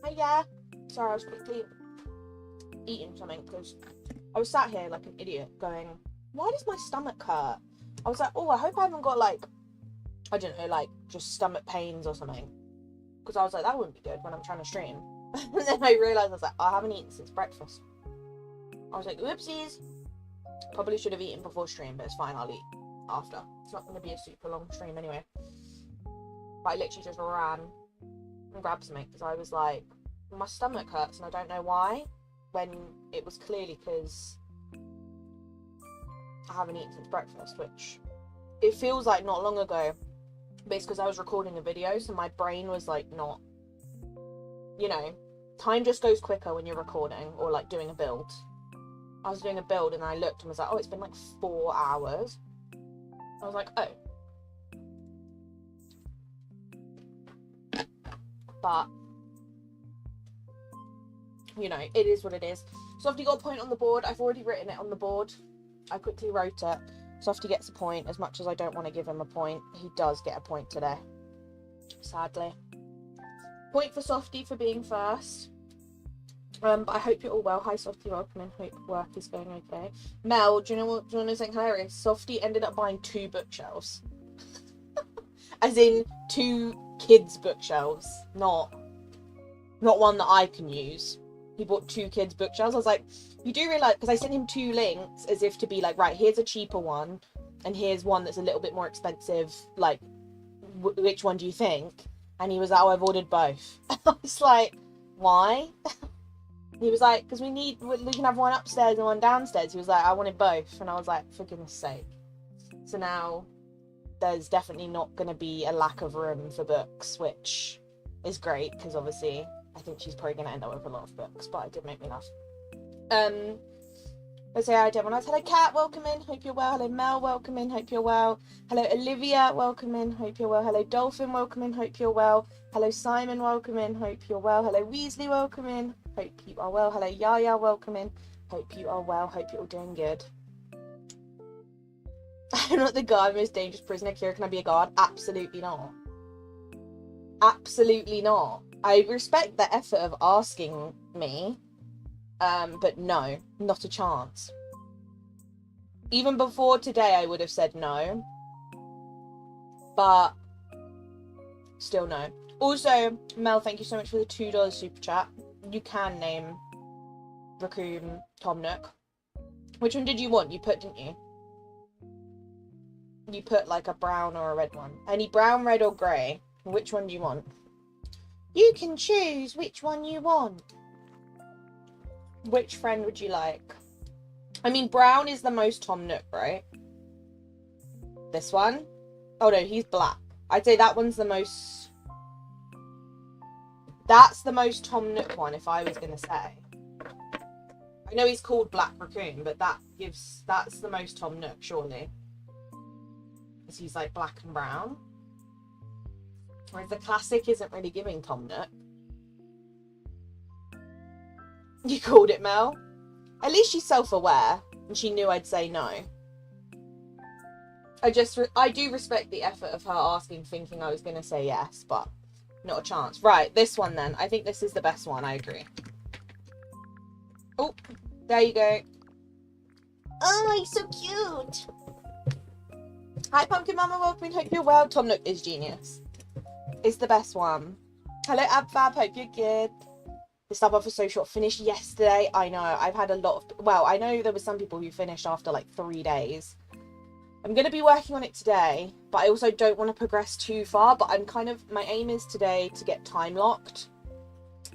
Hey, yeah. Sorry, I was quickly eating something because I was sat here like an idiot going, why does my stomach hurt? I was like, oh, I hope I haven't got like, I don't know, like just stomach pains or something. Because I was like, that wouldn't be good when I'm trying to stream. And then I realised I was like, I haven't eaten since breakfast. I was like, whoopsies. Probably should have eaten before stream, but it's fine, I'll eat after. It's not going to be a super long stream anyway. But I literally just ran and grabbed something because I was like, my stomach hurts and I don't know why, when it was clearly because I haven't eaten since breakfast, which it feels like not long ago, but it's because I was recording a video, so my brain was like not, you know, time just goes quicker when you're recording or like doing a build. I was doing a build and I looked and was like, oh, it's been like 4 hours. I was like, oh. But, you know, it is what it is. Softy got a point on the board. I've already written it on the board. I quickly wrote it. Softy gets a point. As much as I don't want to give him a point, he does get a point today. Sadly. Point for Softy for being first. But I hope you're all well. Hi, Softy. Welcome in. Hope work is going okay. Mel, do you want to know something hilarious? Softy ended up buying 2 bookshelves. As in 2 kids' bookshelves. Not one that I can use. He bought 2 kids' bookshelves. I was like, you do realise, because I sent him 2 links as if to be like, right, here's a cheaper one, and here's one that's a little bit more expensive. Like, which one do you think? And he was like, oh, I've ordered both. I was like, why? He was like, because we can have one upstairs and one downstairs. He was like, I wanted both. And I was like, for goodness sake. So now there's definitely not going to be a lack of room for books, which is great, because obviously I think she's probably going to end up with a lot of books, but it did make me laugh. Let's say hi to everyone else. Hello, Kat, welcome in, hope you're well. Hello, Mel, welcome in, hope you're well. Hello, Olivia, welcome in, hope you're well. Hello, Dolphin, welcome in, hope you're well. Hello, Simon, welcome in, hope you're well. Hello, Weasley, welcome in, hope you are well. Hello, Yaya, welcome in, hope you are well, hope you're all doing good. I'm not the guard, most dangerous prisoner. Kira, can I be a guard? Absolutely not. Absolutely not. I respect the effort of asking me, but no, not a chance. Even before today, I would have said no, but still no. Also, Mel, thank you so much for the $2 super chat. You can name Raccoon Tom Nook. Which one did you want? You put, didn't you? You put like a brown or a red one. Any brown, red, or grey? Which one do you want? You can choose which one you want. Which friend would you like? I mean, brown is the most Tom Nook, right? This one? Oh no, he's black. I'd say that one's the most... That's the most Tom Nook one, if I was going to say. I know he's called Black Raccoon, but that's the most Tom Nook, surely. Because he's like black and brown. Whereas the classic isn't really giving Tom Nook. You called it, Mel? At least she's self-aware, and she knew I'd say no. I do respect the effort of her asking, thinking I was going to say yes, but not a chance. Right, this one then. I think this is the best one, I agree. Oh, there you go. Oh, he's so cute. Hi, Pumpkin Mama, welcome. Hope you're well. Tom Nook is genius. It's the best one. Hello, Abfab. Hope you're good. The Sub Off for So Short finished yesterday. I know. I've had a lot of... Well, I know there were some people who finished after like 3 days. I'm going to be working on it today, but I also don't want to progress too far. But I'm kind of... My aim is today to get time locked.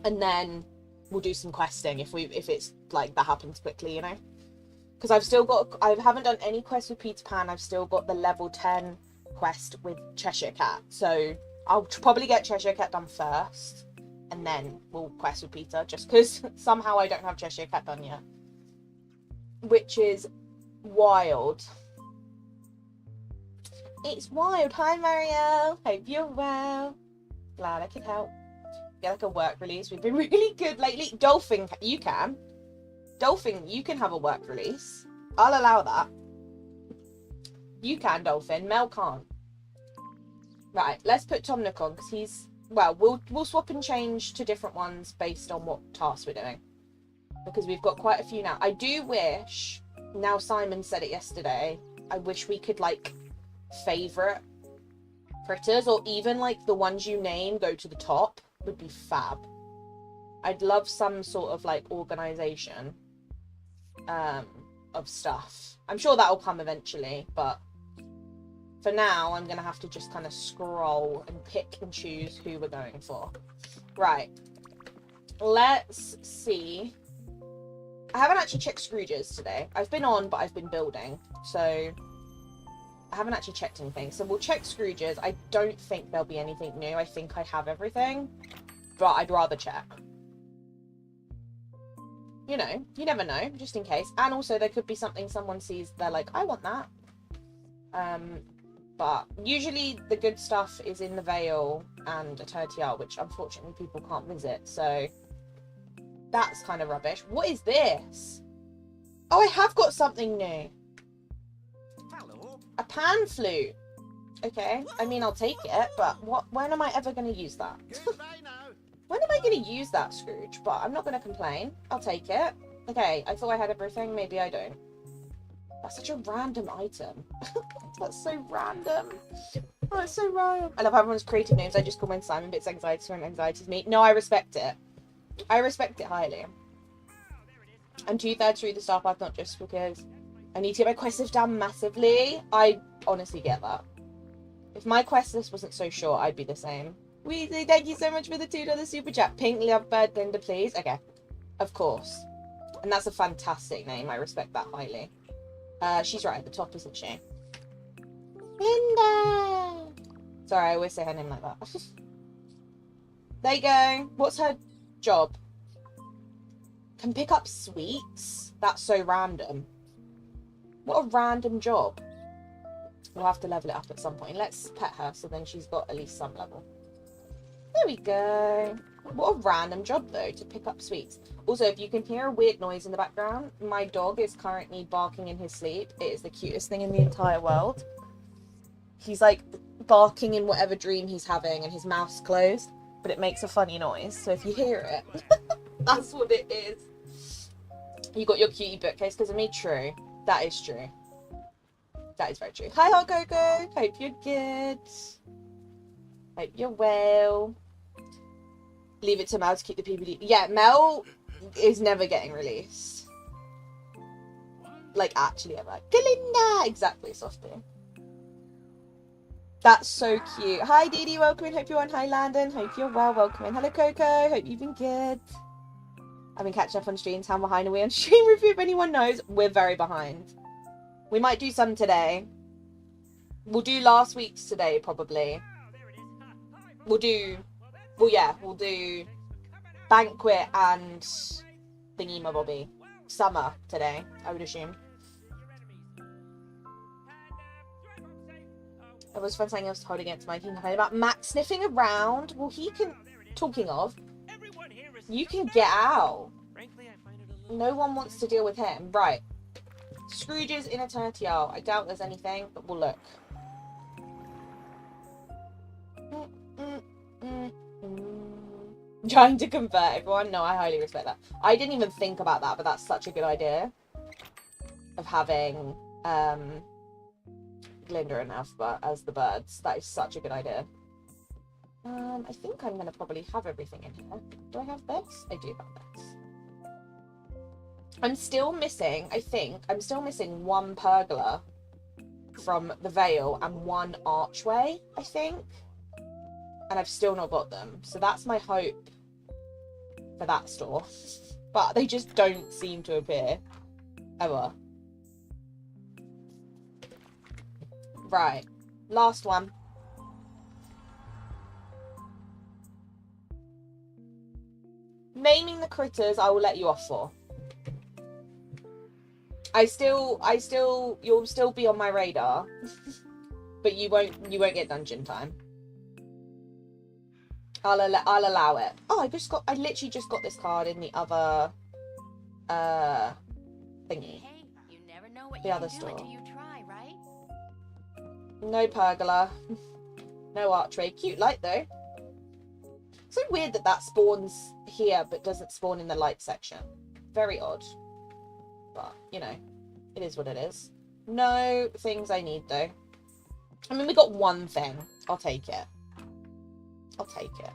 And then we'll do some questing if it's like that happens quickly, you know? Because I've still got... I haven't done any quests with Peter Pan. I've still got the level 10 quest with Cheshire Cat. So I'll probably get Cheshire Cat done first. And then we'll quest with Peter, just because somehow I don't have Cheshire Cat done yet. Which is wild. It's wild. Hi, Mario. Hope you're well. Glad I could help. Get like a work release. We've been really good lately. Dolphin, you can. Dolphin, you can have a work release. I'll allow that. You can, Dolphin. Mel can't. Right, let's put Tom Nook on, because he's well, we'll swap and change to different ones based on what tasks we're doing. Because we've got quite a few now. I do wish, now Simon said it yesterday, I wish we could, like, favourite critters, or even, like, the ones you name go to the top would be fab. I'd love some sort of, like, organisation of stuff. I'm sure that'll come eventually, but for now, I'm going to have to just kind of scroll and pick and choose who we're going for. Right. Let's see. I haven't actually checked Scrooge's today. I've been on, but I've been building. So, I haven't actually checked anything. So, we'll check Scrooge's. I don't think there'll be anything new. I think I have everything. But I'd rather check. You know, you never know, just in case. And also, there could be something someone sees, they're like, I want that. But usually the good stuff is in the Vale and Eternity Isle, which unfortunately people can't visit, so that's kind of rubbish. What is this? Oh, I have got something new. Hello. A pan flute. Okay, I mean, I'll take it, but when am I ever going to use that? Goodbye now. When am I going to use that, Scrooge? But I'm not going to complain. I'll take it. Okay, I thought I had everything. Maybe I don't. That's such a random item. That's so random. Oh, it's so random. I love how everyone's creative names. I just call mine Simon, but it's anxiety when anxiety's me. No, I respect it. I respect it highly. I'm 2/3 through the star path, not just because I need to get my quest list down massively. I honestly get that. If my quest list wasn't so short, I'd be the same. Weasley, thank you so much for the $2 super chat. Pink Lovebird Linda, please. Okay. Of course. And that's a fantastic name. I respect that highly. She's right at the top, isn't she? Linda! Sorry, I always say her name like that. There you go. What's her job? Can pick up sweets? That's so random. What a random job. We'll have to level it up at some point. Let's pet her so then she's got at least some level. There we go. What a random job, though, to pick up sweets. Also, if you can hear a weird noise in the background, my dog is currently barking in his sleep. It is the cutest thing in the entire world. He's, like, barking in whatever dream he's having, and his mouth's closed, but it makes a funny noise. So if you hear it, that's what it is. You got your cutie bookcase because of me? True. That is true. That is very true. Hi, Hot Coco. Hope you're good. Hope you're well. Leave it to Mel to keep the PPD. Yeah, Mel is never getting released. Like, actually ever. Galinda! Exactly, Softy. That's so cute. Hi, Dee Dee. Welcome in. Hope you're on. Hi, Landon. Hope you're well. Welcome in. Hello, Coco. Hope you've been good. I've been catching up on streams. How behind are we on stream review? If anyone knows, we're very behind. We might do some today. We'll do last week's today, probably. We'll do Banquet and Thingy-ma-bobby. Summer today, I would assume. It was fun saying I was told against Mike. He can complain about Max sniffing around. Well, he can... Talking of, you can get out. No one wants to deal with him. Right. Scrooge's in Eternity Isle. I doubt there's anything, but we'll look. Trying to convert everyone? No, I highly respect that. I didn't even think about that, but that's such a good idea. Of having Glinda and Elphaba as the birds. That is such a good idea. I think I'm going to probably have everything in here. Do I have this? I do have this. I'm still missing, one pergola from the Vale and one archway, I think. And I've still not got them. So that's my hope for that store. But they just don't seem to appear. Ever. Right. Last one. Naming the critters I will let you off for. You'll still be on my radar. But you won't get dungeon time. I'll allow it. Oh, I literally just got this card in the other thingy. Hey, you never know what The you other can do store. until you try, right? No pergola. No archway. Cute light though. So weird that that spawns here but doesn't spawn in the light section. Very odd. But, you know, it is what it is. No things I need, though. I mean, we got one thing. I'll take it. I'll take it.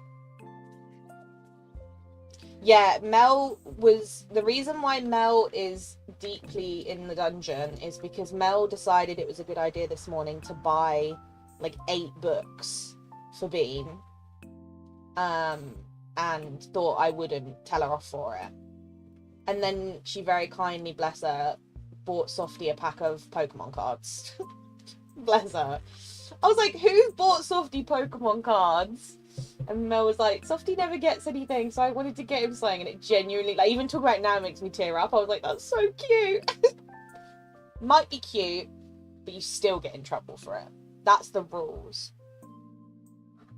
Yeah, Mel was... The reason why Mel is deeply in the dungeon is because Mel decided it was a good idea this morning to buy, like, 8 books for Bean. And thought I wouldn't tell her off for it. And then she very kindly, bless her, bought Softy a pack of Pokemon cards. Bless her. I was like, who bought Softy Pokemon cards? And Mel was like, Softy never gets anything, so I wanted to get him something. And it genuinely, like, even talking about it now makes me tear up. I was like, that's so cute. Might be cute, but you still get in trouble for it. That's the rules.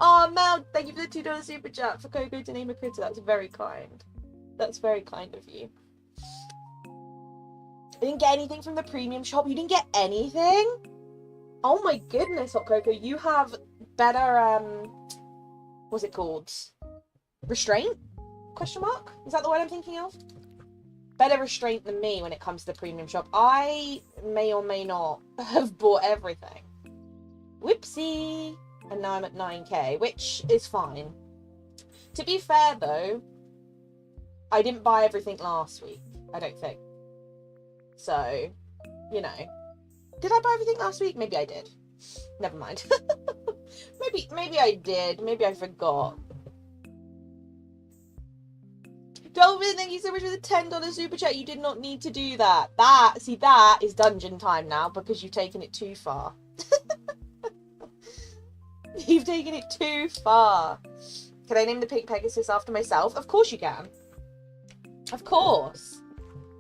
Oh, Mel, thank you for the $2 super chat for Coco to name a critter. That's very kind. That's very kind of you. I didn't get anything from the premium shop. You didn't get anything? Oh my goodness, Hot Coco. You have better, what's it called? Restraint? Question mark? Is that the word I'm thinking of? Better restraint than me when it comes to the premium shop. I may or may not have bought everything. Whoopsie. And now I'm at 9k, which is fine. To be fair, though, I didn't buy everything last week, I don't think. So, you know. Did I buy everything last week? Maybe I did. Never mind. maybe I did. Maybe I forgot. Dolphin, thank you so much for the $10 super chat. You did not need to do that. That is dungeon time now because you've taken it too far. You've taken it too far. Can I name the pink Pegasus after myself? Of course you can. Of course.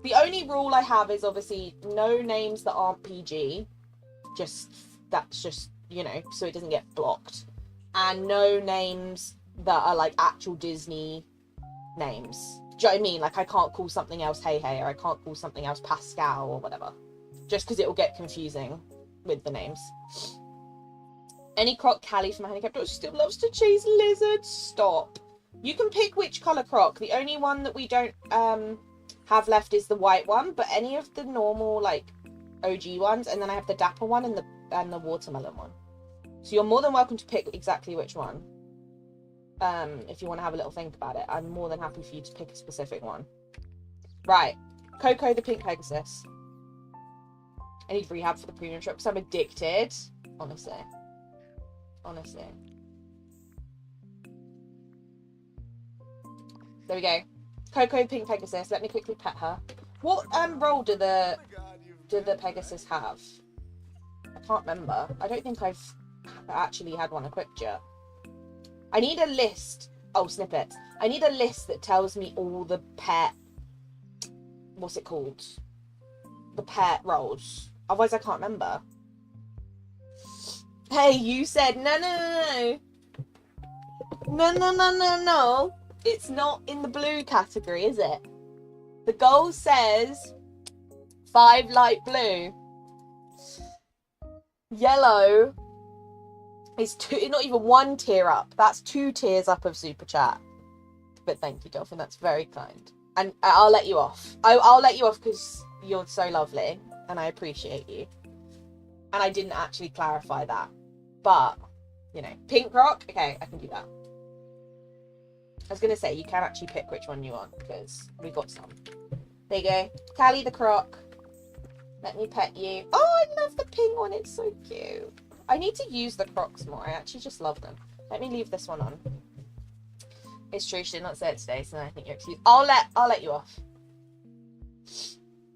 The only rule I have is obviously no names that aren't PG. That's just, you know, so it doesn't get blocked. And no names that are like actual Disney names. Do you know what I mean? Like I can't call something else Hey Hey, or I can't call something else Pascal or whatever. Just because it will get confusing with the names. Any croc Callie from a handicapped dog still loves to chase lizards. Stop. You can pick which colour croc. The only one that we don't have left is the white one, but any of the normal like OG ones, and then I have the dapper one and the watermelon one. So you're more than welcome to pick exactly which one. If you want to have a little think about it, I'm more than happy for you to pick a specific one. Right, Coco the pink Pegasus. I need rehab for the premium shop because I'm addicted. Honestly. There we go. Coco pink Pegasus. Let me quickly pet her. What role do the Pegasus have? I can't remember. I don't think I've actually had one equipped yet. I need a list. Oh, snippets. I need a list that tells me all the pet... What's it called? The pet roles. Otherwise, I can't remember. Hey, you said no. No. It's not in the blue category, is it? The goal says 5 light blue. Yellow is not even 1 tier up. That's 2 tiers up of super chat. But thank you, Dolphin. That's very kind. And I'll let you off. I'll let you off because you're so lovely and I appreciate you. And I didn't actually clarify that. But, you know, pink rock. Okay, I can do that. I was going to say, you can actually pick which one you want because we got some. There you go. Callie the croc. Let me pet you. Oh, I love the pink one. It's so cute. I need to use the crocs more. I actually just love them. Let me leave this one on. It's true, she did not say it today, so I think you're excused. I'll let you off.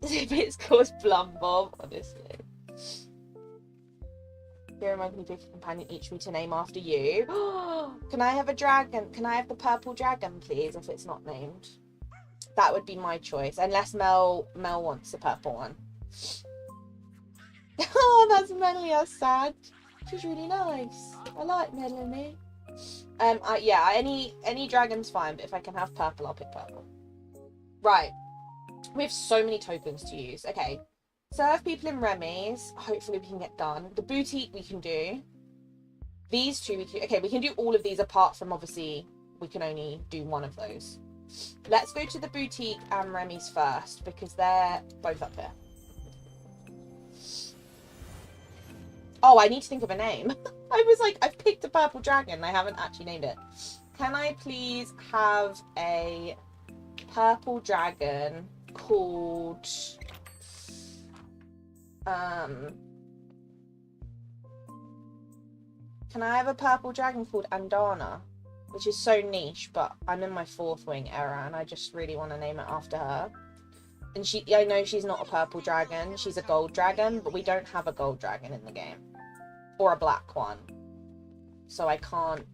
If it's called Plum Bob, honestly. Here am I going to pick a companion each week to name after you. Can I have a dragon? Can I have the purple dragon, please, if it's not named? That would be my choice, unless Mel wants a purple one. Oh, that's Melanie. That's sad. She's really nice. I like Melanie. Yeah, any dragon's fine, but if I can have purple, I'll pick purple. Right. We have so many tokens to use. Okay. Serve people in Remy's. Hopefully we can get done. The boutique we can do. These two we can... Okay, we can do all of these apart from, obviously, we can only do one of those. Let's go to the boutique and Remy's first, because they're both up here. Oh, I need to think of a name. I was like, I've picked a purple dragon. I haven't actually named it. Can I please have a purple dragon called... Can I have a purple dragon called Andana? Which is so niche, but I'm in my 4th wing era and I just really want to name it after her. And I know she's not a purple dragon, she's a gold dragon, but we don't have a gold dragon in the game. Or a black one. So I can't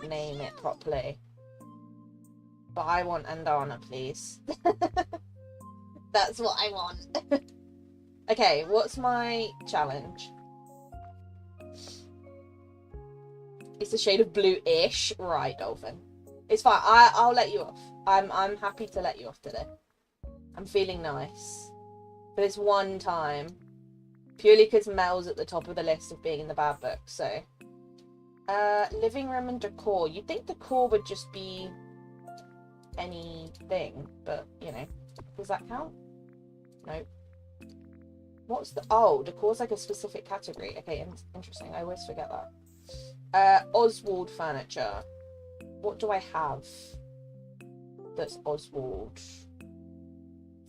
name it properly. But I want Andana, please. That's what I want. Okay, what's my challenge? It's a shade of blue-ish. Right, Dolphin. It's fine. I'll let you off. I'm happy to let you off today. I'm feeling nice. For this one time. Purely because Mel's at the top of the list of being in the bad book, so. Living room and decor. You'd think decor would just be anything, but, you know. Does that count? Nope. What's the... Oh, decor's like a specific category. Okay, interesting. I always forget that. Oswald furniture. What do I have that's Oswald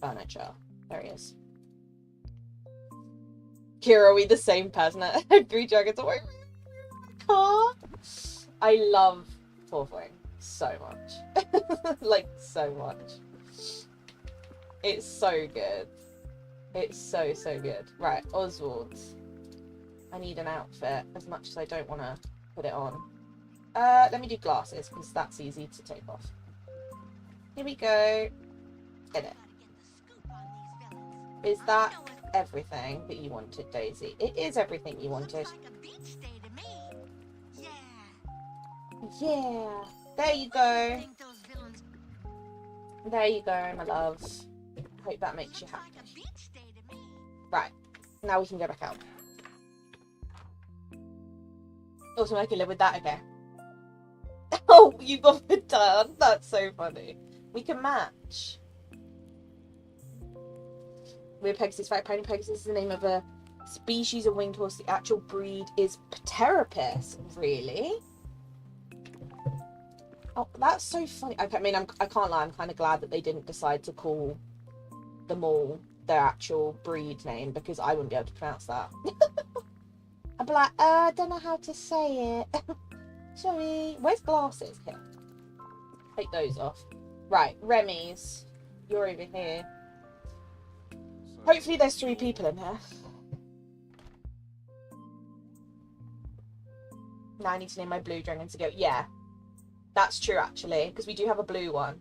furniture? There he is. Kira, are we the same person? I have 3 dragons away from my car. I love 4th wing so much. Like, so much. It's so good. It's so, so good. Right, Oswald. I need an outfit as much as I don't want to put it on. Let me do glasses because that's easy to take off. Here we go. Edit. Is that everything that you wanted, Daisy? It is everything you wanted. Yeah. There you go. There you go, my love. Hope that makes you happy. Right. Now we can go back out. Also, I can live with that, okay. Oh, you got the turn. That's so funny. We can match. We're Pegasus, right? Pony Pegasus is the name of a species of winged horse. The actual breed is Pteropus. Really? Oh, that's so funny. I mean, I can't lie. I'm kind of glad that they didn't decide to call them all their actual breed name, because I wouldn't be able to pronounce that. I'd be like, I don't know how to say it. Sorry. Where's glasses? Here. Take those off. Right, Remy's. You're over here. Hopefully there's 3 people in here. Now I need to name my blue dragon to go. Yeah. That's true, actually. Because we do have a blue one.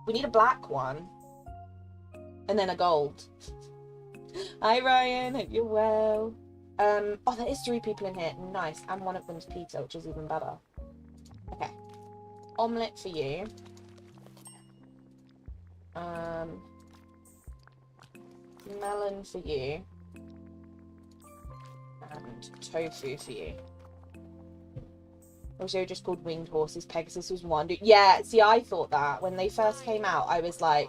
We need a black one. And then a gold. Hi, Ryan. Hope you're well. Oh, there is 3 people in here. Nice. And one of them's Peter, which is even better. Okay. Omelette for you. Melon for you. And tofu for you. Also just called winged horses. Pegasus was one. Yeah, see, I thought that. When they first came out, I was like,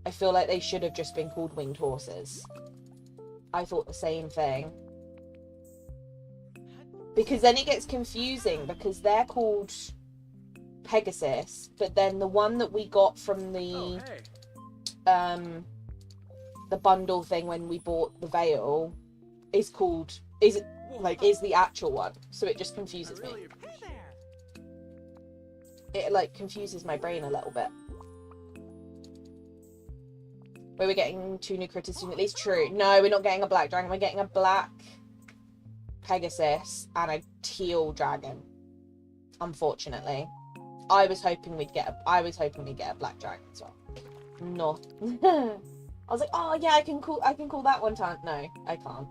I feel like they should have just been called winged horses. I thought the same thing. Because then it gets confusing, because they're called Pegasus, but then the one that we got from the bundle thing when we bought the veil is called, is the actual one. So it just confuses me. It like confuses my brain a little bit. Where we're getting 2 new critters soon, at least. True. No, we're not getting a black dragon. We're getting a black Pegasus and a teal dragon. Unfortunately, I was hoping we'd get a black dragon as well. No. I was like, oh yeah, I can call that one time. No, I can't.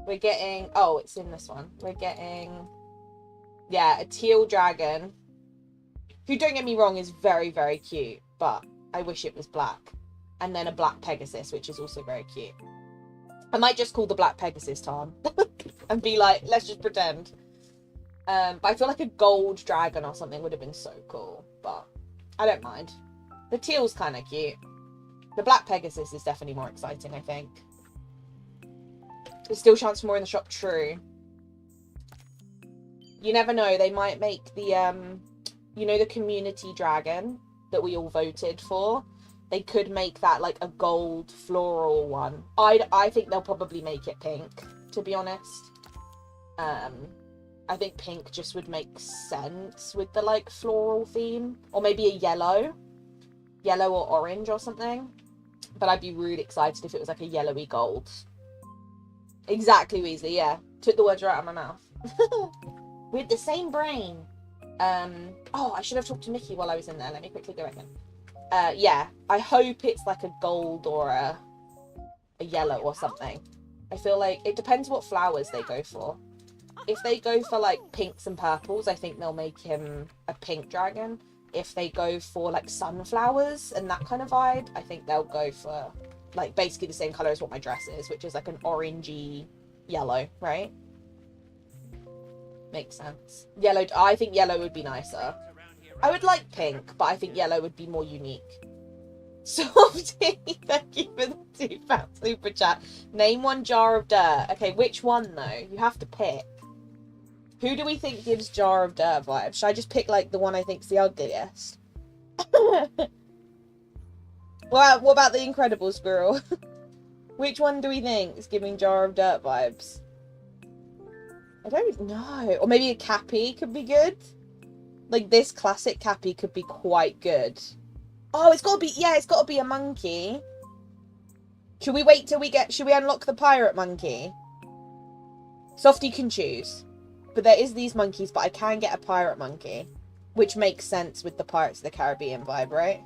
We're getting, oh, it's in this one. We're getting, yeah, a teal dragon. Who, don't get me wrong, is very, very cute, but I wish it was black. And then a black Pegasus, which is also very cute. I might just call the black Pegasus Tarn. And be like, let's just pretend. But I feel like a gold dragon or something would have been so cool. But I don't mind. The teal's kind of cute. The black Pegasus is definitely more exciting, I think. There's still chance for more in the shop, true. You never know, they might make the, you know, the community dragon that we all voted for? They could make that, like, a gold floral one. I think they'll probably make it pink, to be honest. I think pink just would make sense with the, like, floral theme. Or maybe a yellow. Yellow or orange or something. But I'd be really excited if it was, like, a yellowy gold. Exactly, Weasley, yeah. Took the words right out of my mouth. With the same brain. Oh, I should have talked to Mickey while I was in there. Let me quickly go again. Yeah. I hope it's like a gold or a yellow or something. I feel like it depends what flowers they go for. If they go for like pinks and purples, I think they'll make him a pink dragon. If they go for like sunflowers and that kind of vibe, I think they'll go for like basically the same colour as what my dress is, which is like an orangey yellow, right? Makes sense. Yellow, I think yellow would be nicer. I would like pink, but I think yellow would be more unique. Softy, thank you for the £2 super chat. Name one jar of dirt. Okay, which one though? You have to pick. Who do we think gives jar of dirt vibes? Should I just pick like the one I think's the ugliest? Well, what about the Incredible Squirrel? Which one do we think is giving jar of dirt vibes? I don't know. Or maybe a Cappy could be good. Like this classic Cappy could be quite good. Oh, it's gotta be, yeah, it's gotta be a monkey. Should we wait till should we unlock the pirate monkey? Softy can choose. But there is these monkeys, but I can get a pirate monkey. Which makes sense with the Pirates of the Caribbean vibe, right?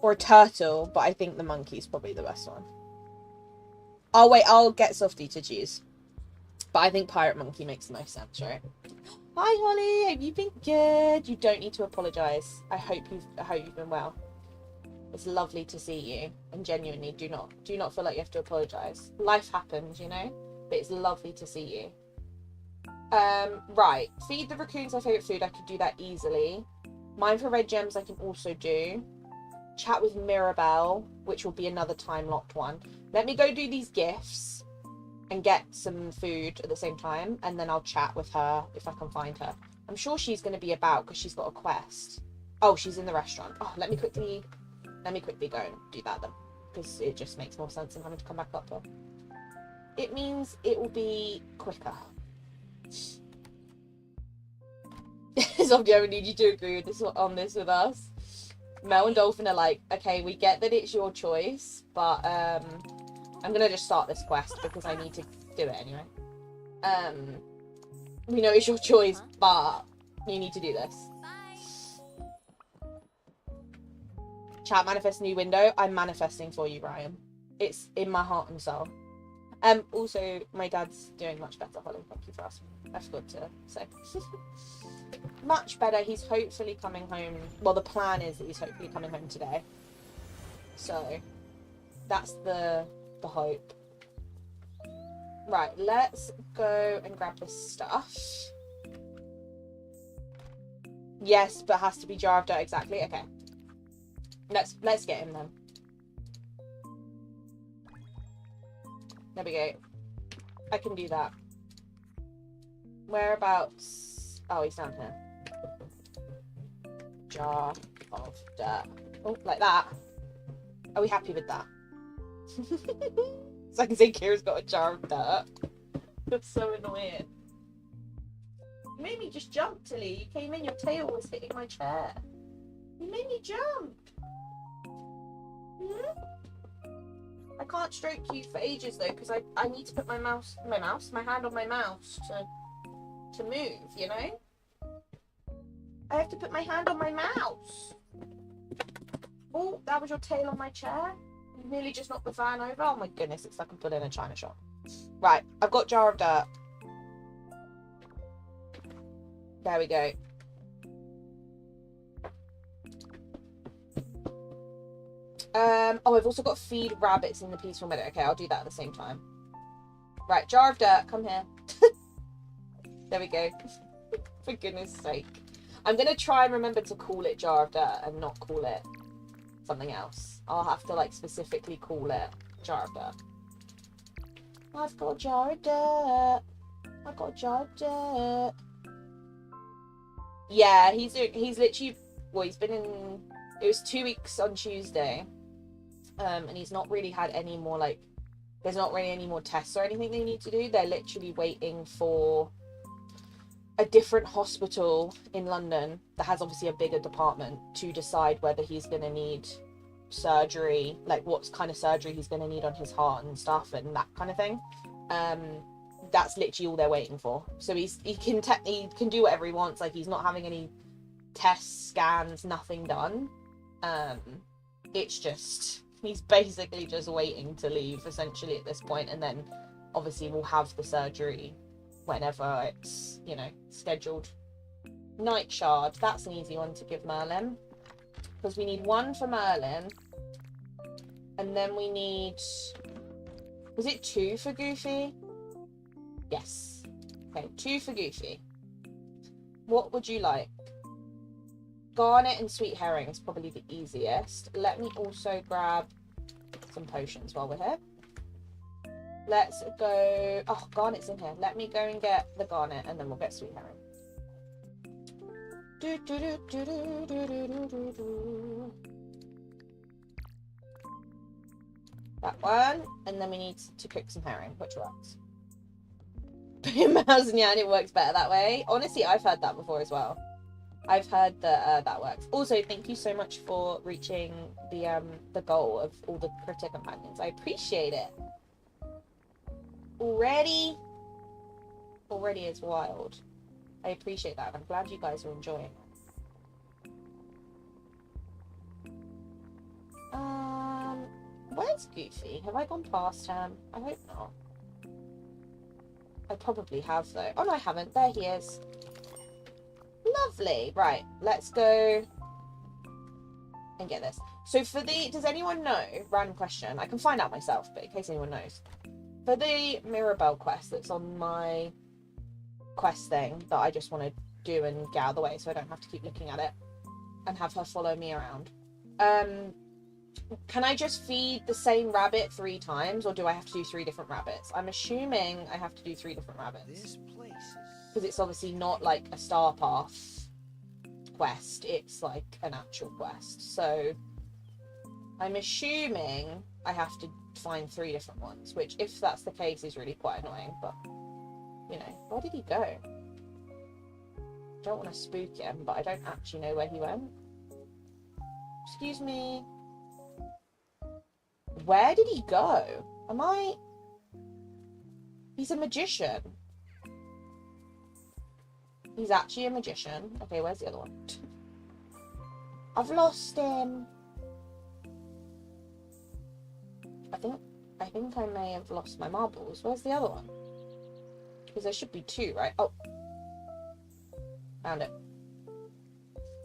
Or a turtle, but I think the monkey's probably the best one. Oh wait, I'll get Softy to choose. But I think pirate monkey makes the most sense, right? Hi Holly, hope you've been good. You don't need to apologise. I hope you've been well. It's lovely to see you, and genuinely do not feel like you have to apologise. Life happens, you know, but it's lovely to see you. Right, feed the raccoons their favourite food. I could do that easily. Mine for red gems I can also do. Chat with Mirabelle, which will be another time locked one. Let me go do these gifts and get some food at the same time, and then I'll chat with her if I can find her. I'm sure she's going to be about because she's got a quest. Oh, she's in the restaurant. Oh, let me quickly go and do that then, because it just makes more sense than having to come back up here. It means it will be quicker. Zombie, I would need you to agree with this on this with us. Mel and Dolphin are like, okay, we get that it's your choice, but I'm gonna just start this quest because I need to do it anyway. We know it's your choice, but you need to do this. Chat, manifest new window. I'm manifesting for you, Ryan. It's in my heart and soul. Also, my dad's doing much better, Holly. Thank you for asking. I forgot to say. Much better. He's hopefully coming home. Well, the plan is that he's hopefully coming home today. So, that's the hope. Right, let's go and grab this stuff. Yes, but has to be jar of dirt, exactly. Okay. Let's get him then. There we go. I can do that. Whereabouts? Oh, he's down here. Jar of dirt. Oh, like that. Are we happy with that? So I can say Kira's got a jar of dirt. That's so annoying. You made me just jump, Tilly. You came in, your tail was hitting my chair. You made me jump. Hmm? I can't stroke you for ages though, because I need to put my hand on my mouse to move, you know? I have to put my hand on my mouse. Oh, that was your tail on my chair? You nearly just knocked the fan over? Oh my goodness, it's like I'm put in a china shop. Right, I've got jar of dirt. There we go. Oh, I've also got feed rabbits in the peaceful meadow. Okay, I'll do that at the same time. Right, jar of dirt, come here. There we go. For goodness sake. I'm going to try and remember to call it jar of dirt and not call it something else. I'll have to, like, specifically call it jar of dirt. I've got a jar of dirt. I've got a jar of dirt. Yeah, he's literally, well, he's been in, it was 2 weeks on Tuesday. And he's not really had any more, like, there's not really any more tests or anything they need to do. They're literally waiting for a different hospital in London that has obviously a bigger department to decide whether he's going to need surgery, like what kind of surgery he's going to need on his heart and stuff and that kind of thing. That's literally all they're waiting for. So he can do whatever he wants. Like, he's not having any tests, scans, nothing done. It's just, he's basically just waiting to leave essentially at this point, and then obviously we'll have the surgery whenever it's, you know, scheduled. Night shard, that's an easy one to give Merlin, because we need one for Merlin, and then we need, was it 2 for Goofy? Yes. Okay, 2 for Goofy. What would you like? Garnet and sweet herring is probably the easiest. Let me also grab some potions while we're here. Let's go... Oh, garnet's in here. Let me go and get the garnet, and then we'll get sweet herring. That one, and then we need to cook some herring, which works. Mouse and Yan, it works better that way. Honestly, I've heard that before as well. I've heard that that works. Also, thank you so much for reaching the goal of all the critter companions. I appreciate it. Already is wild. I appreciate that. I'm glad you guys are enjoying it. Where's Goofy? Have I gone past him? I hope not. I probably have though. Oh no, I haven't. There he is. Lovely. Right, let's go and get this. So for the, does anyone know, random question, I can find out myself, but in case anyone knows, for the Mirabelle quest that's on my quest thing that I just want to do and get out of the way so I don't have to keep looking at it and have her follow me around, can I just feed the same rabbit 3 times, or do I have to do 3 different rabbits? I'm assuming I have to do 3 different rabbits. This place is... Because it's obviously not like a Star Path quest, it's like an actual quest. So I'm assuming I have to find 3 different ones, which if that's the case is really quite annoying, but you know, where did he go? I don't want to spook him, but I don't actually know where he went. Excuse me. Where did he go? He's a magician. He's actually a magician. Okay, where's the other one? I've lost him. I think I may have lost my marbles. Where's the other one? Because there should be 2, right? Oh. Found it.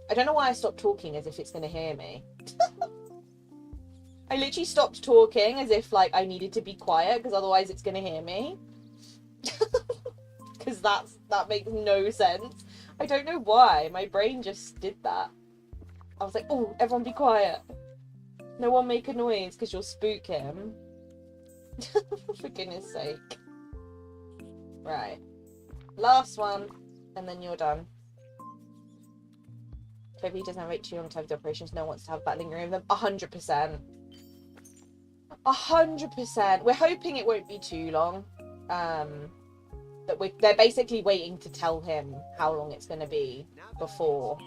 I don't know why I stopped talking as if it's going to hear me. I literally stopped talking as if, like, I needed to be quiet because otherwise it's going to hear me. Because that makes no sense. I don't know why. My brain just did that. I was like, oh, everyone be quiet. No one make a noise because you'll spook him. For goodness sake. Right. Last one. And then you're done. Hopefully he doesn't wait too long to have the operations. No one wants to have that lingering over them. 100%. 100%. We're hoping it won't be too long. They're basically waiting to tell him how long it's going to be before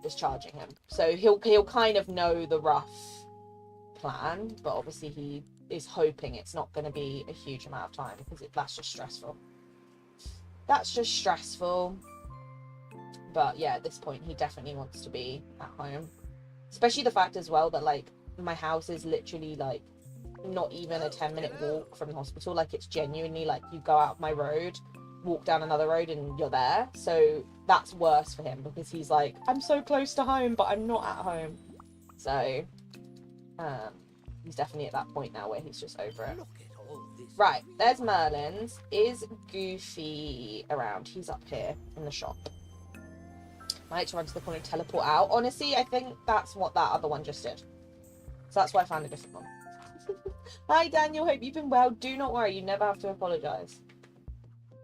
discharging him. So he'll kind of know the rough plan, but obviously he is hoping it's not going to be a huge amount of time because that's just stressful. That's just stressful. But yeah, at this point he definitely wants to be at home. Especially the fact as well that, like, my house is literally, like, not even a 10-minute walk from the hospital. Like, it's genuinely, like, you go out my road, walk down another road, and you're there. So that's worse for him because he's like, I'm so close to home, but I'm not at home. So, he's definitely at that point now where he's just over it. Look at Right, there's Merlin's. Is Goofy around? He's up here in the shop. Might to run to the corner and teleport out. Honestly, I think that's what that other one just did. So that's why I found a different one. Hi, Daniel. Hope you've been well. Do not worry. You never have to apologise.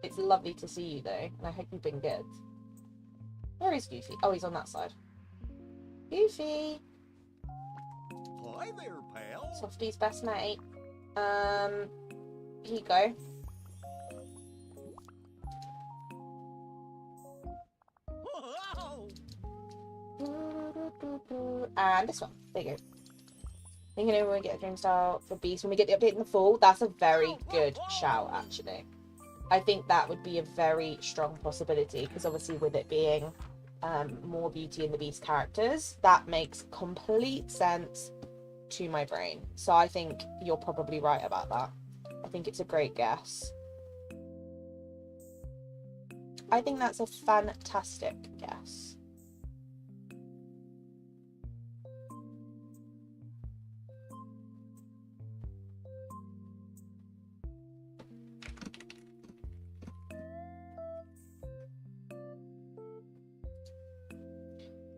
It's lovely to see you, though. And I hope you've been good. Where is Goofy? Oh, he's on that side. Goofy. Hi there, pal. Softy's best mate. Here you go. Whoa. And this one. There you go. Thinking over when we get a dream style for Beast when we get the update in the fall. That's a very good shout, actually. I think that would be a very strong possibility because obviously with it being more Beauty and the Beast characters, that makes complete sense to my brain. So I think you're probably right about that. I think it's a great guess. I think that's a fantastic guess.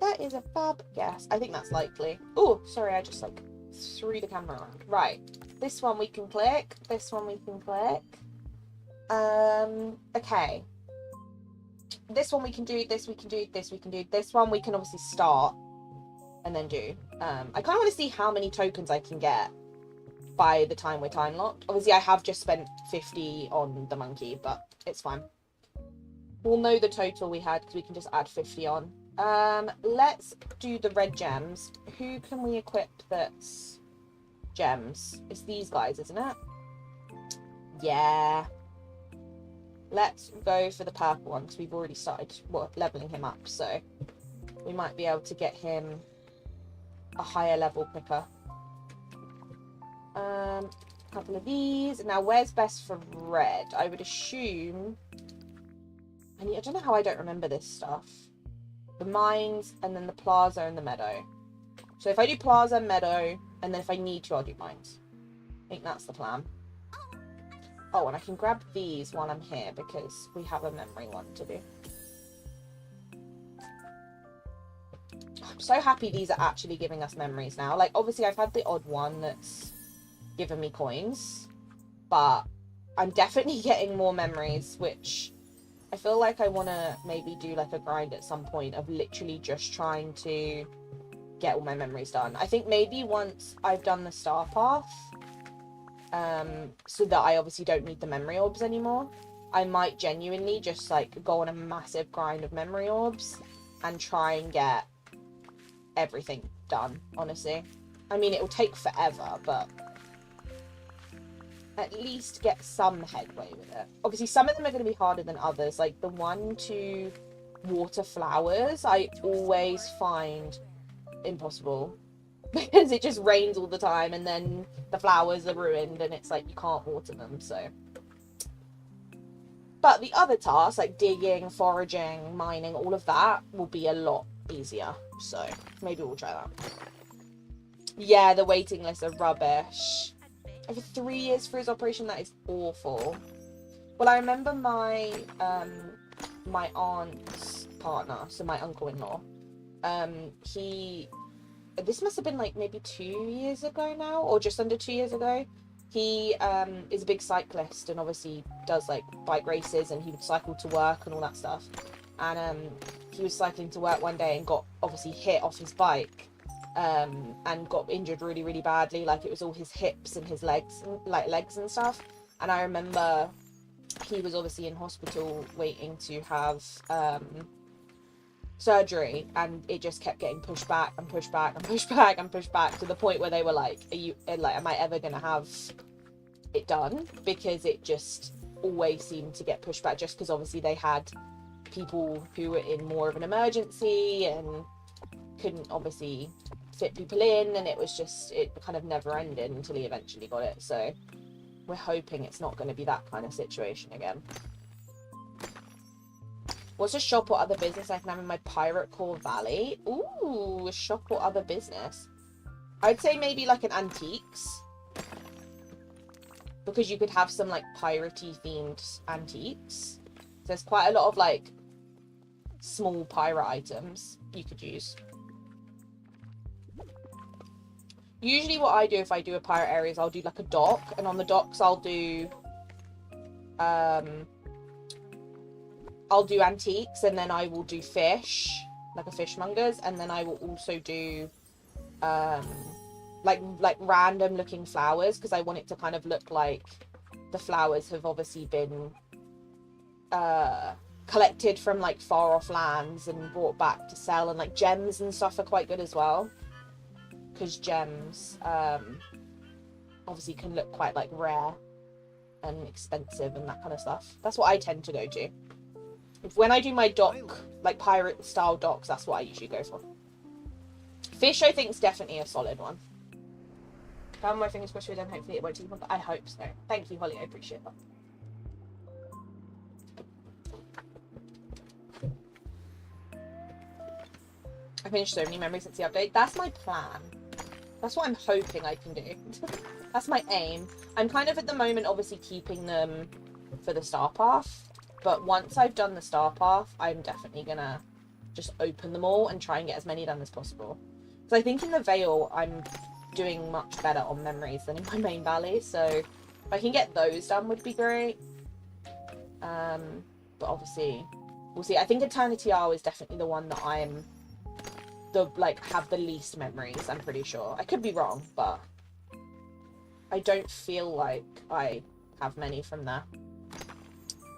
That is a fab guess. I think that's likely. Oh, sorry, I just like threw the camera around. Right. This one we can click. This one we can click. Okay. This one we can do. This we can do. This we can do. This one we can obviously start and then do. I kind of want to see how many tokens I can get by the time we're time locked. Obviously, I have just spent 50 on the monkey, but it's fine. We'll know the total we had because we can just add 50 on. Let's do the red gems. Who can we equip that's gems? It's these guys, isn't it? Yeah. Let's go for the purple one because we've already started leveling him up, so we might be able to get him a higher level quicker. A couple of these. Now, where's best for red? I would assume... I don't know how I don't remember this stuff. The mines, and then the plaza and the meadow. So if I do plaza, meadow, and then if I need to, I'll do mines. I think that's the plan. Oh, and I can grab these while I'm here because we have a memory one to do. I'm so happy these are actually giving us memories now. Like, obviously, I've had the odd one that's given me coins, but I'm definitely getting more memories, which... I feel like I want to maybe do like a grind at some point of literally just trying to get all my memories done. I think maybe once I've done the star path, so that I obviously don't need the memory orbs anymore, I might genuinely just like go on a massive grind of memory orbs and try and get everything done, honestly. I mean, it will take forever, but... at least get some headway with it. Obviously, some of them are going to be harder than others. Like the 1 to water flowers, I always find impossible because it just rains all the time and then the flowers are ruined and it's like you can't water them, so. But the other tasks, like digging, foraging, mining, all of that will be a lot easier. So maybe we'll try that. Yeah, the waiting lists are rubbish. Over 3 years for his operation, that is awful. Well, I remember my my aunt's partner, so my uncle-in-law, this must have been like maybe 2 years ago now, or just under 2 years ago. He is a big cyclist and obviously does like bike races, and he would cycle to work and all that stuff. And he was cycling to work one day and got obviously hit off his bike. And got injured really, really badly. Like it was all his hips and his legs, like legs and stuff. And I remember he was obviously in hospital waiting to have surgery, and it just kept getting pushed back and pushed back and pushed back and pushed back to the point where they were like, am I ever gonna have it done? Because it just always seemed to get pushed back, just because obviously they had people who were in more of an emergency and couldn't obviously fit people in, and it kind of never ended until he eventually got it. So we're hoping it's not going to be that kind of situation again. What's a shop or other business I can have in my Pirate Core Valley? Ooh, a shop or other business. I'd say maybe like an antiques because you could have some like piratey themed antiques. There's quite a lot of like small pirate items you could use. Usually what I do if I do a pirate area is I'll do like a dock, and on the docks I'll do antiques, and then I will do fish, like a fishmongers, and then I will also do like random looking flowers, because I want it to kind of look like the flowers have obviously been collected from like far off lands and brought back to sell, and like gems and stuff are quite good as well, because gems obviously can look quite like rare and expensive and that kind of stuff. That's what I tend to go to. When I do my dock, like pirate style docks, that's what I usually go for. Fish, I think, is definitely a solid one. Found my fingers crossed with them. Hopefully it won't take long, but I hope so. Thank you, Holly. I appreciate that. I finished so many memories since the update. That's my plan. That's what I'm hoping I can do. That's my aim. I'm kind of at the moment obviously keeping them for the star path, but once I've done the star path, I'm definitely gonna just open them all and try and get as many done as possible. Because I think in the Vale, I'm doing much better on memories than in my main valley, so if I can get those done would be great. But obviously, we'll see. I think Eternity Isle is definitely the one that I'm have the least memories, I'm pretty sure. I could be wrong, but I don't feel like I have many from there.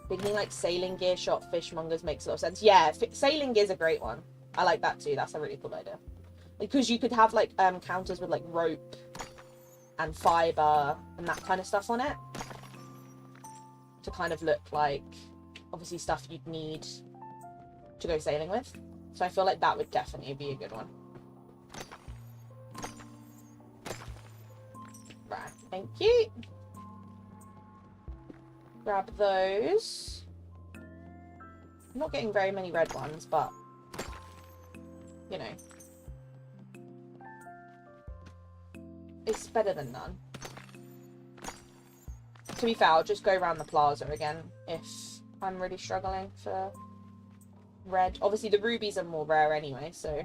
Thinking like sailing gear shop fishmongers makes a lot of sense. Yeah, sailing gear is a great one. I like that too. That's a really cool idea. Because you could have like counters with like rope and fiber and that kind of stuff on it to kind of look like obviously stuff you'd need to go sailing with. So I feel like that would definitely be a good one. Right, thank you. Grab those. I'm not getting very many red ones, but you know, it's better than none. To be fair, I'll just go around the plaza again if I'm really struggling for red. Obviously the rubies are more rare anyway, so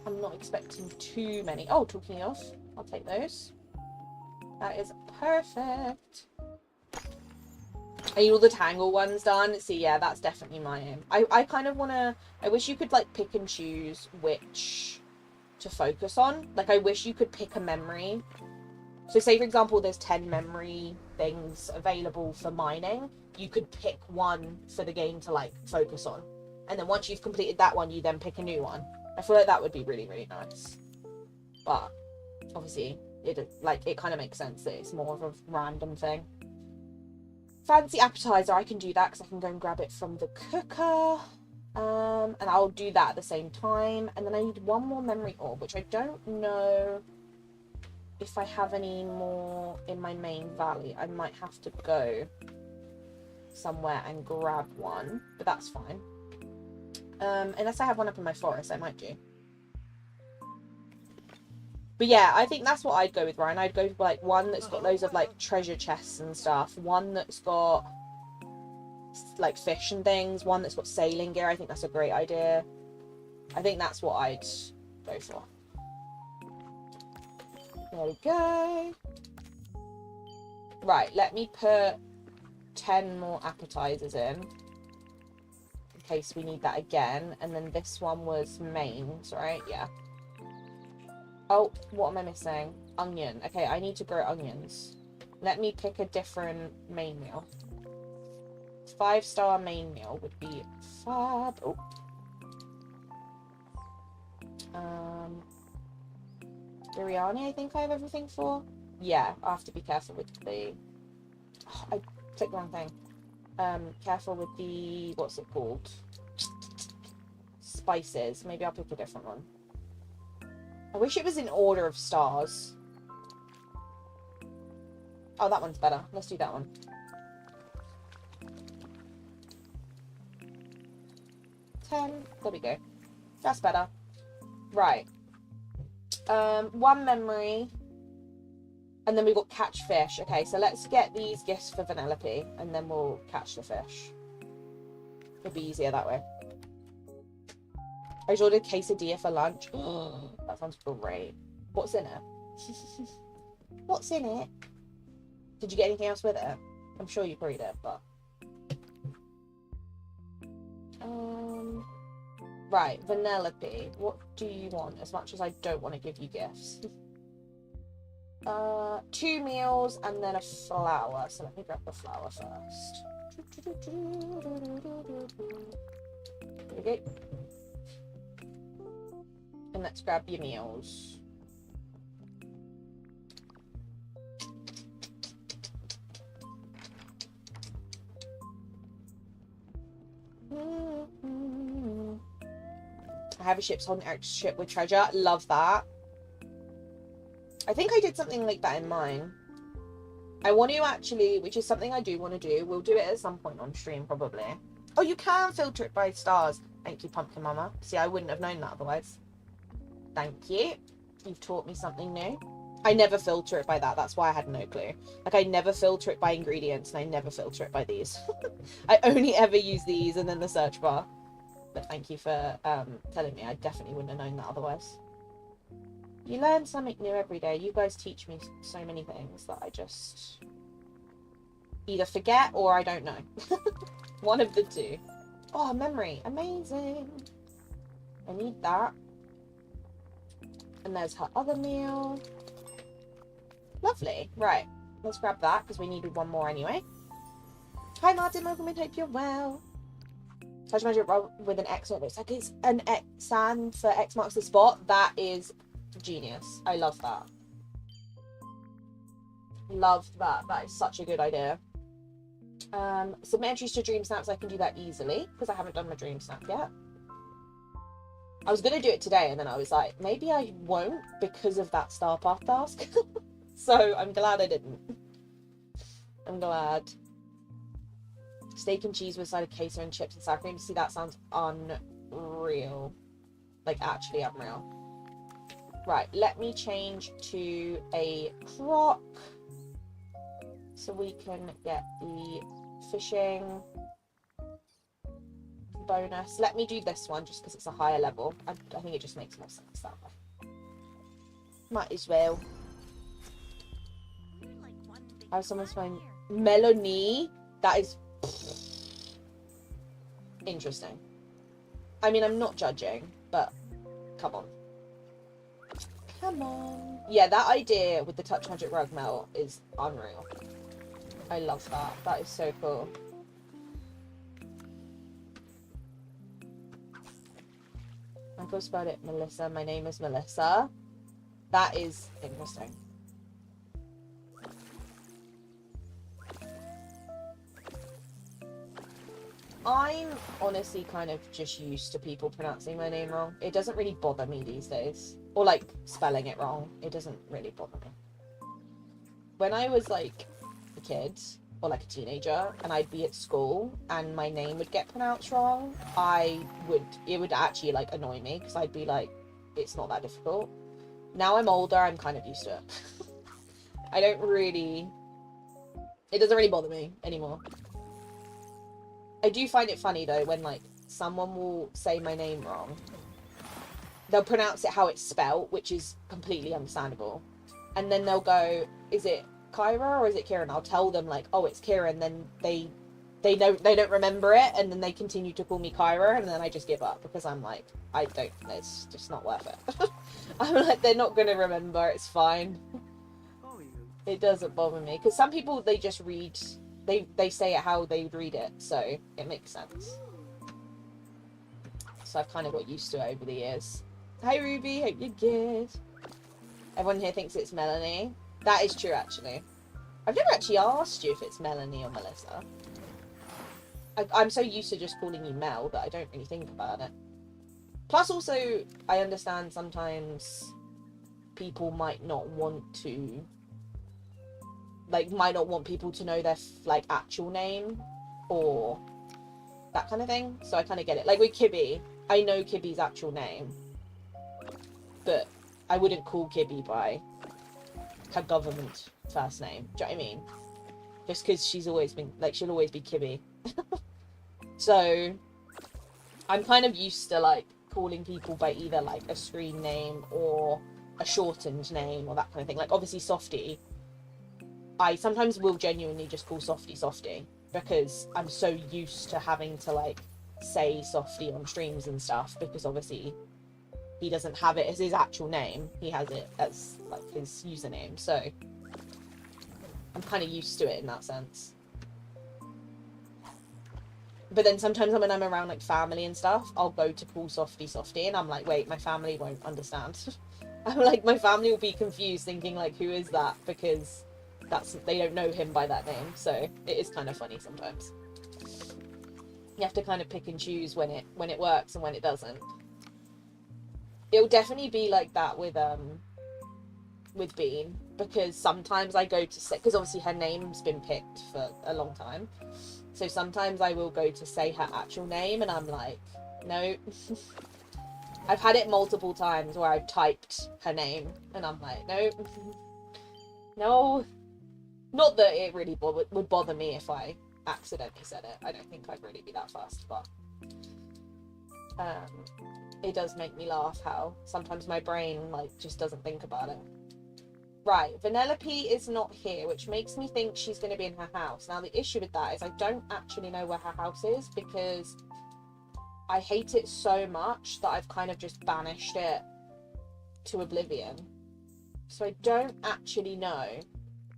I'm not expecting too many. Oh, talking of, I'll take those. That is perfect. Are you all the tangle ones done? See, yeah, that's definitely my aim. I kind of want to, I wish you could like pick and choose which to focus on. Like I wish you could pick a memory. So say for example there's 10 memory things available for mining. You could pick one for the game to like focus on, and then once you've completed that one you then pick a new one. I feel like that would be really, really nice, but obviously it kind of makes sense that it's more of a random thing. Fancy appetizer, I can do that because I can go and grab it from the cooker, and I'll do that at the same time. And then I need one more memory orb, which I don't know if I have any more in my main valley. I might have to go somewhere and grab one, but that's fine. Unless I have one up in my forest, I might do. But yeah, I think that's what I'd go with, Ryan. I'd go for like one that's got loads of like treasure chests and stuff, one that's got like fish and things, one that's got sailing gear. I think that's a great idea. I think that's what I'd go for. There we go. Right, let me put 10 more appetizers in case we need that again. And then this one was mains, right? Yeah. Oh, what am I missing? Onion. Okay, I need to grow onions. Let me pick a different main meal. 5-star main meal would be fab. Oh. Biryani, I think I have everything for. Yeah, I have to be careful with the... Oh, I clicked the wrong thing. Careful with the... What's it called? Spices. Maybe I'll pick a different one. I wish it was in order of stars. Oh, that one's better. Let's do that one. 10. There we go. That's better. Right. One memory. And then we've got catch fish. Okay, so let's get these gifts for Vanellope, and then we'll catch the fish. It'll be easier that way. I just ordered quesadilla for lunch. Oh, that sounds great. What's in it? What's in it? Did you get anything else with it? I'm sure you probably did, but... Right, Vanellope. What do you want? As much as I don't want to give you gifts. 2 meals and then a flower. So let me grab the flower first. There we go. And let's grab your meals. I have a ship's on ship with treasure. Love that. I think I did something like that in mine. I want to actually, which is something I do want to do. We'll do it at some point on stream, probably. Oh, you can filter it by stars. Thank you, Pumpkin Mama. See, I wouldn't have known that otherwise. Thank you. You've taught me something new. I never filter it by that. That's why I had no clue. Like, I never filter it by ingredients, and I never filter it by these. I only ever use these and then the search bar. But thank you for telling me. I definitely wouldn't have known that otherwise. You learn something new every day. You guys teach me so many things that I just either forget or I don't know. One of the two. Oh, memory. Amazing. I need that. And there's her other meal. Lovely. Right. Let's grab that because we needed one more anyway. Hi, Martin. Welcome and hope you're well. Touch measure with an X. It looks like it's an X sand for X marks the spot. That is genius. I love that. Love that. That is such a good idea. Submit entries to Dream Snaps. I can do that easily because I haven't done my Dream Snap yet. I was going to do it today and then I was like, maybe I won't because of that Star Path task. So I'm glad I didn't. I'm glad. Steak and cheese with a side of queso and chips and sour cream. See, that sounds unreal. Like, actually unreal. Right, let me change to a croc so we can get the fishing bonus. Let me do this one just because it's a higher level. I think it just makes more sense that way. Might as well. I have someone's phone. Melanie. That is interesting. I mean, I'm not judging, but come on. Come on. Yeah, that idea with the touch magic rug melt is unreal. I love that. That is so cool. Michael spelled it Melissa. My name is Melissa. That is interesting. I'm honestly kind of just used to people pronouncing my name wrong. It doesn't really bother me these days. Or like spelling it wrong. It doesn't really bother me. When I was like a kid or like a teenager and I'd be at school and my name would get pronounced wrong, it would actually like annoy me because I'd be like, it's not that difficult. Now I'm older, I'm kind of used to it. It doesn't really bother me anymore. I do find it funny though when like someone will say my name wrong. They'll pronounce it how it's spelt, which is completely understandable. And then they'll go, is it Kyra or is it Kieran? I'll tell them like, oh, it's Kieran. Then they don't remember it, and then they continue to call me Kyra, and then I just give up because I'm like, it's just not worth it. I'm like, they're not gonna remember. It's fine. It doesn't bother me because some people they just read. They say it how they read it, so it makes sense. So I've kind of got used to it over the years. Hi Ruby, hope you're good. Everyone here thinks it's Melanie. That is true, actually. I've never actually asked you if it's Melanie or Melissa. I'm so used to just calling you Mel that I don't really think about it. Plus, also, I understand sometimes people might not want to... might not want people to know their, actual name or that kind of thing. So I kind of get it. Like, with Kibby, I know Kibby's actual name. But I wouldn't call Kibby by her government first name. Do you know what I mean? Just because she's always been, like, she'll always be Kibby. So I'm kind of used to, like, calling people by either, like, a screen name or a shortened name or that kind of thing. Like, obviously Softy, I sometimes will genuinely just call Softy because I'm so used to having to, like, say Softy on streams and stuff, because obviously he doesn't have it as his actual name. He has it as, like, his username. So I'm kind of used to it in that sense. But then sometimes when I'm around, like, family and stuff, I'll go to call Softy, and I'm like, wait, my family won't understand. I'm like, my family will be confused, thinking, like, who is that? Because they don't know him by that name. So it is kind of funny sometimes. You have to kind of pick and choose when it works and when it doesn't. It'll definitely be like that with Bean, because sometimes I go to say, because obviously her name's been picked for a long time, so sometimes I will go to say her actual name and I'm like, no. I've had it multiple times where I've typed her name and I'm like, no, no. Not that it really would bother me if I accidentally said it. I don't think I'd really be that fast, but it does make me laugh how sometimes my brain, like, just doesn't think about it. Right, Vanellope is not here, which makes me think she's going to be in her house. Now, the issue with that is I don't actually know where her house is, because I hate it so much that I've kind of just banished it to oblivion. So I don't actually know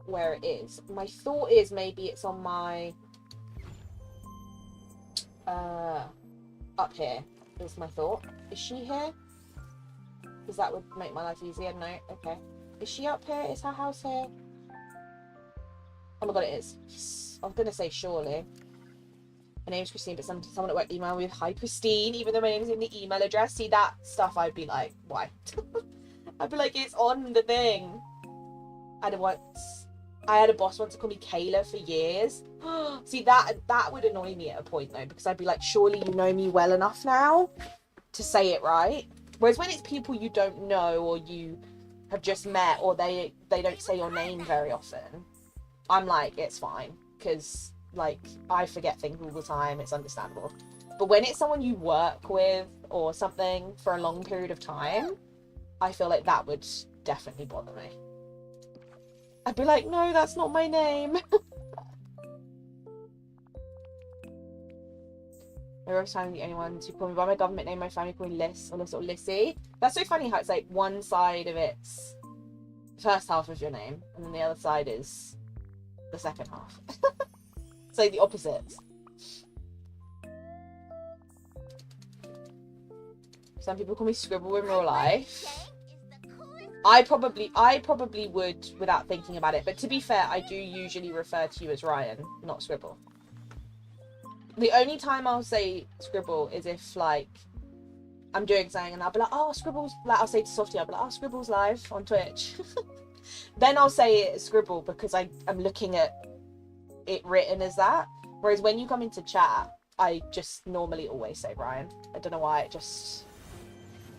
where it is. My thought is maybe it's on my... up here is my thought. Is she here? Because that would make my life easier. No, okay. Is she up here? Is her house here? Oh my god, it is. Yes. I was gonna say surely. Her name's Christine, but someone at work emailed me with "Hi Christine," even though my name's in the email address. See, that stuff I'd be like, why? I'd be like, it's on the thing. I had a boss once to call me Kayla for years. See, that would annoy me at a point though, because I'd be like, surely you know me well enough now to say it right. Whereas when it's people you don't know or you have just met, or they don't say your name very often, I'm like, it's fine, because, like, I forget things all the time. It's understandable. But when it's someone you work with or something for a long period of time, I feel like that would definitely bother me. I'd be like, no, that's not my name. I was trying to the only ones who call me by my government name. My family call me Liz or Lissy. That's so funny how it's like one side of it's the first half of your name, and then the other side is the second half. It's like the opposites. Some people call me Scribble in real life. I probably would without thinking about it. But to be fair, I do usually refer to you as Ryan, not Scribble. The only time I'll say Scribble is if, like, I'm doing something and I'll be like, oh, Scribble's, like, I'll say to Softy, I'll be like, oh, Scribble's live on Twitch. Then I'll say it as Scribble because I'm looking at it written as that. Whereas when you come into chat, I just normally always say Ryan. I don't know why,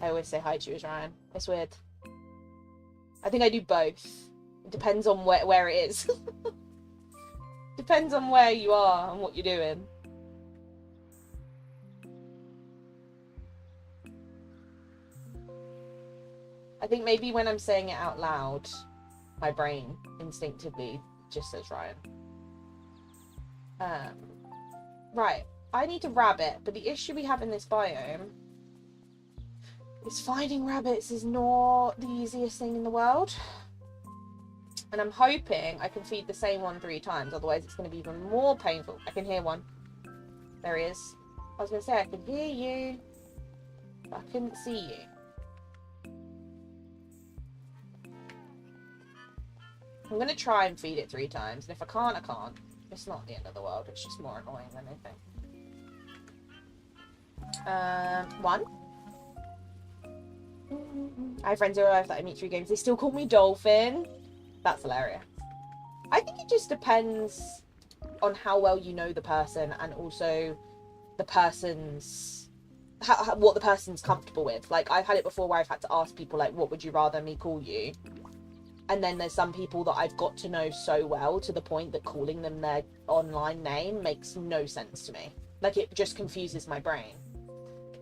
I always say hi to you as Ryan. It's weird. I think I do both. It depends on where it is. Depends on where you are and what you're doing. I think maybe when I'm saying it out loud, my brain instinctively just says Ryan. Right, I need a rabbit, but the issue we have in this biome is finding rabbits is not the easiest thing in the world. And I'm hoping I can feed the same one 3 times, otherwise it's going to be even more painful. I can hear one. There he is. I was going to say I could hear you, but I couldn't see you. I'm going to try and feed it 3 times, and if I can't, I can't. It's not the end of the world, it's just more annoying than anything. 1. I have friends in real life that I meet through games. They still call me Dolphin. That's hilarious. I think it just depends on how well you know the person, and also the person's... what the person's comfortable with. Like, I've had it before where I've had to ask people, like, what would you rather me call you? And then there's some people that I've got to know so well to the point that calling them their online name makes no sense to me. Like, it just confuses my brain.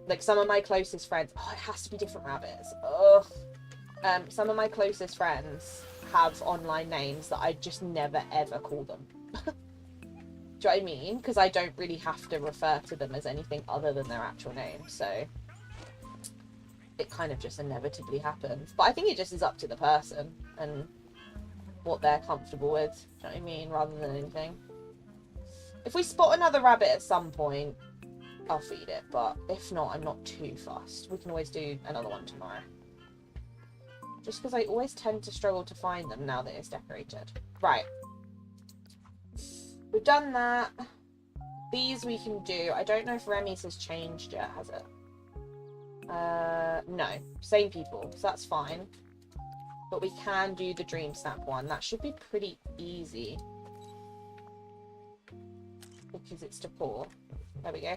Like, some of my closest friends... Oh, it has to be different rabbits. Ugh. Some of my closest friends have online names that I just never, ever call them. Do you know what I mean? Because I don't really have to refer to them as anything other than their actual name, so... It kind of just inevitably happens. But I think it just is up to the person and what they're comfortable with. Do you know what I mean? Rather than anything. If we spot another rabbit at some point, I'll feed it. But if not, I'm not too fussed. We can always do another one tomorrow. Just because I always tend to struggle to find them now that it's decorated. Right. We've done that. These we can do. I don't know if Remy's has changed yet, has it? No. Same people, so that's fine. But we can do the Dream Snap one. That should be pretty easy. Because it's to pour. There we go.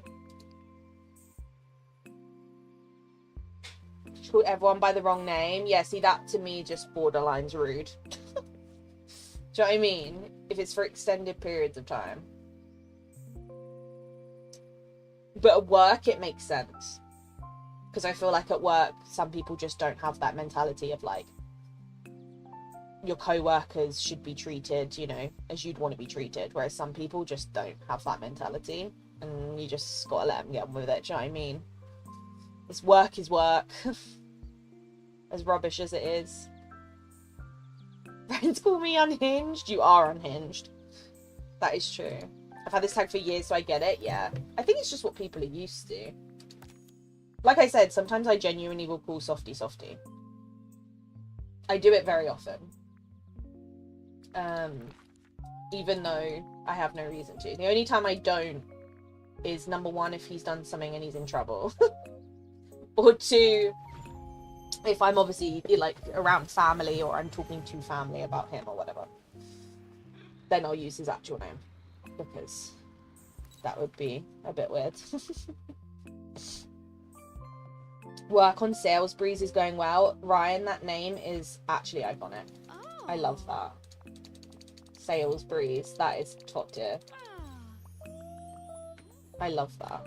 Call everyone by the wrong name. Yeah, see, that to me just borderlines rude. Do you know what I mean? If it's for extended periods of time. But at work, it makes sense. Because I feel like at work, some people just don't have that mentality of, like, your co-workers should be treated, you know, as you'd want to be treated. Whereas some people just don't have that mentality. And you just gotta let them get on with it, do you know what I mean? This work is work. As rubbish as it is. Friends call me unhinged. You are unhinged. That is true. I've had this tag for years, so I get it, yeah. I think it's just what people are used to. Like I said, sometimes I genuinely will call Softy Softy. I do it very often. Even though I have no reason to. The only time I don't is, number one, if he's done something and he's in trouble. Or two, if I'm obviously, like, around family or I'm talking to family about him or whatever. Then I'll use his actual name. Because that would be a bit weird. Work on Salisbury's is going well. Ryan, that name is actually iconic. Oh. I love that. Salisbury's, that is top tier. I love that.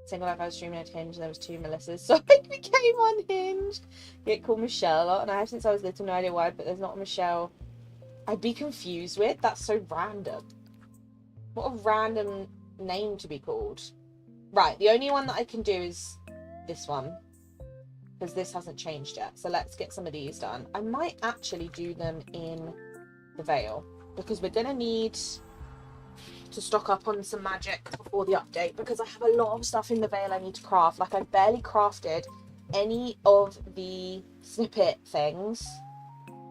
Single life I was streaming at Hinge, there was 2 Melissas, so I became unhinged. Get called Michelle a lot, and I have since I was little, no idea why, but there's not a Michelle I'd be confused with. That's so random. What a random name to be called. Right, the only one that I can do is this one, because this hasn't changed yet. So let's get some of these done. I might actually do them in the Vale, because we're going to need to stock up on some magic before the update, because I have a lot of stuff in the Vale I need to craft. Like, I've barely crafted any of the snippet things.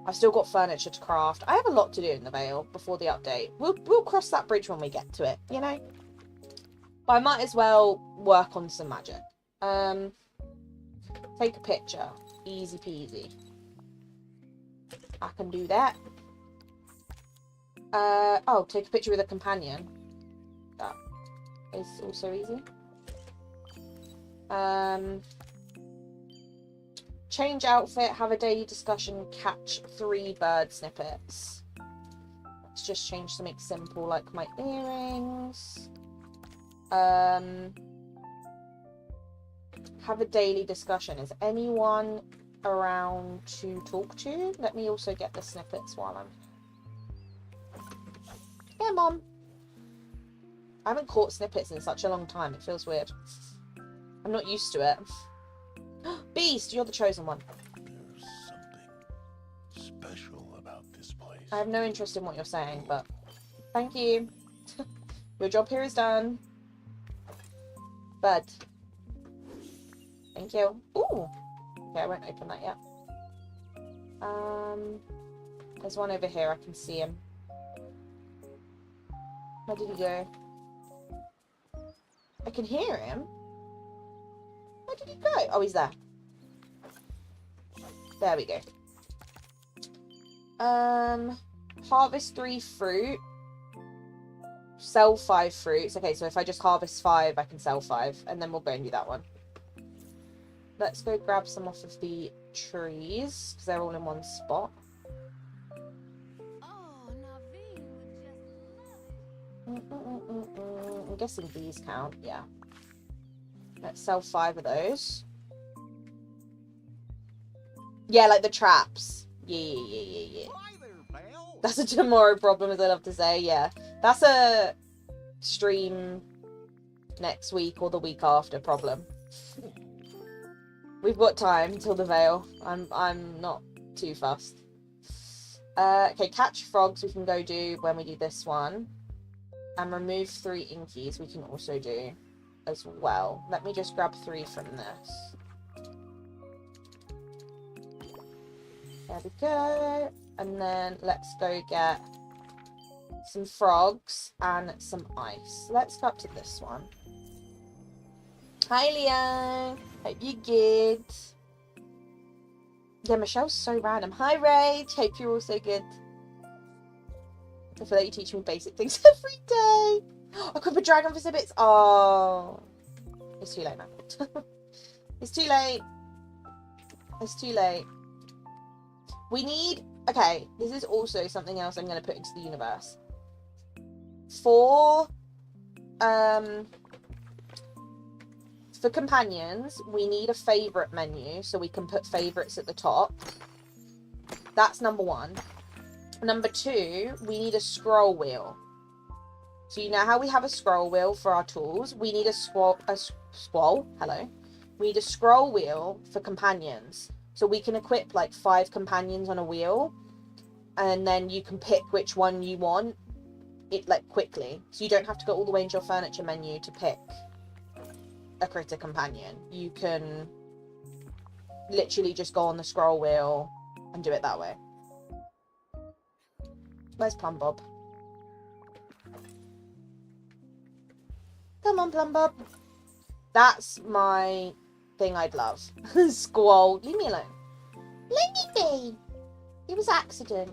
I've still got furniture to craft. I have a lot to do in the Vale before the update. We'll cross that bridge when we get to it, you know? But I might as well work on some magic. Take a picture. Easy peasy. I can do that. Oh, take a picture with a companion. That is also easy. Change outfit, have a daily discussion, catch 3 bird snippets. Let's just change something simple like my earrings. Have a daily discussion. Is anyone around to talk to? Let me also get the snippets while I'm... Yeah, Mom. I haven't caught snippets in such a long time. It feels weird. I'm not used to it. Beast, you're the chosen one. There's something special about this place. I have no interest in what you're saying, but thank you. Your job here is done. Bud. Thank you. Ooh. Okay, I won't open that yet. There's one over here. I can see him. Where did he go? I can hear him. Where did he go? Oh, he's there. There we go. Harvest 3 fruit. Sell 5 fruits. Okay, so if I just harvest 5, I can sell 5. And then we'll go and do that one. let's go grab some off of the trees, because they're all in one spot. Oh, Naveen would just love it. I'm guessing these count, yeah. Let's sell 5 of those. Yeah, like the traps. Yeah. Hi there, pal. That's a tomorrow problem, as I love to say, yeah. That's a stream next week or the week after problem. We've got time till the veil. I'm not too fussed. Okay, catch frogs we can go do when we do this one. And remove 3 inkies we can also do as well. Let me just grab 3 from this. There we go. And then let's go get some frogs and some ice. Let's go up to this one. Hi, Leo. Hope you're good. Yeah, Michelle's so random. Hi, Rage. Hope you're also good. I feel like you teach me basic things every day. I could put dragon for Zibbits. Oh. It's too late now. It's too late. It's too late. We need... Okay, this is also something else I'm going to put into the universe. For companions, we need a favourite menu, so we can put favourites at the top. That's number 1. Number 2, we need a scroll wheel. So you know how we have a scroll wheel for our tools? We need a scroll wheel for companions. So we can equip like 5 companions on a wheel, and then you can pick which one you want it like quickly. So you don't have to go all the way into your furniture menu to pick a critter companion. You can literally just go on the scroll wheel and do it that way. Where's Plum Bob? Come on, Plum Bob. That's my thing I'd love. Squall. Leave me alone. Leave me be. It was accident.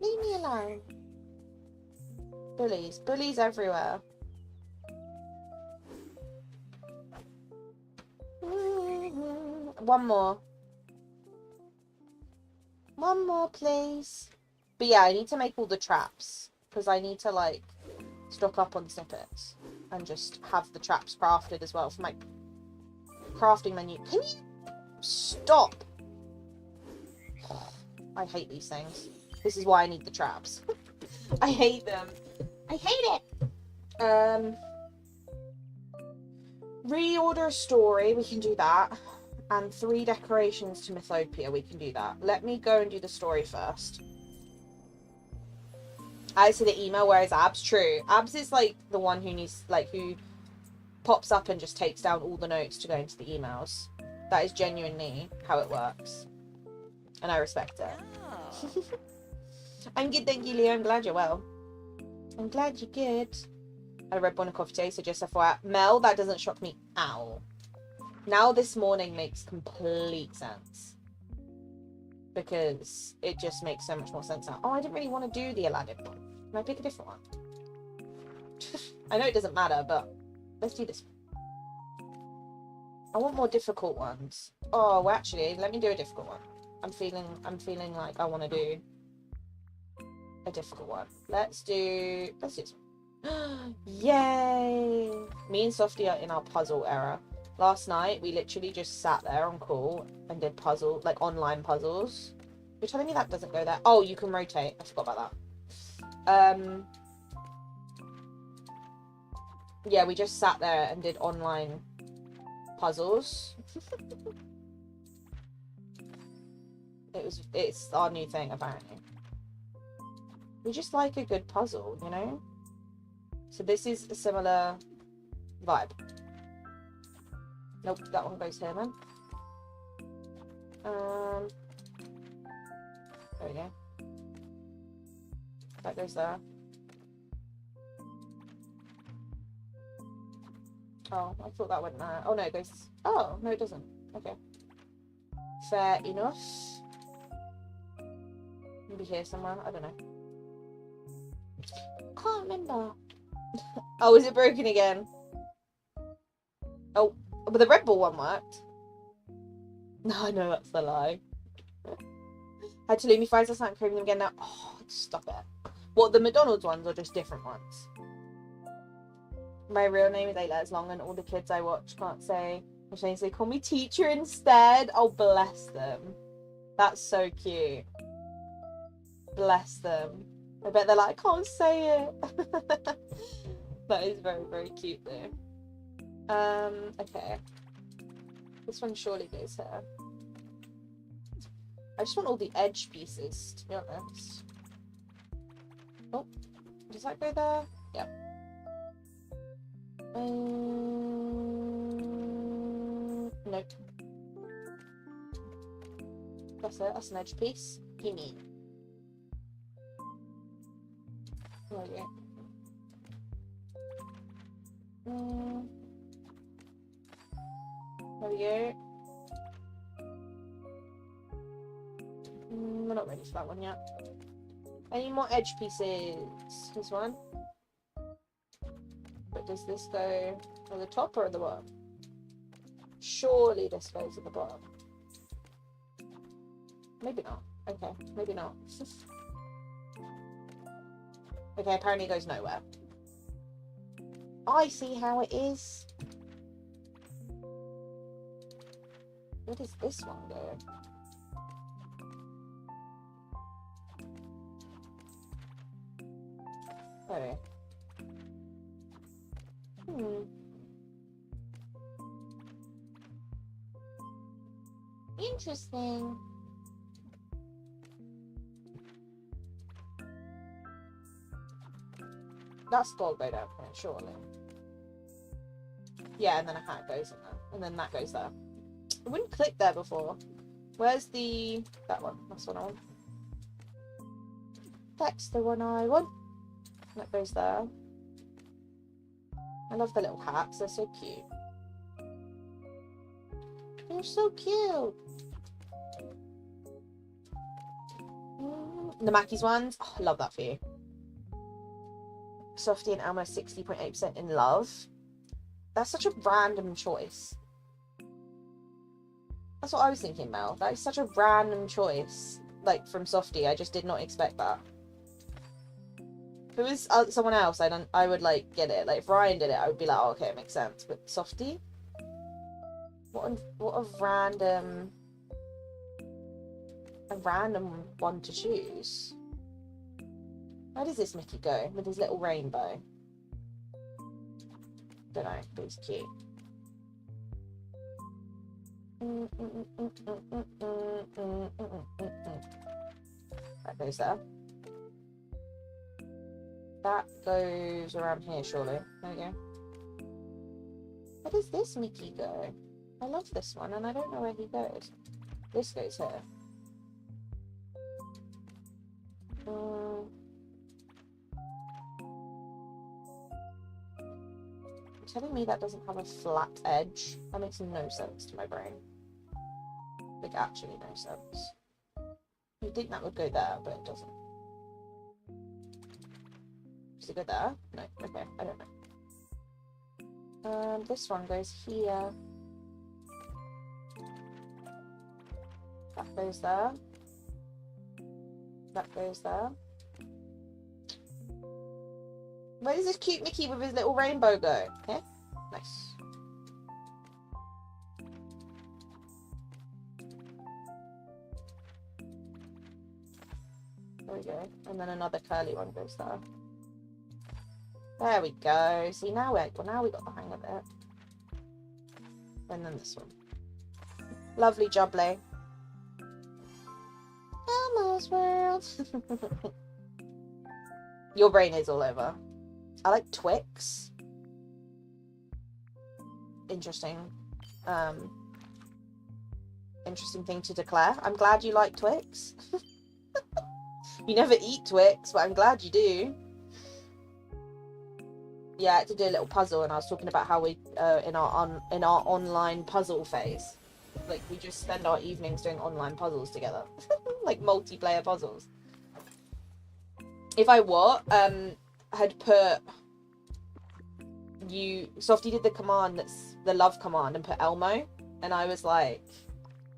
Leave me alone. Bullies. Bullies everywhere. One more. One more, please. But yeah, I need to make all the traps. Because I need to, like, stock up on snippets. And just have the traps crafted as well for my crafting menu. Can you stop? I hate these things. This is why I need the traps. I hate them. I hate it. Reorder a story. We can do that. And 3 decorations to Mythopia. We can do that. Let me go and do the story first. I see the email, where is Abs? True. Abs is like the one who needs, like, who pops up and just takes down all the notes to go into the emails. That is genuinely how it works. And I respect it. Oh. I'm good, thank you, Leo. I'm glad you're well. I'm glad you're good. I had a Red Bull and coffee today, so just FYI. Mel, that doesn't shock me. Ow. Now this morning makes complete sense. Because it just makes so much more sense now. Oh, I didn't really want to do the Aladdin one. Can I pick a different one? I know it doesn't matter, but let's do this one. I want more difficult ones. Oh, well, actually, let me do a difficult one. I'm feeling like I want to do a difficult one. Let's do this one. Yay! Me and Softy are in our puzzle era. Last night, we literally just sat there on call and did like online puzzles. You're telling me that doesn't go there? Oh, you can rotate. I forgot about that. Yeah, we just sat there and did online puzzles. It's our new thing, apparently. We just like a good puzzle, you know? So this is a similar vibe. Nope, that one goes here then. There we go. That goes there. Oh, I thought that went there. Oh no, it goes... Oh, no it doesn't. Okay. Fair enough. Maybe here somewhere, I don't know. Can't remember. Oh, is it broken again? Oh, But the Red Bull one worked. No, I know that's the lie. Had to leave me fries. I started craving them again now. Oh, stop it. What, the McDonald's ones or just different ones? My real name is 8 letters long and all the kids I watch can't say which names. They call me teacher instead. Oh, bless them. That's so cute. Bless them. I bet they're like, I can't say it. That is very, very cute though. Okay. This one surely goes here. I just want all the edge pieces, to be honest. Oh, does that go there? Yep. Nope. That's it, that's an edge piece. Gimme. There we go. There we go. We're not ready for that one yet. Any more edge pieces? Here's one. But does this go at the top or at the bottom? Surely this goes at the bottom. Maybe not. Okay, maybe not. Okay, apparently it goes nowhere. I see how it is. Where does this one go? Oh. Interesting. That's gold go down here, surely. Yeah, and then a hat goes in there. And then that goes there. It wouldn't click there before. Where's the... that one. That's the one I want. That's the one I want. That goes there. I love the little hats. They're so cute. They're so cute. The Mackey's ones. Oh, I love that for you. Softy and Elmo 60.8% in love. That's such a random choice. That's what I was thinking, Mel. That is such a random choice. Like, from Softy. I just did not expect that. If it was someone else, I would, like, get it. Like, if Ryan did it, I would be like, oh, okay, it makes sense. But Softy? What a random... a random one to choose. Where does this Mickey go? With his little rainbow? Don't know, but he's cute. That goes there. That goes around here, surely. There we go. Where does this Mickey go? I love this one, and I don't know where he goes. This goes here. You're telling me that doesn't have a flat edge? That makes no sense to my brain. Like, actually no sense. You'd think that would go there, but it doesn't. Does it go there? No. Okay, I don't know. This one goes here. That goes there. That goes there. Where does this cute Mickey with his little rainbow go? Yeah? Nice. There we go. And then another curly one goes there. There we go. See, now we got the hang of it. And then this one. Lovely jubbly. Elmo's world. Your brain is all over. I like Twix. Interesting. Interesting thing to declare. I'm glad you like Twix. You never eat Twix, but I'm glad you do. Yeah, I had to do a little puzzle, and I was talking about how we in our online puzzle phase, like we just spend our evenings doing online puzzles together, like multiplayer puzzles. If I had put Softy did the command that's the love command and put Elmo, and I was like,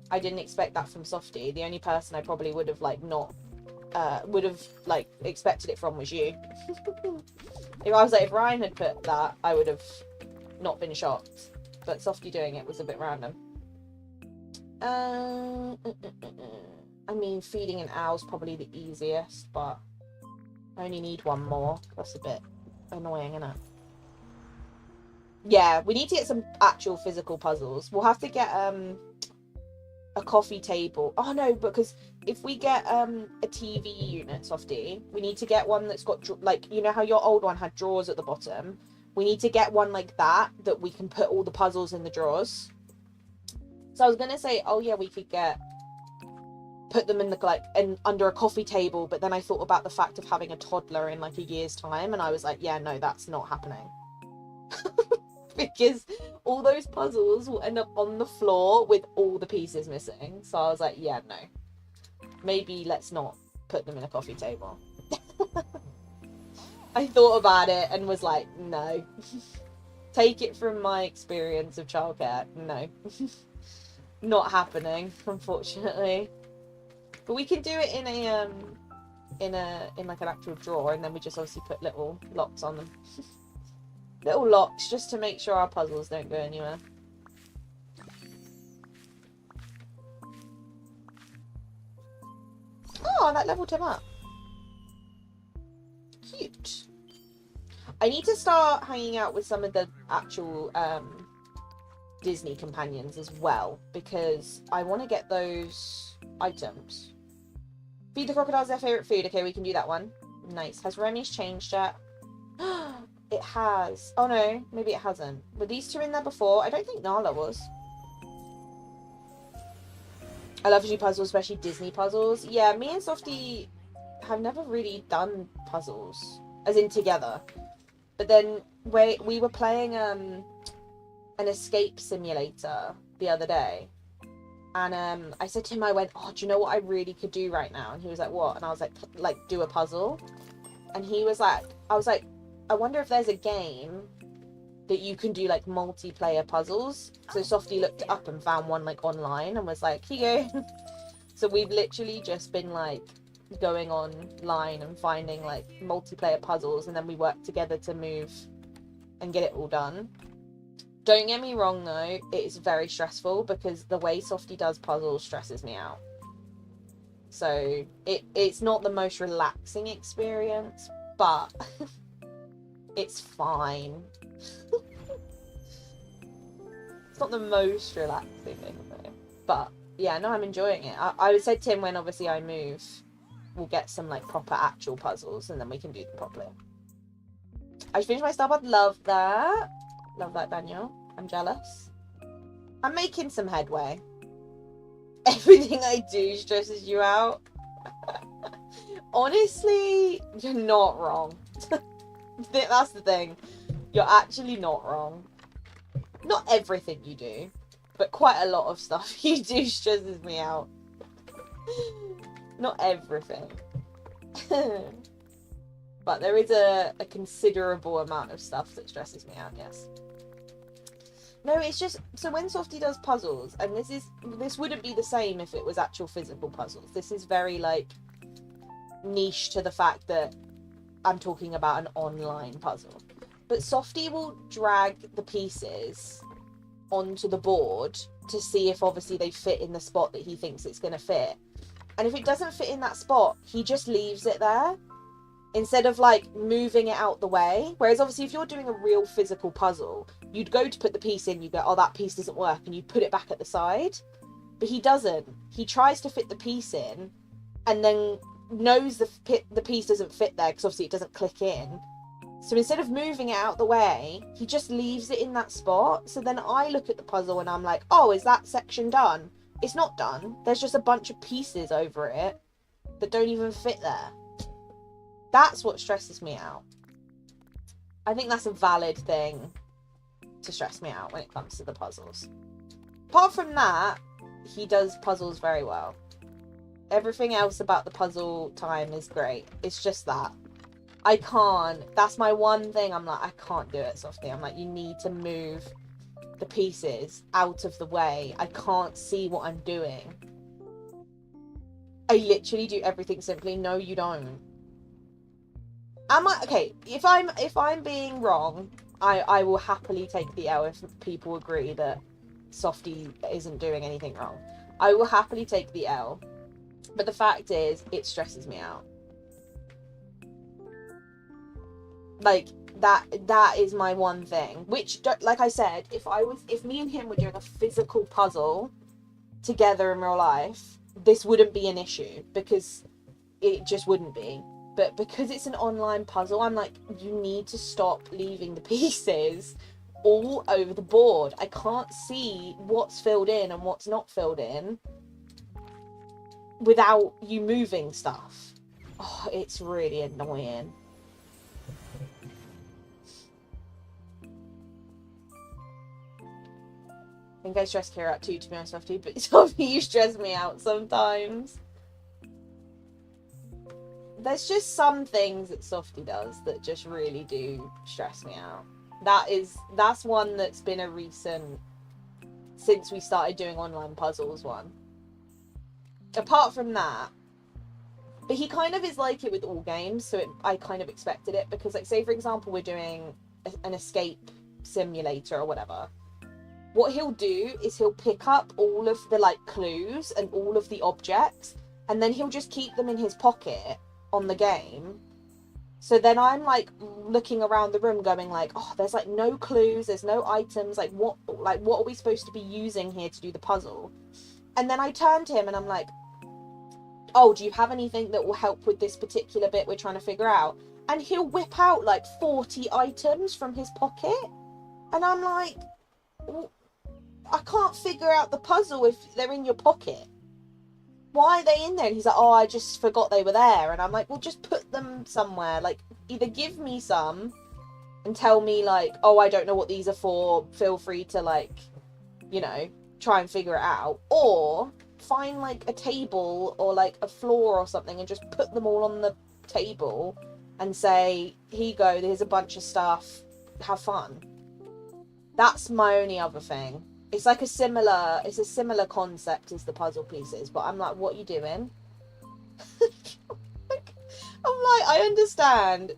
I didn't expect that from Softy. The only person I probably would have like not would have like expected it from was you. If I was like, if Ryan had put that, I would have not been shocked. But Softy doing it was a bit random. I mean, feeding an owl's probably the easiest, but I only need one more. That's a bit annoying, isn't it? Yeah, we need to get some actual physical puzzles. We'll have to get a coffee table. Oh no, because if we get a TV unit, Softy, we need to get one that's got like, you know how your old one had drawers at the bottom? We need to get one like that we can put all the puzzles in the drawers. So I was gonna say, oh yeah, we could put them in the like under a coffee table, but then I thought about the fact of having a toddler in like a year's time, and I was like, yeah, no, that's not happening. Because all those puzzles will end up on the floor with all the pieces missing. So I was like, yeah, no. Maybe let's not put them in a coffee table. I thought about it and was like, no. Take it from my experience of childcare. No. Not happening, unfortunately. But we can do it in like an actual drawer, and then we just obviously put little locks on them. Little locks just to make sure our puzzles don't go anywhere. Oh, that leveled him up. Cute. I need to start hanging out with some of the actual Disney companions as well, because I want to get those items. Feed the crocodiles their favourite food. Okay, we can do that one. Nice. Has Remy's changed yet? It has. Oh no, maybe it hasn't. Were these two in there before? I don't think Nala was. I love to do puzzles, especially Disney puzzles. Yeah, me and Softy have never really done puzzles, as in together. But then we were playing an escape simulator the other day. And I said to him, I went, oh, do you know what I really could do right now? And he was like, what? And I was like, do a puzzle. And he was like, I was like, I wonder if there's a game that you can do like multiplayer puzzles. So Softy looked it up and found one like online and was like, here you go. So we've literally just been like going online and finding like multiplayer puzzles, and then we work together to move and get it all done. Don't get me wrong though, it is very stressful because the way Softy does puzzles stresses me out. So it's not the most relaxing experience, but it's fine. It's not the most relaxing thing though. But yeah, no, I'm enjoying it. I said to him, when obviously I move, we'll get some like proper actual puzzles and then we can do them properly. I finished my Starbucks. Love that. Love that, Daniel. I'm jealous. I'm making some headway. Everything I do stresses you out. Honestly, you're not wrong. That's the thing. You're actually not wrong. Not everything you do, but quite a lot of stuff you do stresses me out. Not everything. But there is a considerable amount of stuff that stresses me out, yes. No, it's just, so when Softy does puzzles, and this wouldn't be the same if it was actual physical puzzles. This is very, like, niche to the fact that I'm talking about an online puzzle. But Softy will drag the pieces onto the board to see if obviously they fit in the spot that he thinks it's going to fit. And if it doesn't fit in that spot, he just leaves it there instead of like moving it out the way. Whereas obviously if you're doing a real physical puzzle, you'd go to put the piece in, you go, oh, that piece doesn't work, and you put it back at the side. But he doesn't. He tries to fit the piece in and then knows the piece doesn't fit there because obviously it doesn't click in. So instead of moving it out the way, he just leaves it in that spot. So then I look at the puzzle and I'm like, oh, is that section done? It's not done. There's just a bunch of pieces over it that don't even fit there. That's what stresses me out. I think that's a valid thing to stress me out when it comes to the puzzles. Apart from that, he does puzzles very well. Everything else about the puzzle time is great. It's just that. I can't. That's my one thing. I'm like, I can't do it, Softy. I'm like, you need to move the pieces out of the way. I can't see what I'm doing. I literally do everything simply. No, you don't. Am I okay? If I'm being wrong, I will happily take the L if people agree that Softy isn't doing anything wrong. I will happily take the L. But the fact is, it stresses me out. Like, that is my one thing. Which, like I said, if me and him were doing a physical puzzle together in real life, this wouldn't be an issue, because it just wouldn't be. But because it's an online puzzle, I'm like, you need to stop leaving the pieces all over the board. I can't see what's filled in and what's not filled in without you moving stuff. Oh, it's really annoying. I think I stress Kira out too, to be honest with you, but Sophie, you stress me out sometimes. There's just some things that Softy does that just really do stress me out. That's one that's been a recent, since we started doing online puzzles one. Apart from that, but he kind of is like it with all games, so I kind of expected it, because like, say for example, we're doing an escape simulator or whatever. What he'll do is he'll pick up all of the like clues and all of the objects, and then he'll just keep them in his pocket on the game. So then I'm like looking around the room going like, oh, there's like no clues, there's no items, like what are we supposed to be using here to do the puzzle? And then I turn to him and I'm like, oh, do you have anything that will help with this particular bit we're trying to figure out? And he'll whip out like 40 items from his pocket, and I'm like, well, I can't figure out the puzzle if they're in your pocket. Why are they in there? And he's like, oh, I just forgot they were there. And I'm like, well, just put them somewhere. Like, either give me some and tell me, like, oh, I don't know what these are for. Feel free to, like, you know, try and figure it out. Or find, like, a table or, like, a floor or something and just put them all on the table and say, here you go, here's a bunch of stuff. Have fun. That's my only other thing. It's like a similar concept as the puzzle pieces, but I'm like, what are you doing? I'm like, I understand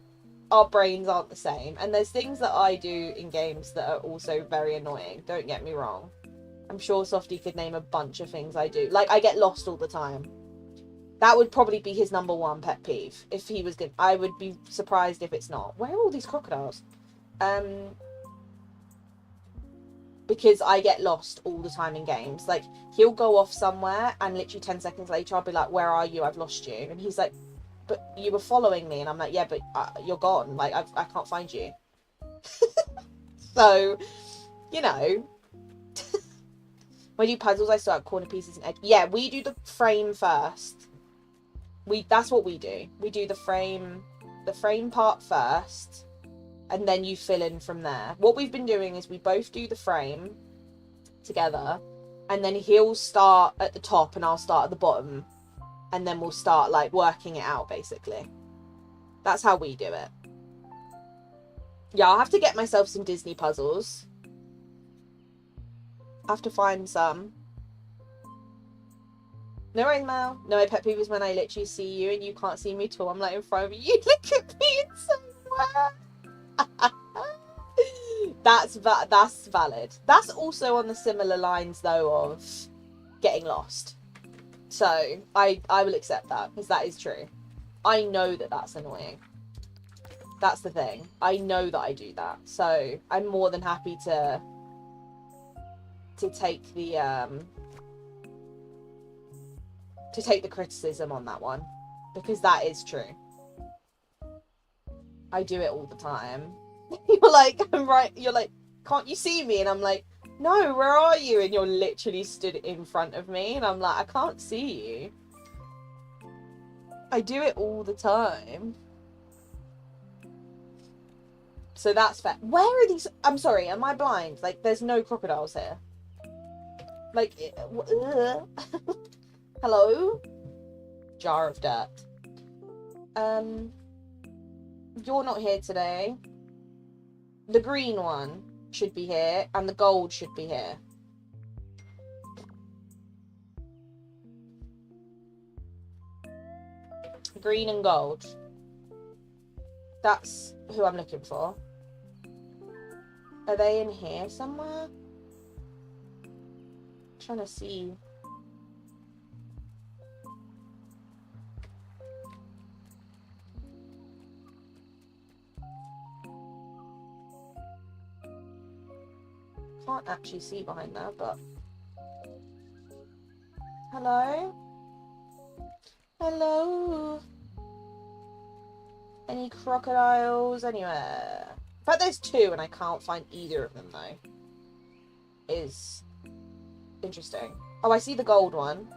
our brains aren't the same, and there's things that I do in games that are also very annoying, don't get me wrong. I'm sure Softy could name a bunch of things I do. Like, I get lost all the time. That would probably be his number one pet peeve. If he was good, I would be surprised if it's not. Where are all these crocodiles? Because I get lost all the time in games. Like, he'll go off somewhere and literally 10 seconds later I'll be like, where are you? I've lost you. And he's like, but you were following me. And I'm like, yeah, but you're gone. Like, I can't find you. So, you know. When I do puzzles, I start corner pieces and edge. Yeah, we do the frame first. That's what we do. We do the frame part first. And then you fill in from there. What we've been doing is we both do the frame together, and then he'll start at the top and I'll start at the bottom, and then we'll start like working it out basically. That's how we do it. Yeah, I'll have to get myself some Disney puzzles. I have to find some. No worries, Mel. No, my pet peeve is when I literally see you and you can't see me at all. I'm like in front of you. Look at me in somewhere. That's valid. That's also on the similar lines though of getting lost. So I will accept that, because that is true. I know that that's annoying. That's the thing. I know that I do that. So I'm more than happy to take the criticism on that one, because that is true. I do it all the time. You're like, I'm right. You're like, can't you see me? And I'm like, no, where are you? And you're literally stood in front of me. And I'm like, I can't see you. I do it all the time. So that's fair. Where are these? I'm sorry, am I blind? Like, there's no crocodiles here. Like, hello? Jar of dirt. you're not here today. The green one should be here, and the gold should be here. Green and gold. That's who I'm looking for. Are they in here somewhere? I'm trying to see. Can't actually see behind there, but hello? Hello? Any crocodiles anywhere? In fact, there's two and I can't find either of them though. Is interesting. Oh, I see the gold one.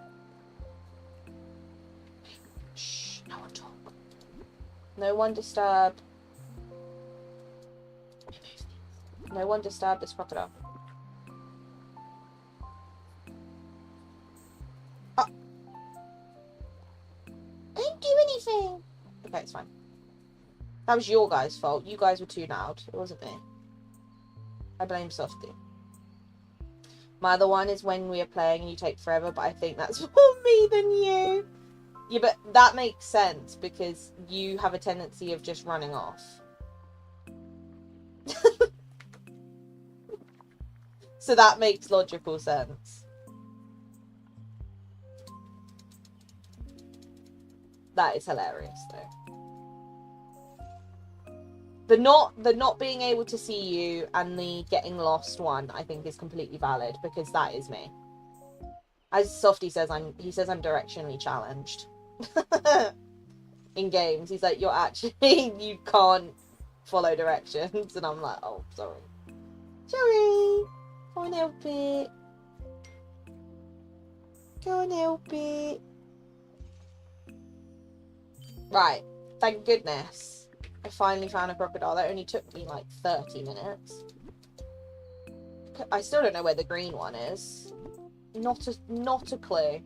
Shh, no one talk. No one disturb. No one disturb this crocodile. Oh. I didn't do anything. Okay, it's fine. That was your guys' fault. You guys were too loud. It wasn't me. I blame Softy. My other one is when we are playing and you take forever, but I think that's more me than you. Yeah, but that makes sense because you have a tendency of just running off. So that makes logical sense. That is hilarious though. The not being able to see you and the getting lost one, I think, is completely valid because that is me. As Softy says, he says I'm directionally challenged. In games, he's like, you're actually, you can't follow directions, and I'm like, oh, sorry. Sorry. Go on, help it. Go on, help it. Right. Thank goodness. I finally found a crocodile. That only took me like 30 minutes. I still don't know where the green one is. Not a clue.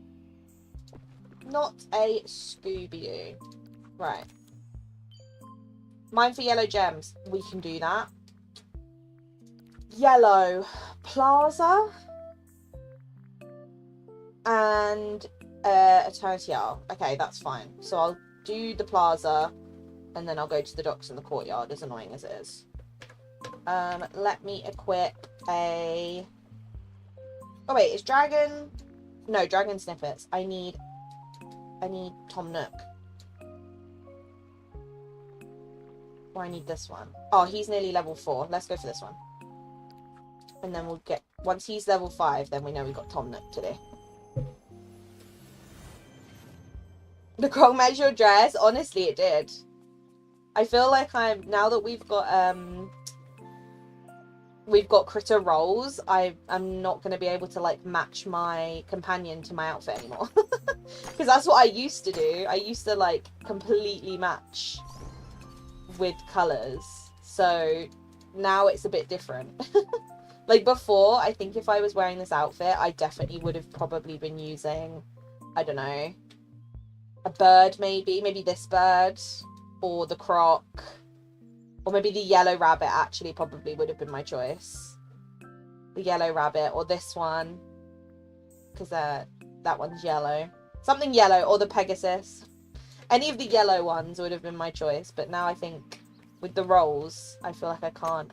Not a Scooby-Doo. Right. Mine for yellow gems. We can do that. Yellow Plaza and Eternity Isle. Okay, that's fine. So I'll do the Plaza and then I'll go to the docks and the courtyard, as annoying as it is. Let me equip a... Oh wait, is dragon... No, dragon snippets. I need Tom Nook. Or I need this one. Oh, he's nearly level 4. Let's go for this one. And then we'll get... Once he's level 5, then we know we got Tom Nook today. The croc matched your dress? Honestly, it did. I feel like now that we've got critter roles, I'm not going to be able to like match my companion to my outfit anymore. Because that's what I used to do. I used to like completely match with colours. So now it's a bit different. Like before, I think if I was wearing this outfit, I definitely would have probably been using, I don't know, a bird maybe this bird. Or the croc, or maybe the yellow rabbit actually probably would have been my choice. The yellow rabbit, or this one, because that one's yellow. Something yellow, or the Pegasus. Any of the yellow ones would have been my choice, but now I think with the rolls, I feel like I can't,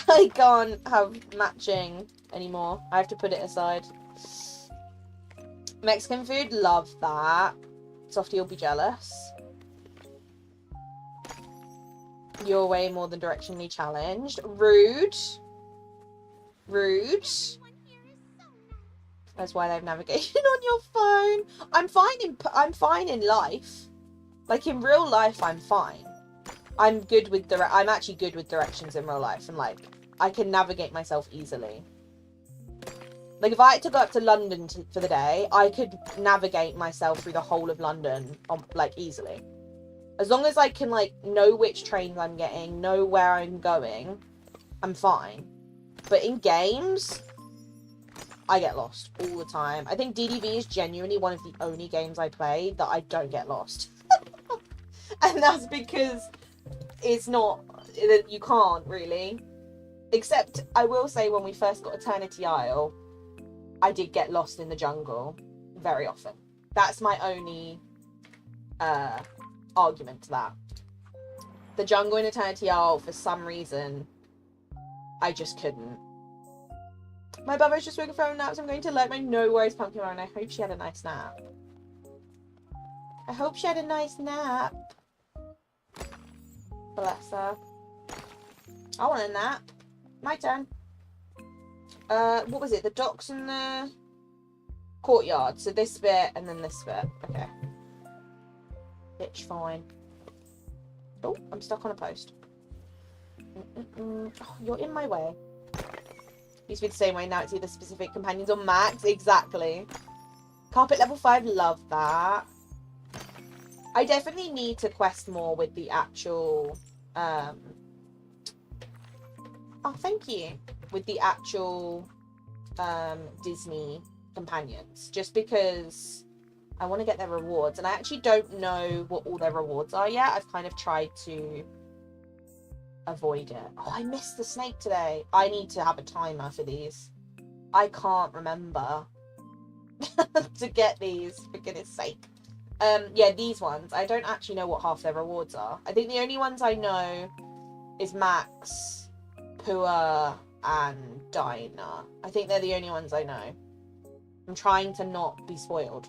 I can't have matching anymore. I have to put it aside. Mexican food, love that. Softy will be jealous. You're way more than directionally challenged. Rude. Rude. That's why they've navigation on your phone. I'm fine in life. Like in real life, I'm fine. I'm actually good with directions in real life, and like I can navigate myself easily. Like if I had to go up to London for the day, I could navigate myself through the whole of London like easily. As long as I can, like, know which trains I'm getting, know where I'm going, I'm fine. But in games, I get lost all the time. I think DDV is genuinely one of the only games I play that I don't get lost. And that's because it's not, you can't really. Except, I will say, when we first got Eternity Isle, I did get lost in the jungle very often. That's my only argument to that. The jungle in Eternity Isle, for some reason, I just couldn't. My brother's just working for naps. I'm going to let my no worries pumpkin and I hope she had a nice nap. I hope she had a nice nap. Bless her. I want a nap. My turn. What was it? The docks and the courtyard. So this bit and then this bit. Okay. Bitch, fine. Oh, I'm stuck on a post. Oh, you're in my way. Used to be the same way, now it's either specific companions or max. Exactly. Carpet level 5, love that. I definitely need to quest more with the actual oh, thank you. With the actual Disney companions. Just because I want to get their rewards. And I actually don't know what all their rewards are yet. I've kind of tried to avoid it. Oh, I missed the snake today. I need to have a timer for these. I can't remember to get these, for goodness sake. Yeah, these ones. I don't actually know what half their rewards are. I think the only ones I know is Max, Pua, and Dinah. I think they're the only ones I know. I'm trying to not be spoiled.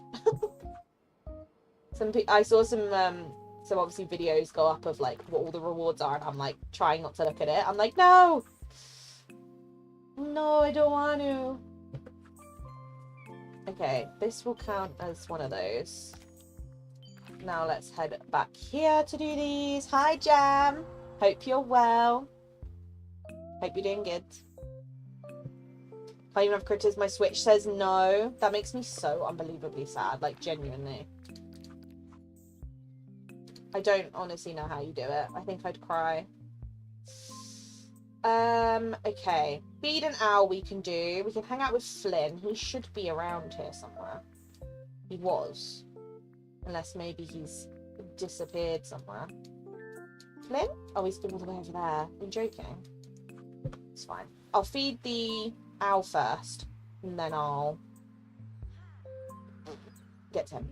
I saw some obviously videos go up of like what all the rewards are, and I'm like trying not to look at it. I'm like, no, I don't want to. Okay, this will count as one of those. Now let's head back here to do these. Hi, Jam. Hope you're well. Hope you're doing good. Can't even have critters. My Switch says no. That makes me so unbelievably sad. Like, genuinely. I don't honestly know how you do it. I think I'd cry. Okay. Feed an owl we can do. We can hang out with Flynn. He should be around here somewhere. He was. Unless maybe he's disappeared somewhere. Flynn? Oh, he's all the way over there. I'm joking. It's fine. I'll feed the owl first. And then I'll get to him.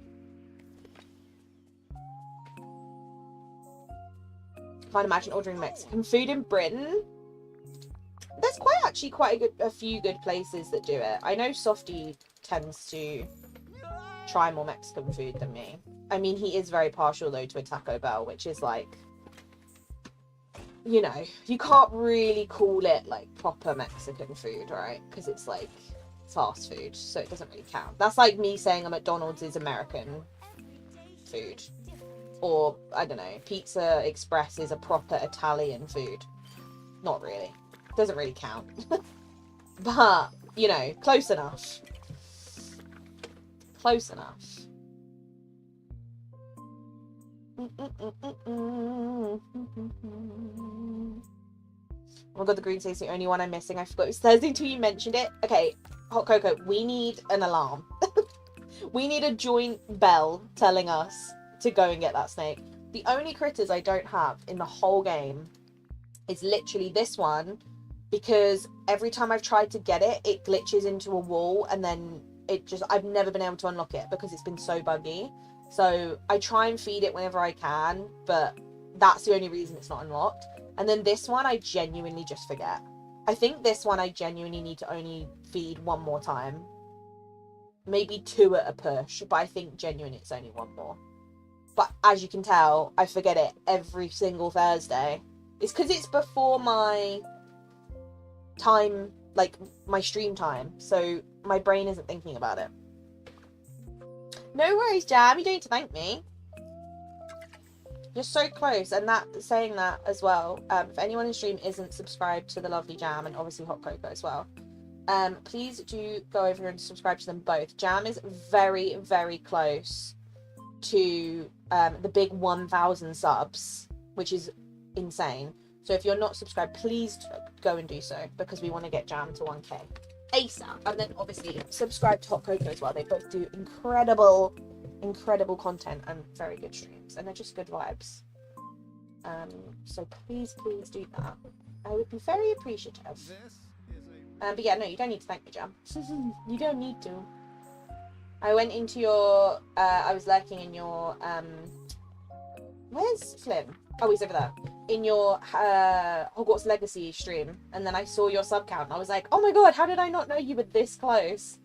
Can't imagine ordering Mexican food in Britain. There's quite a few good places that do it. I know Softy tends to try more Mexican food than me. I mean, he is very partial though to a Taco Bell, which is like, you know, you can't really call it like proper Mexican food, right? Because it's like fast food, so it doesn't really count. That's like me saying a McDonald's is American food. Or, I don't know, Pizza Express is a proper Italian food. Not really. Doesn't really count. But, you know, close enough. Close enough. Oh my god, the green state's the only one I'm missing. I forgot it was Thursday until you mentioned it. Okay, Hot Cocoa, we need an alarm. We need a joint bell telling us to go and get that snake. The only critters I don't have in the whole game is literally this one, because every time I've tried to get it, it glitches into a wall, and then I've never been able to unlock it because it's been so buggy. So I try and feed it whenever I can, but that's the only reason it's not unlocked. And then this one, I genuinely just forget. I think this one I genuinely need to only feed one more time. Maybe 2 at a push, but I think genuinely it's only 1 more. But as you can tell, I forget it every single Thursday. It's because it's before my time, like my stream time. So my brain isn't thinking about it. No worries, Jam. You don't need to thank me. You're so close. And saying that as well, if anyone in stream isn't subscribed to the lovely Jam and obviously Hot Cocoa as well, please do go over and subscribe to them both. Jam is very, very close to the big 1,000 subs, which is insane. So if you're not subscribed, please go and do so, because we want to get Jam to 1k ASAP. And then obviously subscribe to Hot Cocoa as well. They both do incredible content and very good streams, and they're just good vibes. So please do that. I would be very appreciative. But yeah, no, you don't need to thank me, Jam. You don't need to. I went into your, I was lurking in your, where's Flynn? Oh, he's over there. In your Hogwarts Legacy stream, and then I saw your sub count, and I was like, oh my god, how did I not know you were this close?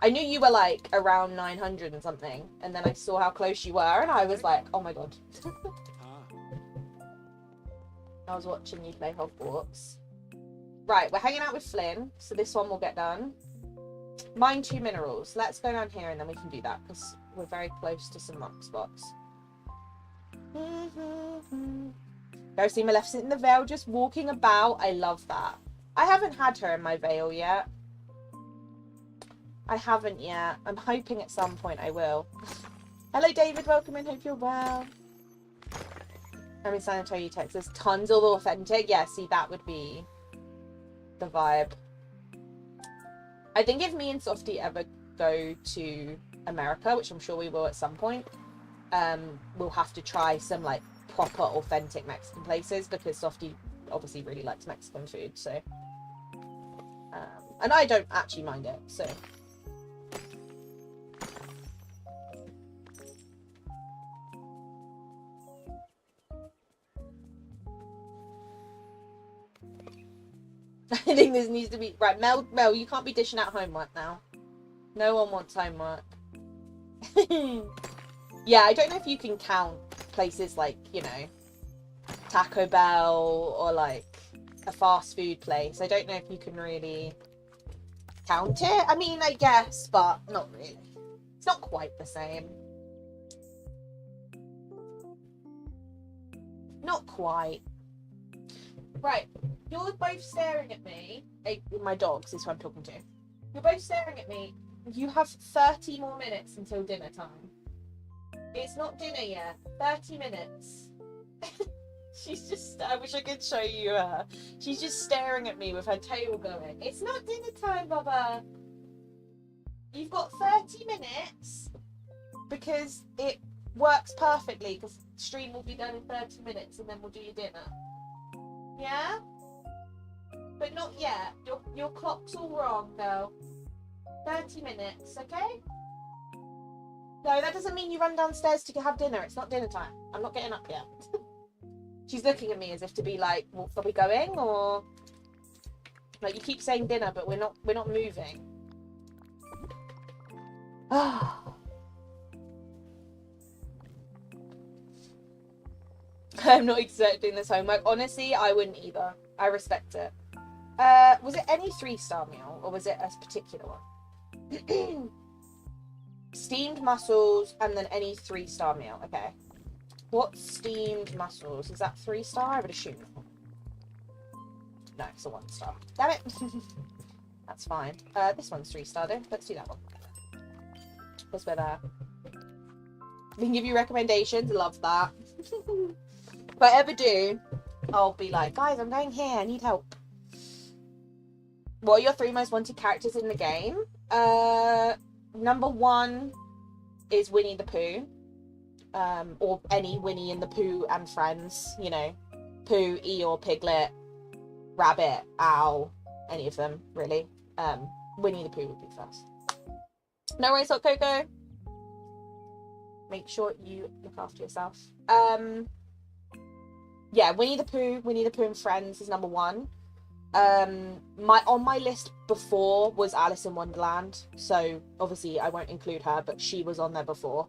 I knew you were like around 900 and something, and then I saw how close you were, and I was like, oh my god. I was watching you play Hogwarts. Right, we're hanging out with Flynn, so this one will get done. Mine 2 minerals. Let's go down here and then we can do that, because we're very close to some muck spots. Go see Maleficent in the Vale just walking about. I love that. I haven't had her in my Vale yet. I haven't yet. I'm hoping at some point I will. Hello David, welcome in, hope you're well. I'm in San Antonio, Texas. Tons of authentic. Yeah, see, that would be the vibe. I think if me and Softy ever go to America, which I'm sure we will at some point, we'll have to try some like proper authentic Mexican places, because Softy obviously really likes Mexican food, so and I don't actually mind it, so I think this needs to be right. Mel, you can't be dishing out homework now. No one wants homework. Yeah, I don't know if you can count places like, you know, Taco Bell or like a fast food place. I don't know if you can really count it. I mean, I guess, but not really. It's not quite the same. Not quite. Right, you're both staring at me. My dogs is who I'm talking to. You're both staring at me. You have 30 more minutes until dinner time. It's not dinner yet. 30 minutes. She's just, I wish I could show you her. She's just staring at me with her tail going. It's not dinner time, Bubba. You've got 30 minutes because it works perfectly, because the stream will be done in 30 minutes and then we'll do your dinner. Yeah? But not yet. Your clock's all wrong, though. 30 minutes, okay? No, that doesn't mean you run downstairs to have dinner. It's not dinner time. I'm not getting up yet. She's looking at me as if to be like, well, are we going? Or like, you keep saying dinner, but we're not moving. I'm not accepting this homework. Honestly, I wouldn't either. I respect it. Was it any 3-star meal, or was it a particular one? Steamed mussels, and then any 3-star meal. Okay. What steamed mussels? Is that 3-star? I would assume. No, it's a 1-star. Damn it. That's fine. This one's 3-star though. Let's do that one. Because we're there. We can give you recommendations. Love that. If I ever do, I'll be like, guys, I'm going here. I need help. What are your 3 most wanted characters in the game? Number 1 is Winnie the Pooh. Or any Winnie and the Pooh and friends. You know, Pooh, Eeyore, Piglet, Rabbit, Owl. Any of them, really. Winnie the Pooh would be first. No worries, Hot Coco. Make sure you look after yourself. Yeah, Winnie the Pooh and Friends is number 1. On my list before was Alice in Wonderland, so obviously I won't include her, but she was on there before.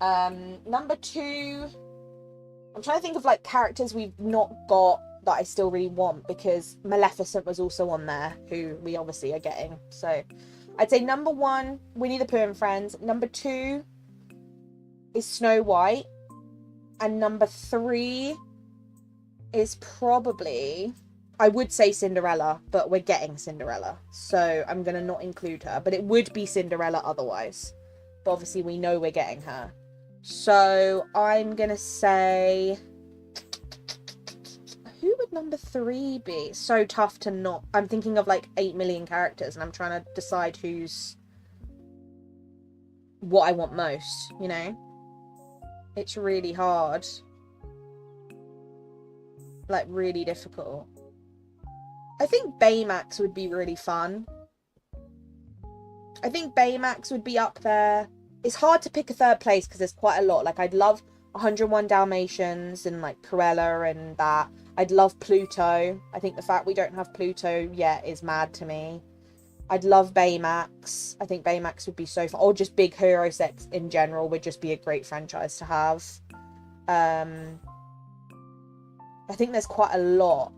Number 2, I'm trying to think of like characters we've not got that I still really want, because Maleficent was also on there, who we obviously are getting. So I'd say number 1, Winnie the Pooh and Friends. Number 2 is Snow White, and number 3 is probably, I would say Cinderella, but we're getting Cinderella, so I'm gonna not include her, but it would be Cinderella otherwise, but obviously we know we're getting her. So I'm gonna say, who would number 3 be? It's so tough to not, I'm thinking of like 8 million characters and I'm trying to decide what I want most, you know? It's really hard. like really difficult. I think Baymax would be really fun. I think Baymax would be up there. It's hard to pick a third place because there's quite a lot. Like, I'd love 101 Dalmatians and like Cruella and that. I'd love Pluto. I think the fact we don't have Pluto yet is mad to me. I'd love Baymax. I think Baymax would be so fun. Or just Big Hero 6 in general would just be a great franchise to have. I think there's quite a lot.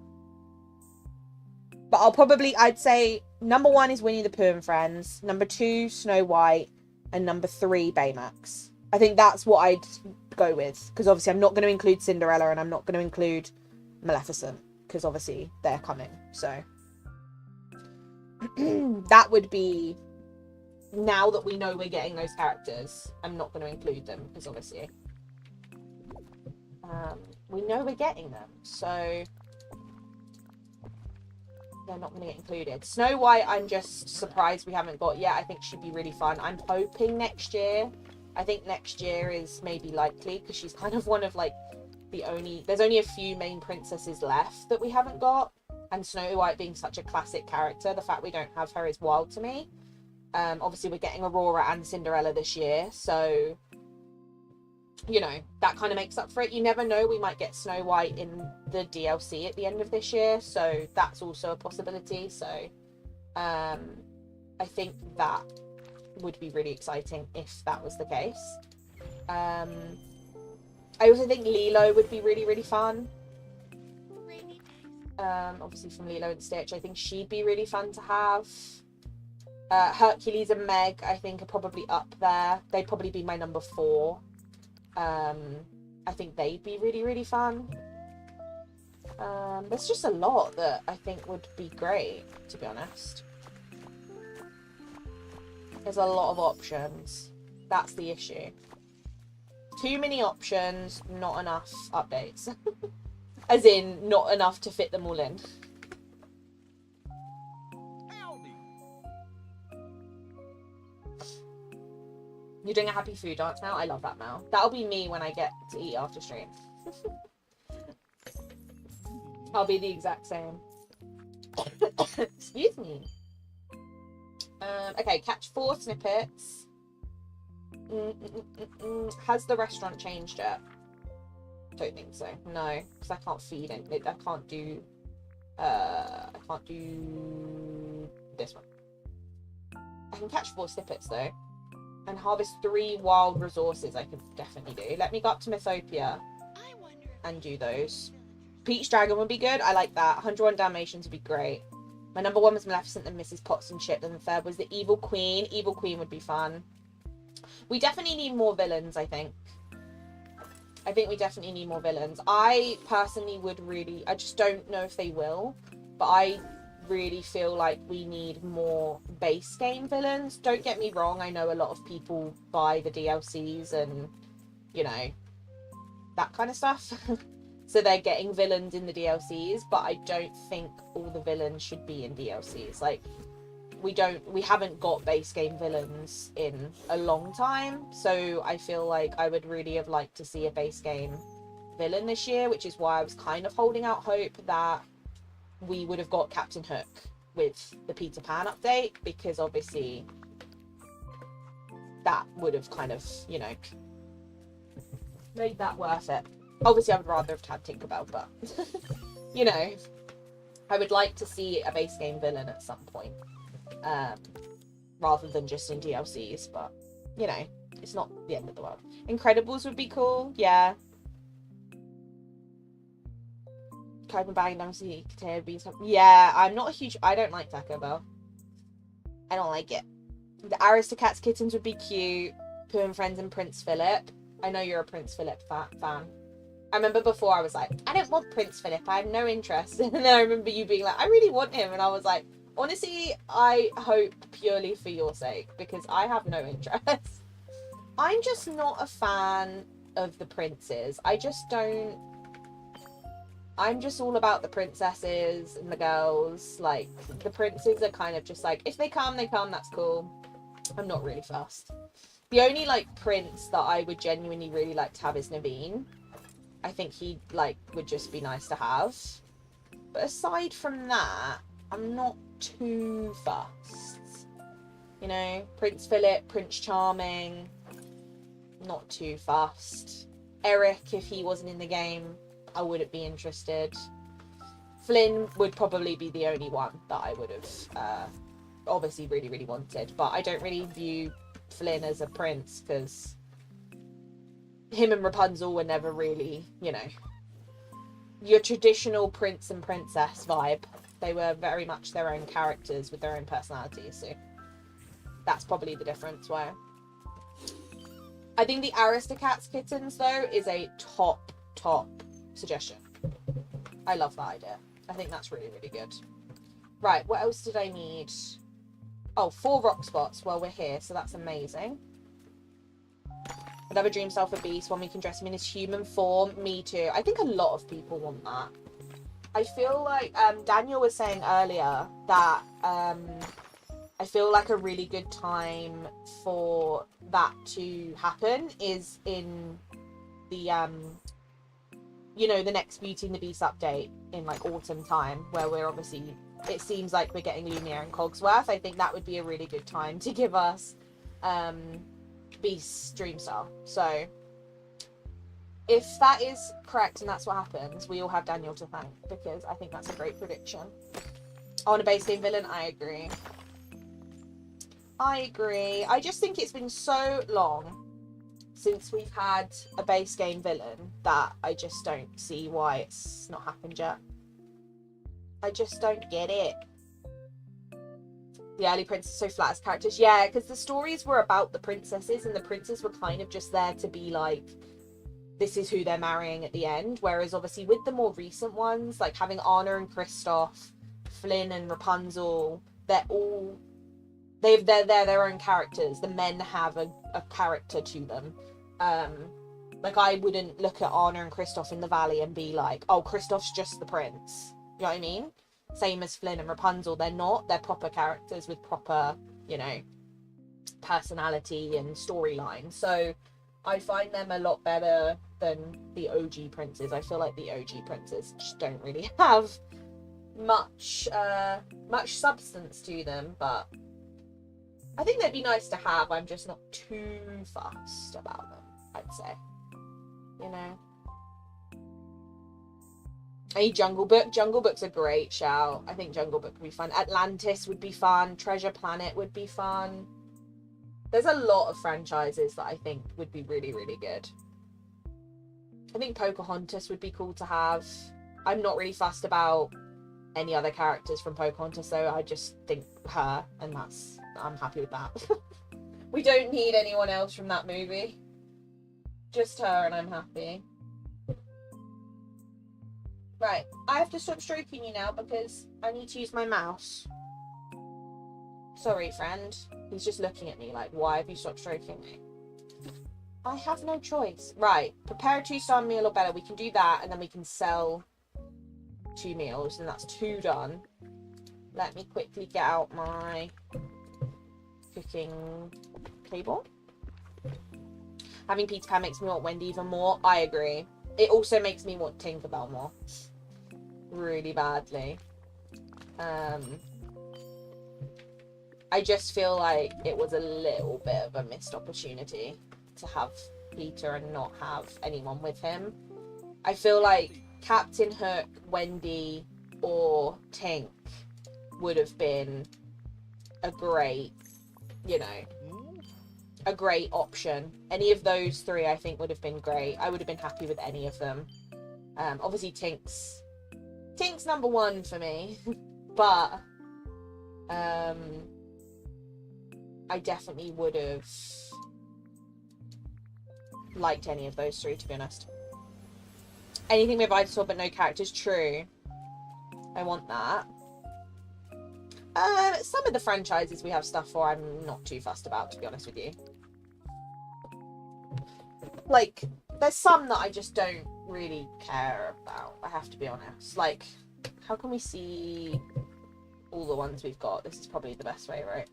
But I'd say number 1 is Winnie the Pooh and Friends. Number 2, Snow White. And number 3, Baymax. I think that's what I'd go with. Because obviously I'm not going to include Cinderella and I'm not going to include Maleficent. Because obviously they're coming. So that would be, now that we know we're getting those characters, I'm not going to include them. Because obviously we know we're getting them. So they're not going to get included. Snow White, I'm just surprised we haven't got yet. I think she'd be really fun. I'm hoping next year. I think next year is maybe likely because she's kind of one of like there's only a few main princesses left that we haven't got. And Snow White being such a classic character, the fact we don't have her is wild to me. Obviously we're getting Aurora and Cinderella this year, so you know, that kind of makes up for it. You never know, we might get Snow White in the DLC at the end of this year, so that's also a possibility. So I think that would be really exciting if that was the case. I also think Lilo would be really, really fun. Obviously from Lilo and Stitch, I think she'd be really fun to have. Hercules and Meg, I think, are probably up there. They'd probably be my number 4. I think they'd be really, really fun. There's just a lot that I think would be great, to be honest. There's a lot of options. That's the issue. Too many options, not enough updates. As in, not enough to fit them all in. You're doing a happy food dance now? I love that, Mel. That'll be me when I get to eat after stream. I'll be the exact same. Excuse me. Okay, catch 4 snippets. Has the restaurant changed yet? Don't think so. No, because I can't feed it. I can't do this one. I can catch 4 snippets though. And harvest 3 wild resources I could definitely do. Let me go up to Mythopia and do those. Peach Dragon would be good. I like that. 101 Dalmatians would be great. My number 1 was Maleficent and Mrs. Potts and Chip. And the third was the Evil Queen. Evil Queen would be fun. We definitely need more villains, I think. I think we definitely need more villains. I personally would really... I just don't know if they will. But I really feel like we need more base game villains. Don't get me wrong, I know a lot of people buy the DLCs and, you know, that kind of stuff. So they're getting villains in the DLCs, but I don't think all the villains should be in DLCs. Like, we haven't got base game villains in a long time, so I feel like I would really have liked to see a base game villain this year, which is why I was kind of holding out hope that we would have got Captain Hook with the Peter Pan update, because obviously that would have kind of, you know, made that worth it. Obviously I would rather have had Tinkerbell, but you know, I would like to see a base game villain at some point, rather than just in DLCs, but you know, it's not the end of the world. Incredibles would be cool, yeah. Copen Bang, Dempsey, potato beans. Yeah, I'm not a huge... I don't like Taco Bell. I don't like it. The Aristocats kittens would be cute. Pooh and Friends and Prince Philip. I know you're a Prince Philip fan. I remember before I was like, I don't want Prince Philip. I have no interest. And then I remember you being like, I really want him. And I was like, honestly, I hope purely for your sake, because I have no interest. I'm just not a fan of the princes. I just don't... I'm just all about the princesses and the girls. Like, the princes are kind of just like, if they come, that's cool. I'm not really fussed. The only, like, prince that I would genuinely really like to have is Naveen. I think he, like, would just be nice to have. But aside from that, I'm not too fussed. You know, Prince Philip, Prince Charming, not too fussed. Eric, if he wasn't in the game, I wouldn't be interested. Flynn would probably be the only one that I would have obviously really, really wanted. But I don't really view Flynn as a prince because him and Rapunzel were never really, you know, your traditional prince and princess vibe. They were very much their own characters with their own personalities. So that's probably the difference why. I think the Aristocats kittens, though, is a top suggestion. I love that idea. I think that's really, really good. Right, what else did I need? Oh, 4 rock spots while we're here, so that's amazing. Another dream self for Beast, one we can dress him in his human form. Me too. I think a lot of people want that. I feel like Daniel was saying earlier that I feel like a really good time for that to happen is in the you know, the next Beauty and the Beast update in like autumn time, where we're obviously, it seems like we're getting Lumiere and Cogsworth. I think that would be a really good time to give us Beast's Dreamstar. So if that is correct and that's what happens, we all have Daniel to thank, because I think that's a great prediction. On a base game villain, I agree. I just think it's been so long since we've had a base game villain that I just don't see why it's not happened yet. I just don't get it. The early princes so flat as characters. Yeah, because the stories were about the princesses, and the princes were kind of just there to be like, this is who they're marrying at the end. Whereas obviously with the more recent ones, like having Anna and Kristoff, Flynn and Rapunzel, they're their own characters. The men have a character to them. Like I wouldn't look at Anna and Kristoff in the Valley and be like, oh, Kristoff's just the prince. You know what I mean? Same as Flynn and Rapunzel. They're not. They're proper characters with proper, you know, personality and storyline. So I find them a lot better than the OG princes. I feel like the OG princes just don't really have much substance to them, but I think they'd be nice to have. I'm just not too fussed about them, I'd say. You know? A Jungle Book. Jungle Book's a great shout. I think Jungle Book would be fun. Atlantis would be fun. Treasure Planet would be fun. There's a lot of franchises that I think would be really, really good. I think Pocahontas would be cool to have. I'm not really fussed about any other characters from Pocahontas, though. I just think her, and I'm happy with that. We don't need anyone else from that movie. Just her, and I'm happy. Right, I have to stop stroking you now because I need to use my mouse. Sorry, friend. He's just looking at me like, why have you stopped stroking me? I have no choice. Right, prepare a 2-star meal or better. We can do that, and then we can sell 2 meals, and that's 2 done. Let me quickly get out my cooking table. Having Peter Pan makes me want Wendy even more. I agree. It also makes me want Tinkerbell more. Really badly. I just feel like it was a little bit of a missed opportunity to have Peter and not have anyone with him. I feel like Captain Hook, Wendy, or Tink would have been a great, you know, a great option. Any of those 3 I think would have been great. I would have been happy with any of them. Obviously Tink's number 1 for me, but I definitely would have liked any of those 3, to be honest. Anything with Ivysaur but no characters, true. I want that. Some of the franchises we have stuff for, I'm not too fussed about, to be honest with you. Like, there's some that I just don't really care about, I have to be honest. Like, how can we see all the ones we've got? This is probably the best way, right?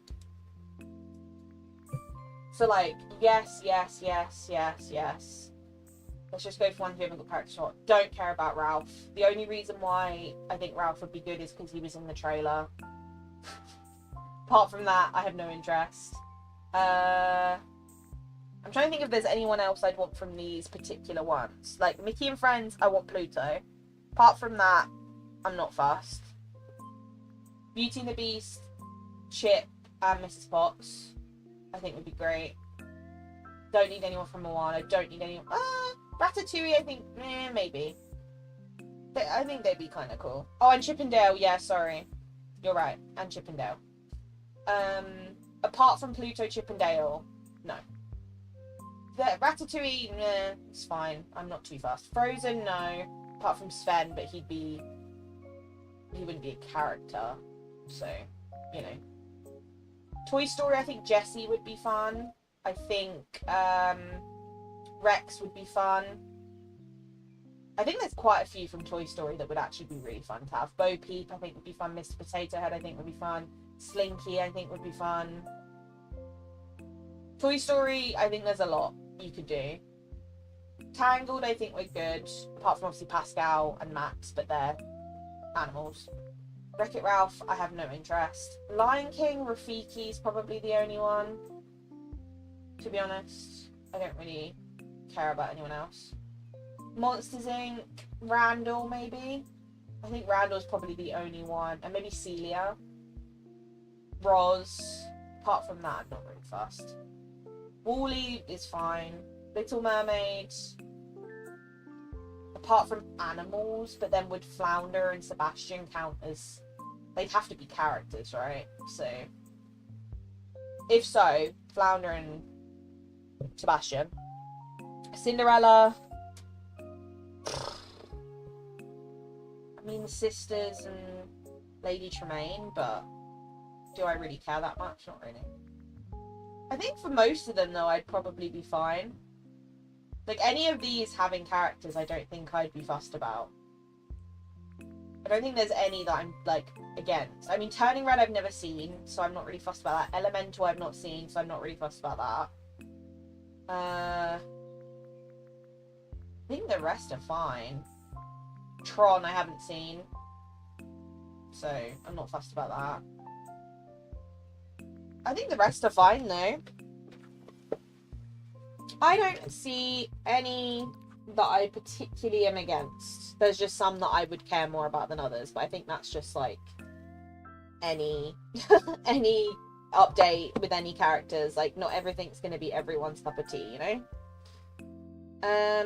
So, like, yes. Let's just go for ones who haven't got character shot. Don't care about Ralph. The only reason why I think Ralph would be good is because he was in the trailer. Apart from that, I have no interest. I'm trying to think if there's anyone else I'd want from these particular ones. Like, Mickey and Friends, I want Pluto. Apart from that, I'm not fussed. Beauty and the Beast, Chip, and Mrs. Potts, I think would be great. Don't need anyone from Moana. Don't need anyone... Ratatouille, I think, maybe. I think they'd be kind of cool. Oh, and Chip and Dale, yeah, sorry. You're right, and Chip and Dale. Apart from Pluto, Chip and Dale, no. The Ratatouille, it's fine. I'm not too fast. Frozen, no. Apart from Sven, but he wouldn't be a character. So, you know. Toy Story, I think Jessie would be fun. I think Rex would be fun. I think there's quite a few from Toy Story that would actually be really fun to have. Bo Peep, I think would be fun. Mr. Potato Head, I think would be fun. Slinky, I think would be fun. Toy Story, I think there's a lot you could do. Tangled, I think we're good. Apart from obviously Pascal and Max, but they're animals. Wreck-It Ralph, I have no interest. Lion King, Rafiki's probably the only one. To be honest, I don't really care about anyone else. Monsters Inc. Randall, maybe. I think Randall's probably the only one. And maybe Celia. Roz. Apart from that, I'm not really fussed. Wall-E is fine. Little Mermaid. Apart from animals, but then would Flounder and Sebastian count as... They'd have to be characters, right? So... If so, Flounder and Sebastian. Cinderella. I mean, the sisters and Lady Tremaine, but do I really care that much? Not really. I think for most of them, though, I'd probably be fine. Like, any of these having characters, I don't think I'd be fussed about. I don't think there's any that I'm, like, against. I mean, Turning Red I've never seen, so I'm not really fussed about that. Elemental I've not seen, so I'm not really fussed about that. I think the rest are fine. Tron I haven't seen, so I'm not fussed about that. I think the rest are fine though. I don't see any that I particularly am against. There's just some that I would care more about than others, but I think that's just like any any update with any characters. Like, not everything's going to be everyone's cup of tea, you know?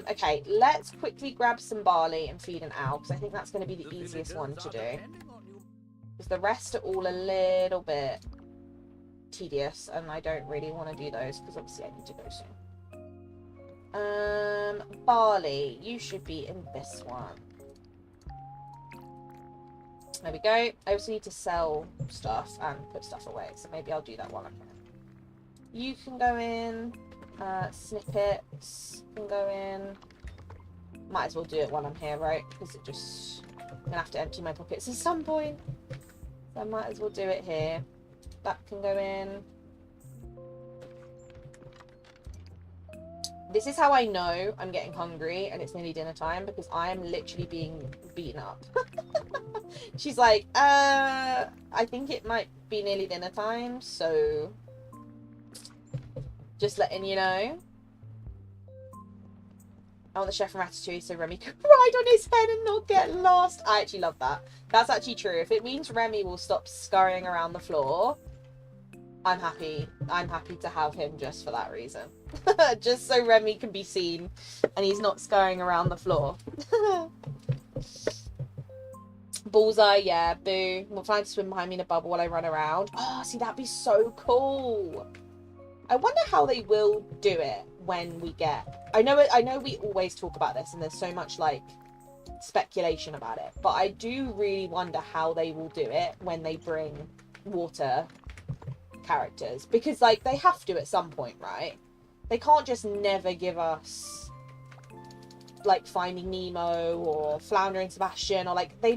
Okay, let's quickly grab some barley and feed an owl, because I think that's going to be the easiest one to do. Because the rest are all a little bit tedious, and I don't really want to do those, because obviously I need to go soon. Barley, you should be in this one. There we go. I also need to sell stuff and put stuff away, so maybe I'll do that while I'm here. You can go in. Snippets can go in. Might as well do it while I'm here, right? Because it just... I'm gonna have to empty my pockets at some point. So I might as well do it here. That can go in. This is how I know I'm getting hungry and it's nearly dinner time, because I am literally being beaten up. She's like, I think it might be nearly dinner time, so just letting you know. I want the chef from Ratatouille so Remy can ride on his head and not get lost. I actually love that. That's actually true. If it means Remy will stop scurrying around the floor, I'm happy. I'm happy to have him just for that reason. Just so Remy can be seen and he's not scurrying around the floor. Bullseye, yeah, boo. We'll find to swim behind me in a bubble while I run around. Oh, see, that'd be so cool. I wonder how they will do it when we get... I know we always talk about this and there's so much, like, speculation about it. But I do really wonder how they will do it when they bring water characters. Because, like, they have to at some point, right? They can't just never give us, like, Finding Nemo or Flounder and Sebastian, or, like, they're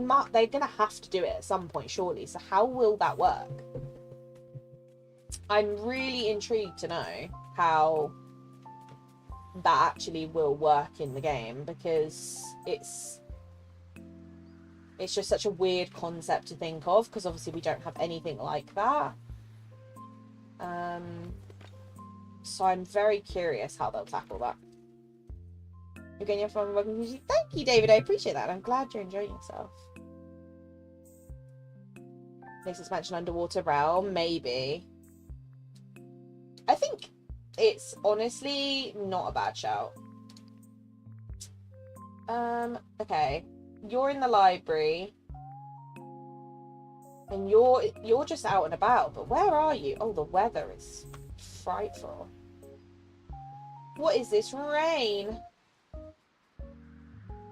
gonna have to do it at some point, surely. So how will that work? I'm really intrigued to know how that actually will work in the game, because it's just such a weird concept to think of, because obviously we don't have anything like that. So I'm very curious how they'll tackle that. You're getting your fun. Welcome. Thank you, David. I appreciate that. I'm glad you're enjoying yourself. Next expansion, Underwater Realm, maybe. I think it's honestly not a bad shout. Okay. You're in the library. And you're just out and about, but where are you? Oh, the weather is frightful. What is this rain?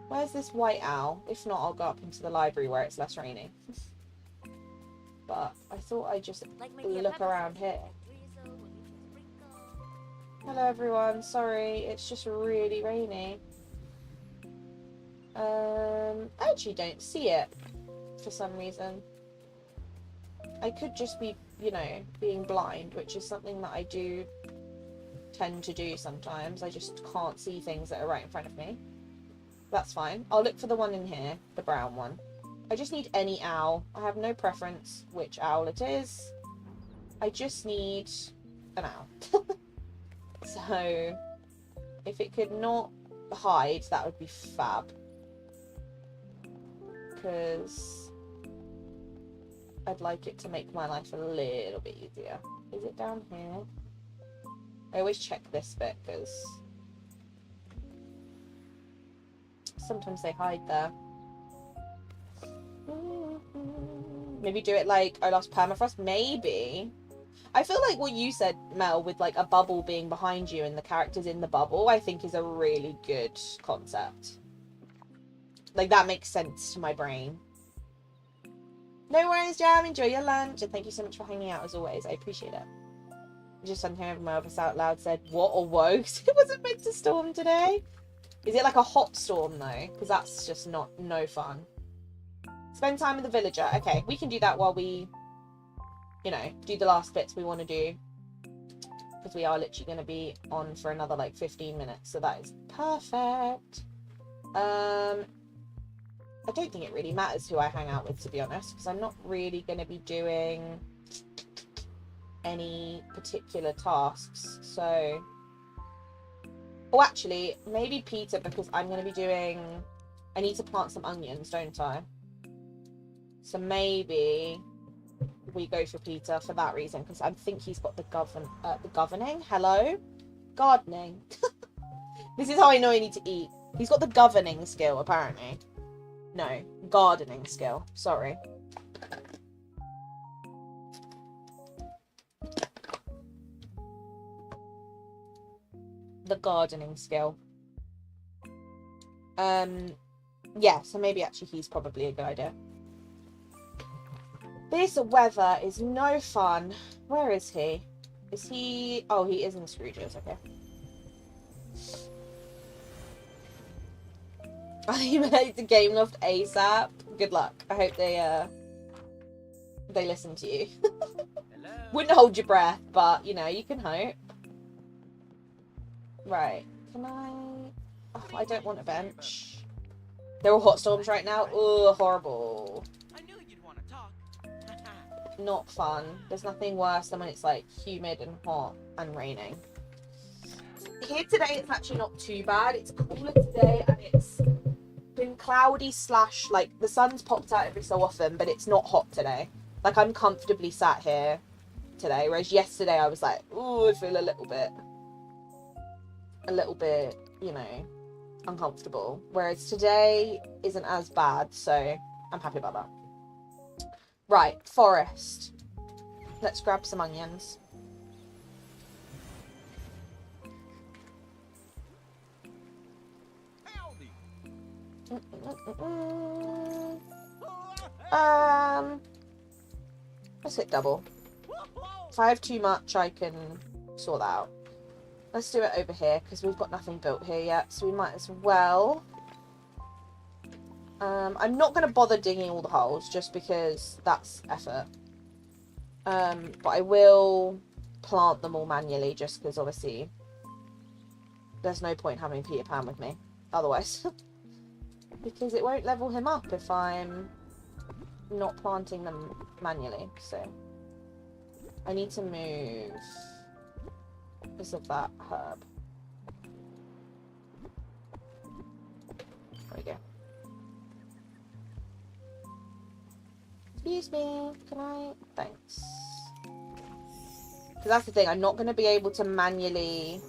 Where's this white owl? If not, I'll go up into the library where it's less rainy. But I thought I'd just look around here. Hello everyone, sorry, it's just really rainy. I actually don't see it for some reason. I could just be, you know, being blind, which is something that I do tend to do sometimes. I just can't see things that are right in front of me. That's fine. I'll look for the one in here, the brown one. I just need any owl. I have no preference which owl it is. I just need an owl. So, if it could not hide, that would be fab. Because I'd like it to make my life a little bit easier. Is it down here? I always check this bit because sometimes they hide there. Maybe do it like I lost permafrost? Maybe. I feel like what you said, Mel, with like a bubble being behind you and the characters in the bubble, I think is a really good concept. Like, that makes sense to my brain. No worries, Jam. Enjoy your lunch. And thank you so much for hanging out, as always. I appreciate it. Just something over my office out loud said, what a woe. It wasn't meant to storm today. Is it like a hot storm, though? Because that's just no fun. Spend time with the villager. Okay, we can do that while we, you know, do the last bits we want to do. Because we are literally going to be on for another, like, 15 minutes. So that is perfect. I don't think it really matters who I hang out with, to be honest, because I'm not really going to be doing any particular tasks. So, oh, actually, maybe Peter, because I'm going to be doing, I need to plant some onions, don't I? So maybe we go for Peter for that reason, because I think he's got the governing. Hello? Gardening. This is how I know I need to eat. He's got the governing skill, apparently. No, gardening skill. Sorry. The gardening skill. Yeah, so maybe actually he's probably a good idea. This weather is no fun. Where is he? Is he... Oh, he is in Scrooge's, okay. I made the game loft ASAP. Good luck. I hope they listen to you. Wouldn't hold your breath, but you know, you can hope. Right. Can I... Oh, I don't want a bench. They're all hot storms right now. Ugh, horrible. I knew you'd want to talk. Not fun. There's nothing worse than when it's like humid and hot and raining. Here today it's actually not too bad. It's cooler today and it's been cloudy / like the sun's popped out every so often, but it's not hot today. Like, I'm comfortably sat here today, whereas yesterday I was like, ooh, I feel a little bit, you know, uncomfortable. Whereas today isn't as bad, so I'm happy about that. Right, forest. Let's grab some onions. Let's hit double. If I have too much, I can sort that out. Let's do it over here, because we've got nothing built here yet, so we might as well. I'm not going to bother digging all the holes, just because that's effort. But I will plant them all manually, just because, obviously, there's no point having Peter Pan with me otherwise. Because it won't level him up if I'm not planting them manually. So I need to move because of that herb. There we go. Excuse me, can I? Thanks. Because that's the thing, I'm not going to be able to manually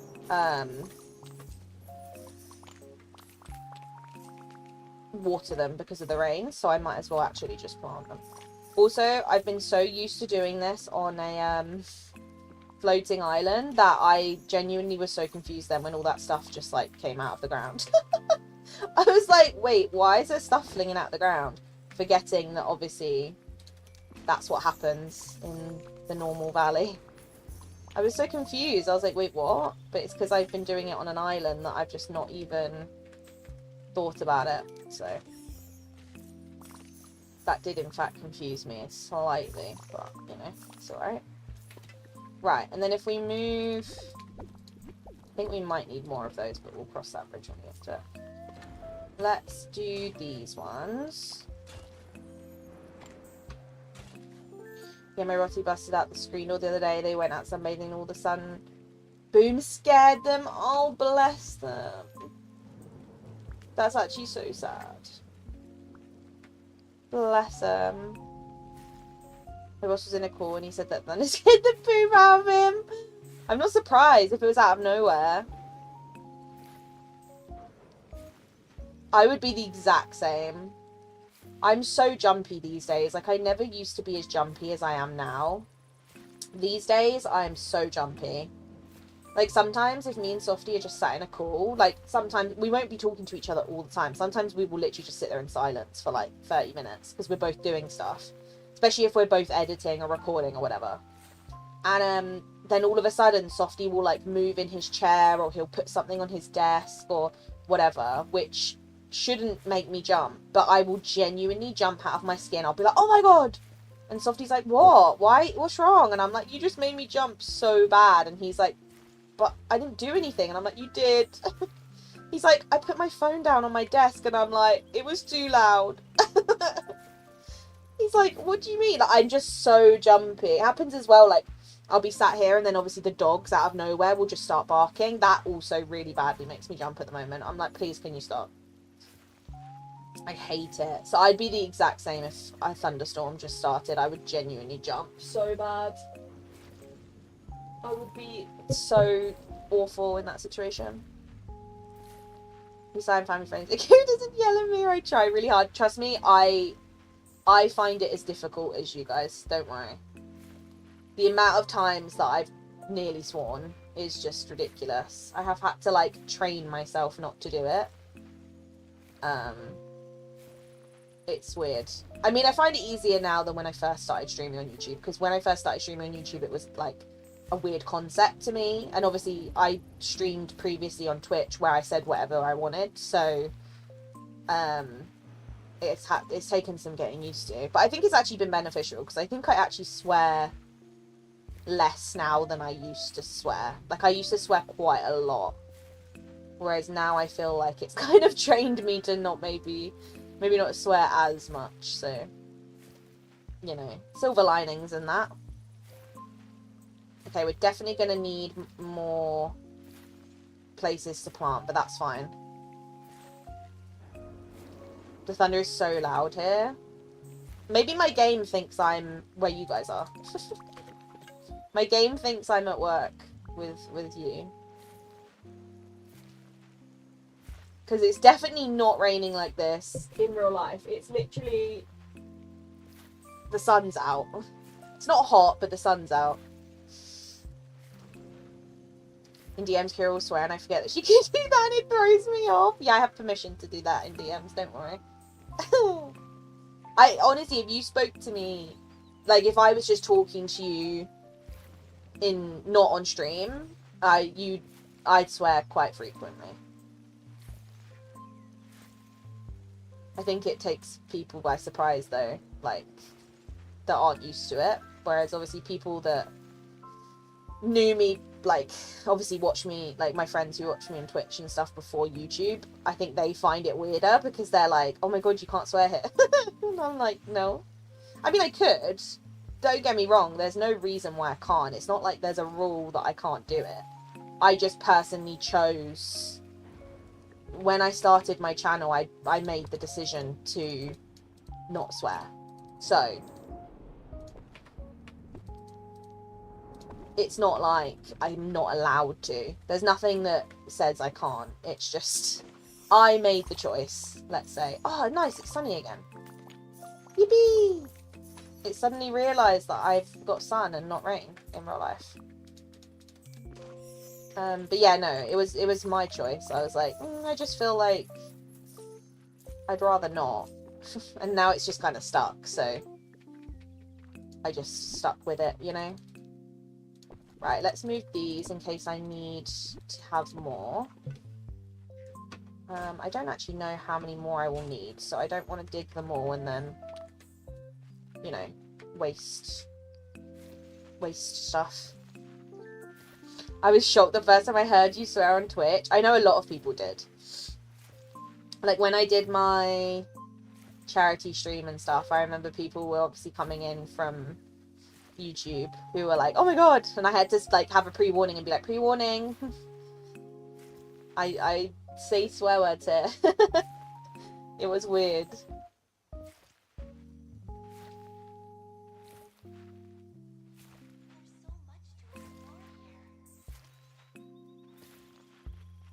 water them because of the rain, so I might as well actually just plant them. Also, I've been so used to doing this on a floating island that I genuinely was so confused then when all that stuff just like came out of the ground. I was like, wait, why is there stuff flinging out the ground? Forgetting that obviously that's what happens in the normal valley. I was so confused. I was like, wait, what? But it's because I've been doing it on an island that I've just not even thought about it. So that did in fact confuse me slightly, but you know, it's alright. Right, and then if we move, I think we might need more of those, but we'll cross that bridge when we get to it. Let's do these ones. Yeah, my Rotty busted out the screen all the other day. They went out sunbathing and all the sun boom scared them. Oh, bless them. That's actually so sad. Bless him. My boss was in a call and he said that thunder scared the poop out of him. I'm not surprised if it was out of nowhere. I would be the exact same. I'm so jumpy these days. Like, I never used to be as jumpy as I am now. These days, I am so jumpy. Like, sometimes if me and Softy are just sat in a call, like, sometimes we won't be talking to each other all the time. Sometimes we will literally just sit there in silence for, like, 30 minutes because we're both doing stuff. Especially if we're both editing or recording or whatever. And then all of a sudden, Softy will, like, move in his chair or he'll put something on his desk or whatever, which shouldn't make me jump. But I will genuinely jump out of my skin. I'll be like, oh my god! And Softy's like, what? Why? What's wrong? And I'm like, you just made me jump so bad. And he's like, but I didn't do anything. And I'm like, you did. He's like, I put my phone down on my desk. And I'm like, it was too loud. He's like, what do you mean? Like, I'm just so jumpy. It happens as well, like, I'll be sat here and then obviously the dogs out of nowhere will just start barking. That also really badly makes me jump at the moment. I'm like, please, can you stop? I hate it. So I'd be the exact same if a thunderstorm just started. I would genuinely jump so bad. I would be so awful in that situation. Besides family friends, if who doesn't yell at me or I try really hard. Trust me, I find it as difficult as you guys. Don't worry. The amount of times that I've nearly sworn is just ridiculous. I have had to like train myself not to do it. It's weird. I mean, I find it easier now than when I first started streaming on YouTube, because when I first started streaming on YouTube, it was like a weird concept to me, and obviously I streamed previously on Twitch where I said whatever I wanted, so it's taken some getting used to, but I think it's actually been beneficial because I think I actually swear less now than I used to swear. Like, I used to swear quite a lot, whereas now I feel like it's kind of trained me to not maybe not swear as much, so, you know, silver linings in that. Okay, we're definitely going to need more places to plant, but that's fine. The thunder is so loud here. Maybe my game thinks I'm where you guys are. My game thinks I'm at work with you. Because it's definitely not raining like this in real life. It's literally... the sun's out. It's not hot, but the sun's out. In DMs, Kira will swear and I forget that she can do that and it throws me off. Yeah, I have permission to do that in DMs, don't worry. I honestly, if you spoke to me, like if I was just talking to you in not on stream, I'd swear quite frequently. I think it takes people by surprise though, like that aren't used to it. Whereas obviously people that knew me like obviously watch me, like my friends who watch me on Twitch and stuff before YouTube, I think they find it weirder because they're like, oh my god, you can't swear here. And I'm like, no. I mean, I could. Don't get me wrong, there's no reason why I can't. It's not like there's a rule that I can't do it. I just personally chose, when I started my channel, I made the decision to not swear. So it's not like I'm not allowed to. There's nothing that says I can't. It's just I made the choice, let's say. Oh, nice, it's sunny again. Yippee! It suddenly realised that I've got sun and not rain in real life. But yeah, no, it was my choice. I was like, I just feel like I'd rather not. And now it's just kind of stuck, so I just stuck with it, you know? Right, let's move these in case I need to have more. I don't actually know how many more I will need, so I don't want to dig them all and then, you know, waste stuff. I was shocked the first time I heard you swear on Twitch. I know a lot of people did. Like, when I did my charity stream and stuff, I remember people were obviously coming in from YouTube who were like, oh my god, and I had to like have a pre-warning and be like, pre-warning. I say swear words here. It was weird.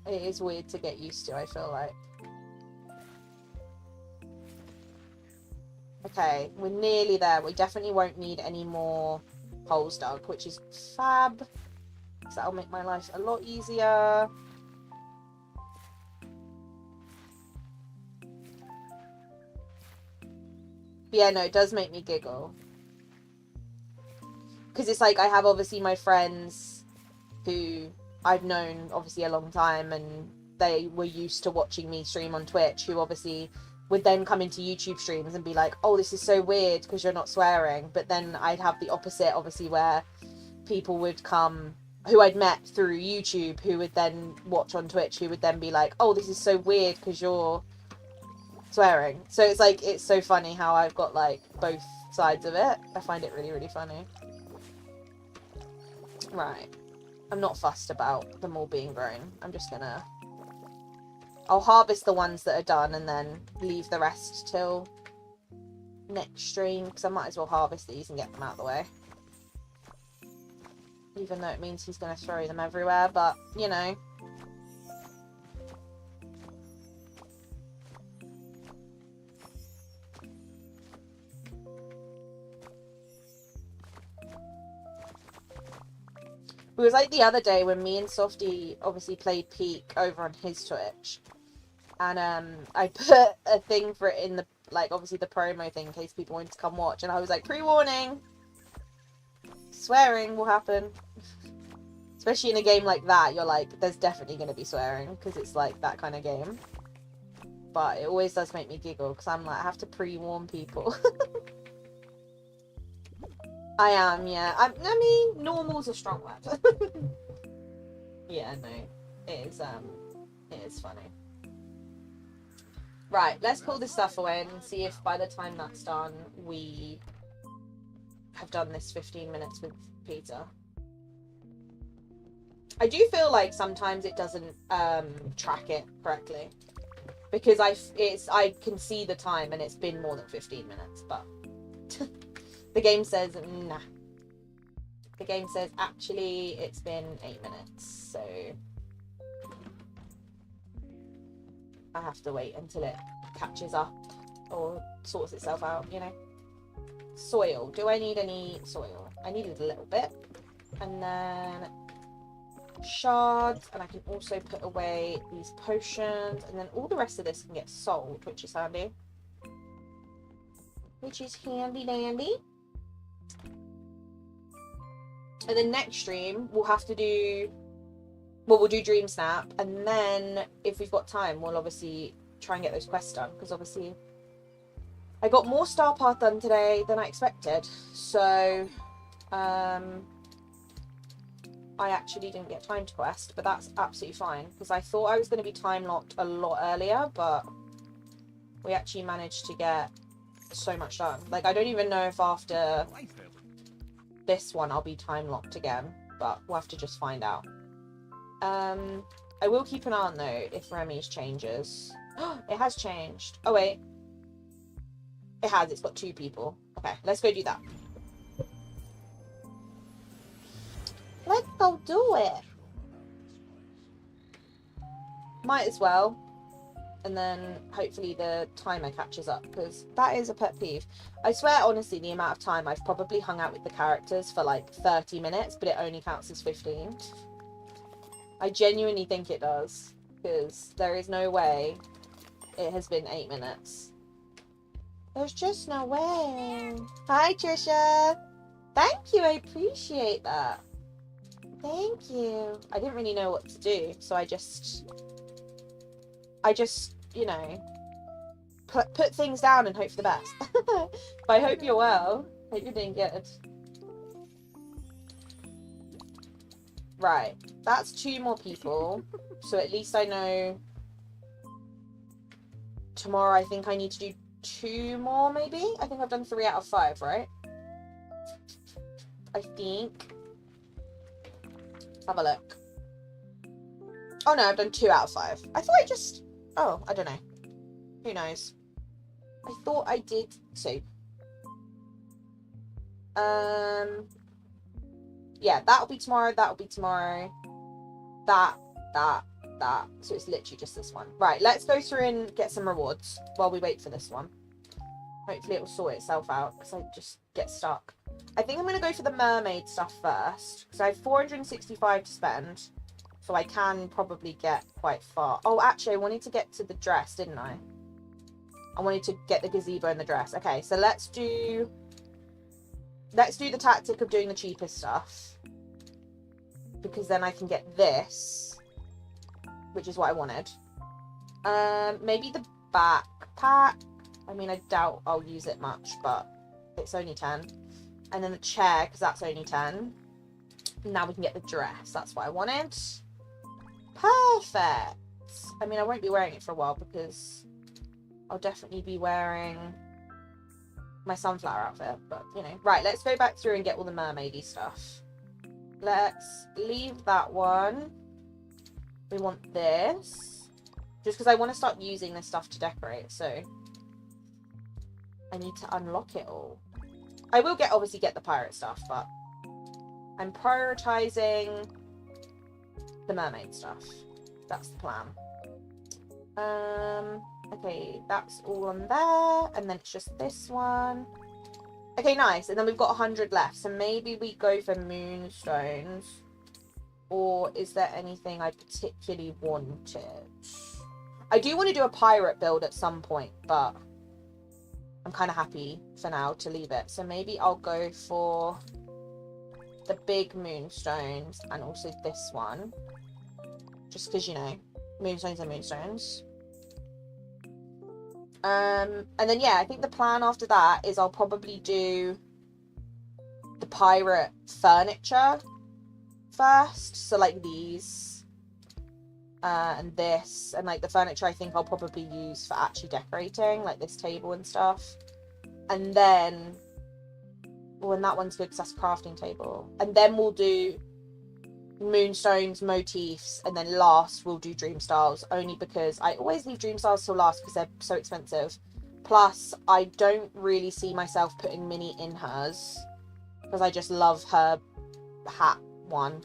It is weird to get used to, I feel like. Okay, we're nearly there. We definitely won't need any more holes dug, which is fab. So that'll make my life a lot easier. But yeah, no, it does make me giggle. Because it's like, I have obviously my friends who I've known obviously a long time, and they were used to watching me stream on Twitch, who obviously would then come into YouTube streams and be like, oh, this is so weird because you're not swearing. But then I'd have the opposite, obviously, where people would come who I'd met through YouTube who would then watch on Twitch, who would then be like, oh, this is so weird because you're swearing. So it's like, it's so funny how I've got like both sides of it. I find it really, really funny. Right. I'm not fussed about them all being grown. I'm just gonna... I'll harvest the ones that are done and then leave the rest till next stream, because I might as well harvest these and get them out of the way. Even though it means he's going to throw them everywhere, but, you know. It was like the other day when me and Softy obviously played Peak over on his Twitch. And I put a thing for it in the, like, obviously the promo thing in case people wanted to come watch. And I was like, pre-warning! Swearing will happen. Especially in a game like that, you're like, there's definitely going to be swearing. Because it's like that kind of game. But it always does make me giggle. Because I'm like, I have to pre-warn people. I am, yeah. I mean, normal's a strong word. Yeah, no. It is funny. Right, let's pull this stuff away and see if by the time that's done, we have done this 15 minutes with Peter. I do feel like sometimes it doesn't track it correctly. Because I can see the time and it's been more than 15 minutes, but the game says nah. The game says actually it's been 8 minutes, so I have to wait until it catches up or sorts itself out, you know. Soil. Do I need any soil? I needed a little bit. And then shards, and I can also put away these potions, and then all the rest of this can get sold, which is handy. Which is handy dandy. And then next stream we'll have to do, well, we'll do Dream Snap, and then if we've got time we'll obviously try and get those quests done, because obviously I got more Star Path done today than I expected, so I actually didn't get time to quest, but that's absolutely fine, because I thought I was going to be time locked a lot earlier, but we actually managed to get so much done. Like, I don't even know if after this one I'll be time locked again, but we'll have to just find out. I will keep an eye on, though, if Remy's changes. It has changed. Oh, wait. It has. It's got 2 people. Okay, let's go do that. Let's go do it. Might as well. And then hopefully the timer catches up, because that is a pet peeve. I swear, honestly, the amount of time I've probably hung out with the characters for like 30 minutes, but it only counts as 15. I genuinely think it does, because there is no way it has been 8 minutes. There's just no way. Hi, Trisha. Thank you. I appreciate that. Thank you. I didn't really know what to do, so I just, you know, put things down and hope for the best. But I hope you're well. Hope you're doing good. Right. That's 2 more people. So at least I know tomorrow I think I need to do 2 more, maybe? I think I've done 3 out of 5, right? I think. Let's have a look. Oh no, I've done 2 out of 5. I thought I just... Oh, I don't know. Who knows? I thought I did 2. Yeah, that'll be tomorrow, that'll be tomorrow. That. So it's literally just this one. Right, let's go through and get some rewards while we wait for this one. Hopefully it will sort itself out, because I just get stuck. I think I'm going to go for the mermaid stuff first, because I have 465 to spend. So I can probably get quite far. Oh, actually, I wanted to get to the dress, didn't I? I wanted to get the gazebo and the dress. Okay, so let's do the tactic of doing the cheapest stuff. Because then I can get this, which is what I wanted. Maybe the backpack. I mean, I doubt I'll use it much, but it's only 10. And then the chair, because that's only 10. Now we can get the dress. That's what I wanted. Perfect. I mean, I won't be wearing it for a while, because I'll definitely be wearing my sunflower outfit, but, you know. Right, let's go back through and get all the mermaidy stuff. Let's leave that one. We want this. Just because I want to start using this stuff to decorate, so I need to unlock it all. I will obviously get the pirate stuff, but I'm prioritizing the mermaid stuff. That's the plan. Okay, that's all on there, and then it's just this one. Okay, nice. And then we've got 100 left, so maybe we go for moonstones. Or is there anything I particularly wanted? I do want to do a pirate build at some point, but I'm kind of happy for now to leave it. So maybe I'll go for the big moonstones and also this one. Just because, you know, moonstones are moonstones. And then, yeah, I think the plan after that is I'll probably do the pirate furniture first. So, like, these. And this. And, like, the furniture I think I'll probably use for actually decorating. Like, this table and stuff. And then... Oh, and that one's good because that's a crafting table. And then we'll do moonstones, motifs, and then last we'll do dream styles, only because I always leave dream styles till last because they're so expensive. Plus, I don't really see myself putting Minnie in hers because I just love her hat one.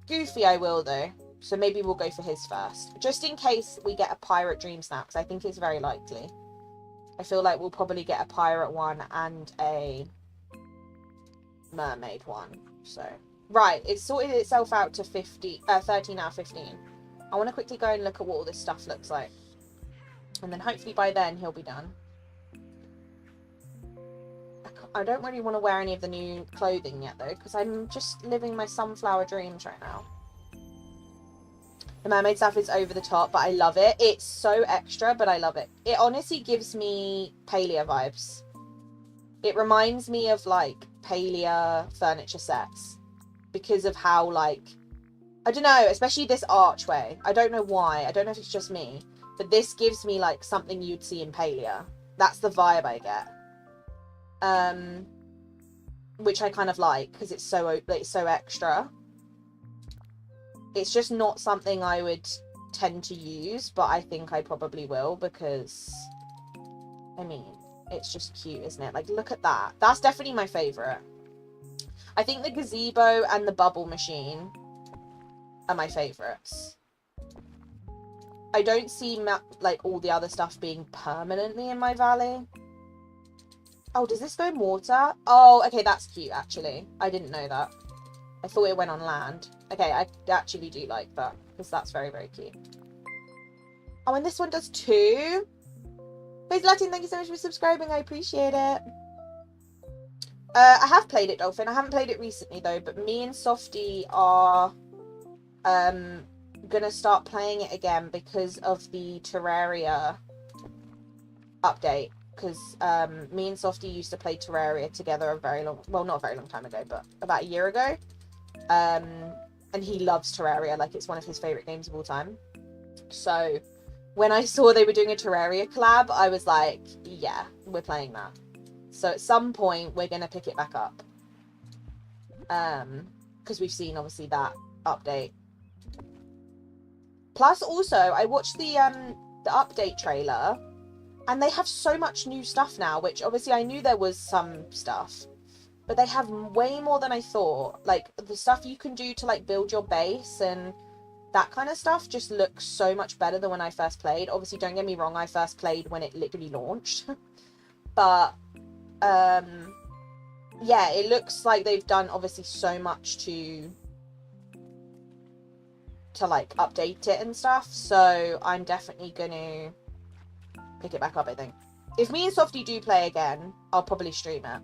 Goofy I will though, so maybe we'll go for his first, just in case we get a pirate dream snap, because I think it's very likely. I feel like we'll probably get a pirate one and a mermaid one, so... Right, it's sorted itself out to 13 out of 15. I want to quickly go and look at what all this stuff looks like. And then hopefully by then he'll be done. I don't really want to wear any of the new clothing yet though, because I'm just living my sunflower dreams right now. The mermaid stuff is over the top, but I love it. It's so extra, but I love it. It honestly gives me Palia vibes. It reminds me of like Palia furniture sets. because of how, like, I don't know, especially this archway. I don't know why. I don't know if it's just me, but this gives me like something you'd see in Palia. That's the vibe I get. Which I kind of like because it's so extra. It's just not something I would tend to use, but I think I probably will because, I mean, it's just cute, isn't it? Like, look at that. That's definitely my favourite. I think the gazebo and the bubble machine are my favourites. I don't see, like, all the other stuff being permanently in my valley. Oh, does this go in water? Oh, okay, that's cute, actually. I didn't know that. I thought it went on land. Okay, I actually do like that, because that's very, very cute. Oh, and this one does too? Please, Latin, thank you so much for subscribing. I appreciate it. I have played it, Dolphin. I haven't played it recently, though, but me and Softy are gonna start playing it again because of the Terraria update. Because me and Softy used to play Terraria together a very long, well, not a very long time ago, but about a year ago. And he loves Terraria, like it's one of his favourite games of all time. So when I saw they were doing a Terraria collab, I was like, yeah, we're playing that. So at some point, we're going to pick it back up. Because we've seen, obviously, that update. Plus, also, I watched the update trailer, and they have so much new stuff now, which obviously I knew there was some stuff. But they have way more than I thought. Like, the stuff you can do to, like, build your base and that kind of stuff just looks so much better than when I first played. Obviously, don't get me wrong, I first played when it literally launched. But, yeah, it looks like they've done, obviously, so much to like, update it and stuff. So, I'm definitely gonna pick it back up, I think. If me and Softy do play again, I'll probably stream it.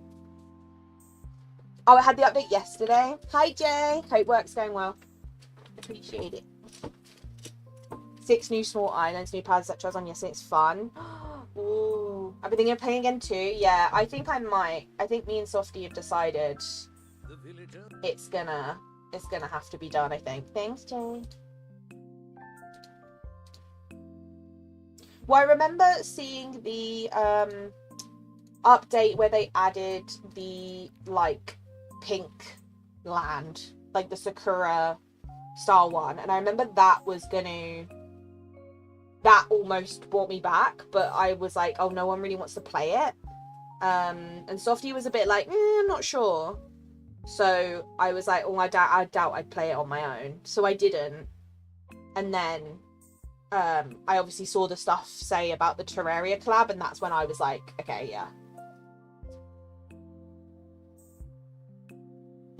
Oh, I had the update yesterday. Hi, Jay. Hope work's going well. Appreciate it. 6 new small islands, new paths, etc. on yesterday. It's fun. Ooh. I've been thinking of playing again too. Yeah, I think I might. I think me and Softy have decided it's gonna have to be done, I think. Thanks, Jay. Well, I remember seeing the update where they added the, like, pink land, like the Sakura style one, and I remember that almost brought me back, but I was like, oh, no one really wants to play it, and Softy was a bit like, I'm not sure, so I was like, oh, I doubt I'd play it on my own, so I didn't. And then I obviously saw the stuff say about the Terraria collab, and that's when I was like, okay, yeah.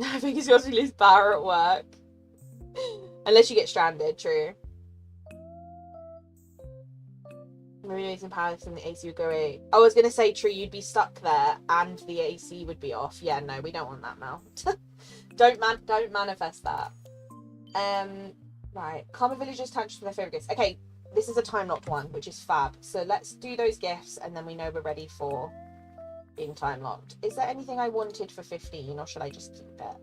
I think it's yours to lose power at work. Unless you get stranded, true. Maybe losing power and the AC would go away. I was going to say, true, you'd be stuck there and the AC would be off. Yeah, no, we don't want that, Mel. Don't manifest that. Right. Karma Villagers tantrums for their favourite gifts. Okay, this is a time-locked one, which is fab. So let's do those gifts and then we know we're ready for being time-locked. Is there anything I wanted for 15 or should I just keep it?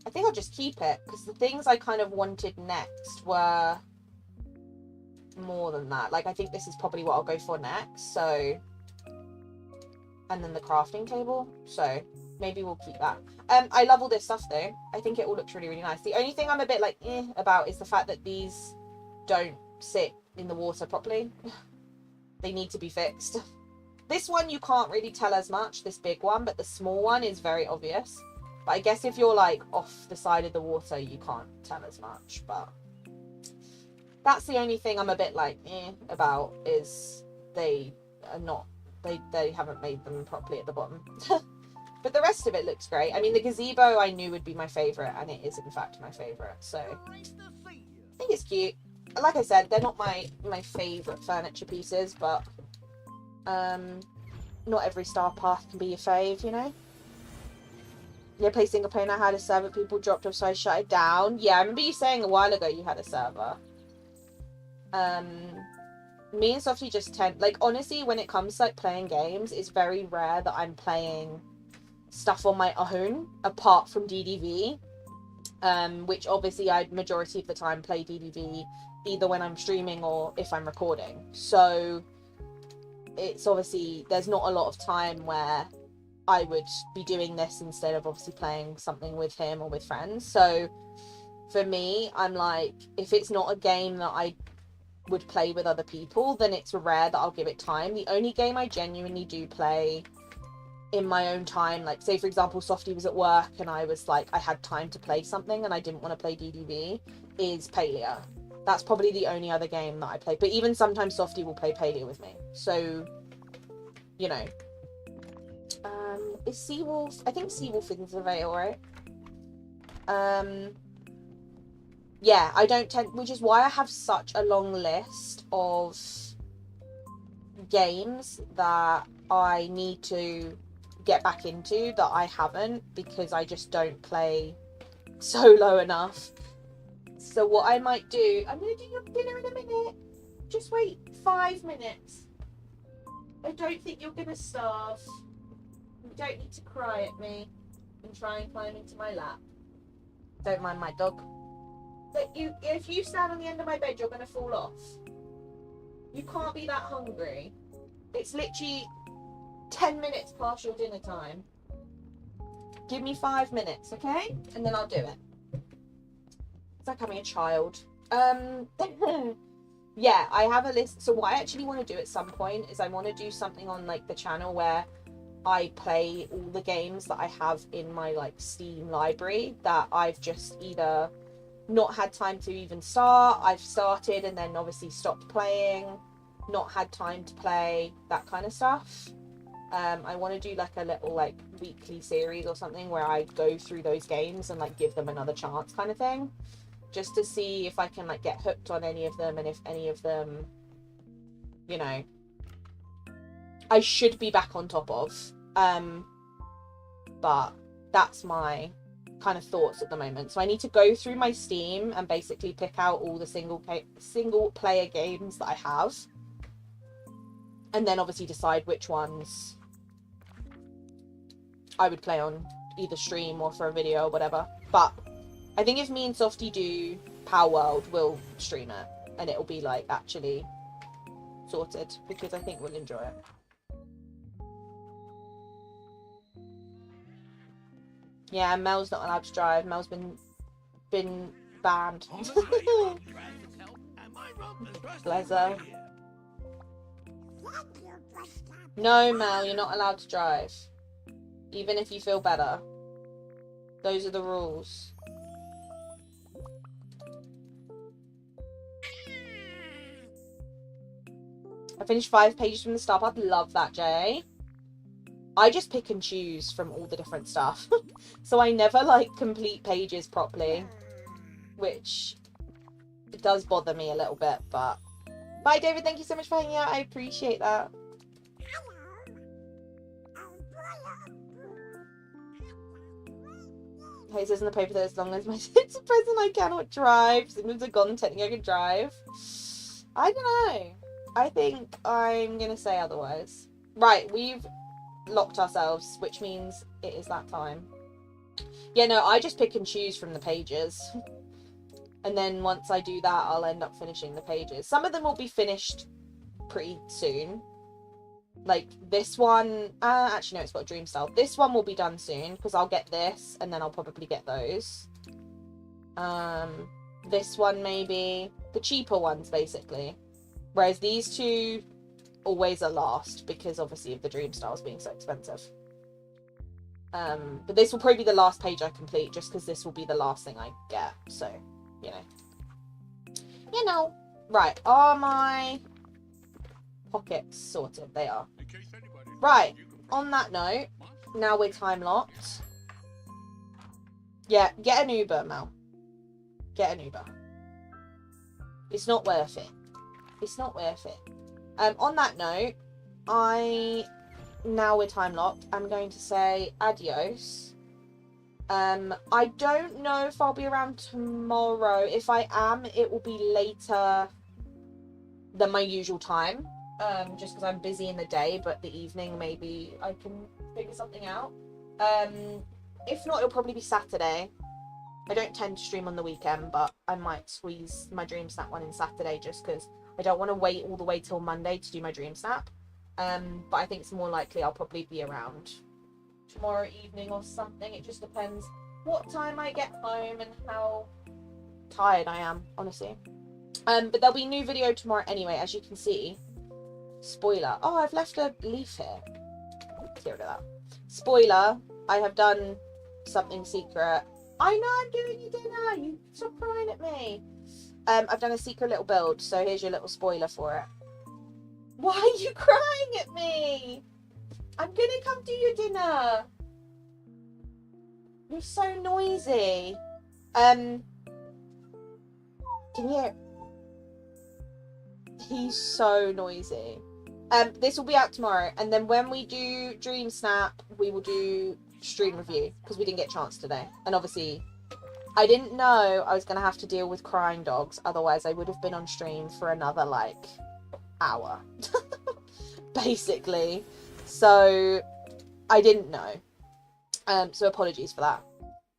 I think I'll just keep it because the things I kind of wanted next were more than that. Like, I think this is probably what I'll go for next. So, and then the crafting table. So maybe we'll keep that. I love all this stuff though. I think it all looks really, really nice. The only thing I'm a bit like about is the fact that these don't sit in the water properly. They need to be fixed. This one you can't really tell as much, this big one, but the small one is very obvious. But I guess if you're like off the side of the water, you can't tell as much. But that's the only thing I'm a bit like about is they are not, they haven't made them properly at the bottom. But the rest of it looks great. I mean, the gazebo I knew would be my favourite, and it is in fact my favourite. So I think it's cute. Like I said, they're not my favourite furniture pieces, but not every star path can be your fave, you know? Yeah, play single player. I had a server, people dropped off, so I shut it down. Yeah, I remember you saying a while ago you had a server. me and Softy just tend, like, honestly, when it comes to like playing games, it's very rare that I'm playing stuff on my own apart from DDV, which obviously I majority of the time play DDV either when I'm streaming or if I'm recording. So it's obviously, there's not a lot of time where I would be doing this instead of obviously playing something with him or with friends. So for me, I'm like, if it's not a game that I would play with other people, then it's rare that I'll give it time. The only game I genuinely do play in my own time, like say for example Softy was at work and I was like, I had time to play something and I didn't want to play DDV, is Palea. That's probably the only other game that I play. But even sometimes Softy will play Palea with me. So, you know. Is Seawolf, I think Seawolf is the Veil, right? Yeah, I don't tend, which is why I have such a long list of games that I need to get back into that I haven't, because I just don't play solo enough. So what I might do, I'm gonna do your dinner in a minute. Just wait 5 minutes. I don't think you're gonna starve. You don't need to cry at me and try and climb into my lap. Don't mind my dog. But if you stand on the end of my bed, you're gonna fall off. You can't be that hungry. It's literally 10 minutes past your dinner time. Give me 5 minutes, okay? And then I'll do it. It's like having a child. Yeah, I have a list. So what I actually want to do at some point is I want to do something on like the channel where I play all the games that I have in my like Steam library that I've just either not had time to even start, I've started and then obviously stopped playing, not had time to play, that kind of stuff. I want to do like a little like weekly series or something where I go through those games and like give them another chance kind of thing, just to see if I can like get hooked on any of them, and if any of them, you know, I should be back on top of. But that's my kind of thoughts at the moment. So I need to go through my Steam and basically pick out all the single player games that I have, and then obviously decide which ones I would play on either stream or for a video or whatever. But I think if me and Softy do Power World, we'll stream it and it'll be like actually sorted, because I think we'll enjoy it. Yeah, Mel's not allowed to drive. Mel's been banned. Bless her. No, Mel, you're not allowed to drive. Even if you feel better. Those are the rules. I finished 5 pages from the start path. Love that, Jay. I just pick and choose from all the different stuff. So I never like complete pages properly, which it does bother me a little bit, but bye David, thank you so much for hanging out. I appreciate that. It says in the paper that as long as my kids are present, I cannot drive. Symptoms are gone, technically I can drive. I don't know. I think I'm gonna say otherwise. Right, we've locked ourselves, which means it is that time. Yeah, no, I just pick and choose from the pages. And then once I do that, I'll end up finishing the pages. Some of them will be finished pretty soon. Like this one, actually no, it's got Dream Style. This one will be done soon because I'll get this and then I'll probably get those. This one maybe. The cheaper ones basically. Whereas these two always are last because obviously of the Dream Styles being so expensive. But this will probably be the last page I complete just because this will be the last thing I get. So, you know. Right, are my pockets sorted? They are. Right, on that note, now we're time locked. Yeah, get an Uber, Mel. Get an Uber. It's not worth it. It's not worth it. On that note, now we're time locked, I'm going to say adios. I don't know if I'll be around tomorrow. If I am, it will be later than my usual time, just because I'm busy in the day, but the evening maybe I can figure something out. If not, it'll probably be Saturday. I don't tend to stream on the weekend, but I might squeeze my Dream Snap one in Saturday just because I don't want to wait all the way till Monday to do my Dream Snap. But I think it's more likely I'll probably be around tomorrow evening or something. It just depends what time I get home and how tired I am, honestly. But there'll be a new video tomorrow anyway, as you can see. Spoiler. Oh, I've left a leaf here. Let's get rid of that. Spoiler, I have done something secret. I know I'm giving you dinner. You stop crying at me. I've done a secret little build, so here's your little spoiler for it. Why are you crying at me? I'm gonna come do your dinner. You're so noisy. Can you hear? He's so noisy. This will be out tomorrow, and then when we do Dream Snap, we will do stream review because we didn't get a chance today. And obviously, I didn't know I was gonna have to deal with crying dogs. Otherwise, I would have been on stream for another like hour, basically. So I didn't know. So apologies for that.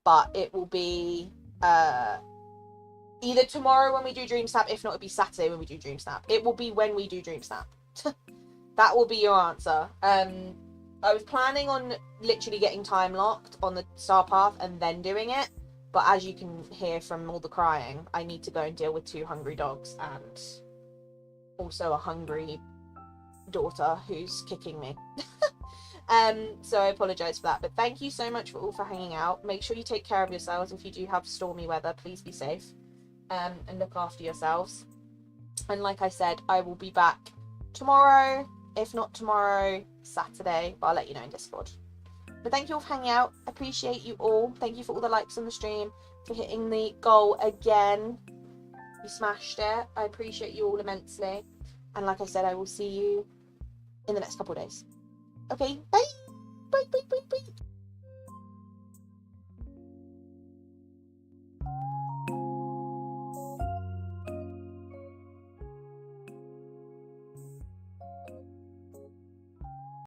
But it will be either tomorrow when we do Dream Snap. If not, it'll be Saturday when we do Dream Snap. It will be when we do Dream Snap. That will be your answer. I was planning on literally getting time locked on the star path and then doing it. But as you can hear from all the crying, I need to go and deal with 2 hungry dogs and also a hungry daughter who's kicking me. So I apologise for that. But thank you so much for hanging out. Make sure you take care of yourselves. If you do have stormy weather, please be safe. And look after yourselves. And like I said, I will be back tomorrow. If not tomorrow, Saturday. But I'll let you know in Discord. But thank you all for hanging out. Appreciate you all. Thank you for all the likes on the stream. For hitting the goal again. You smashed it. I appreciate you all immensely. And like I said, I will see you in the next couple of days. Okay, bye. Bye, bye, bye, bye.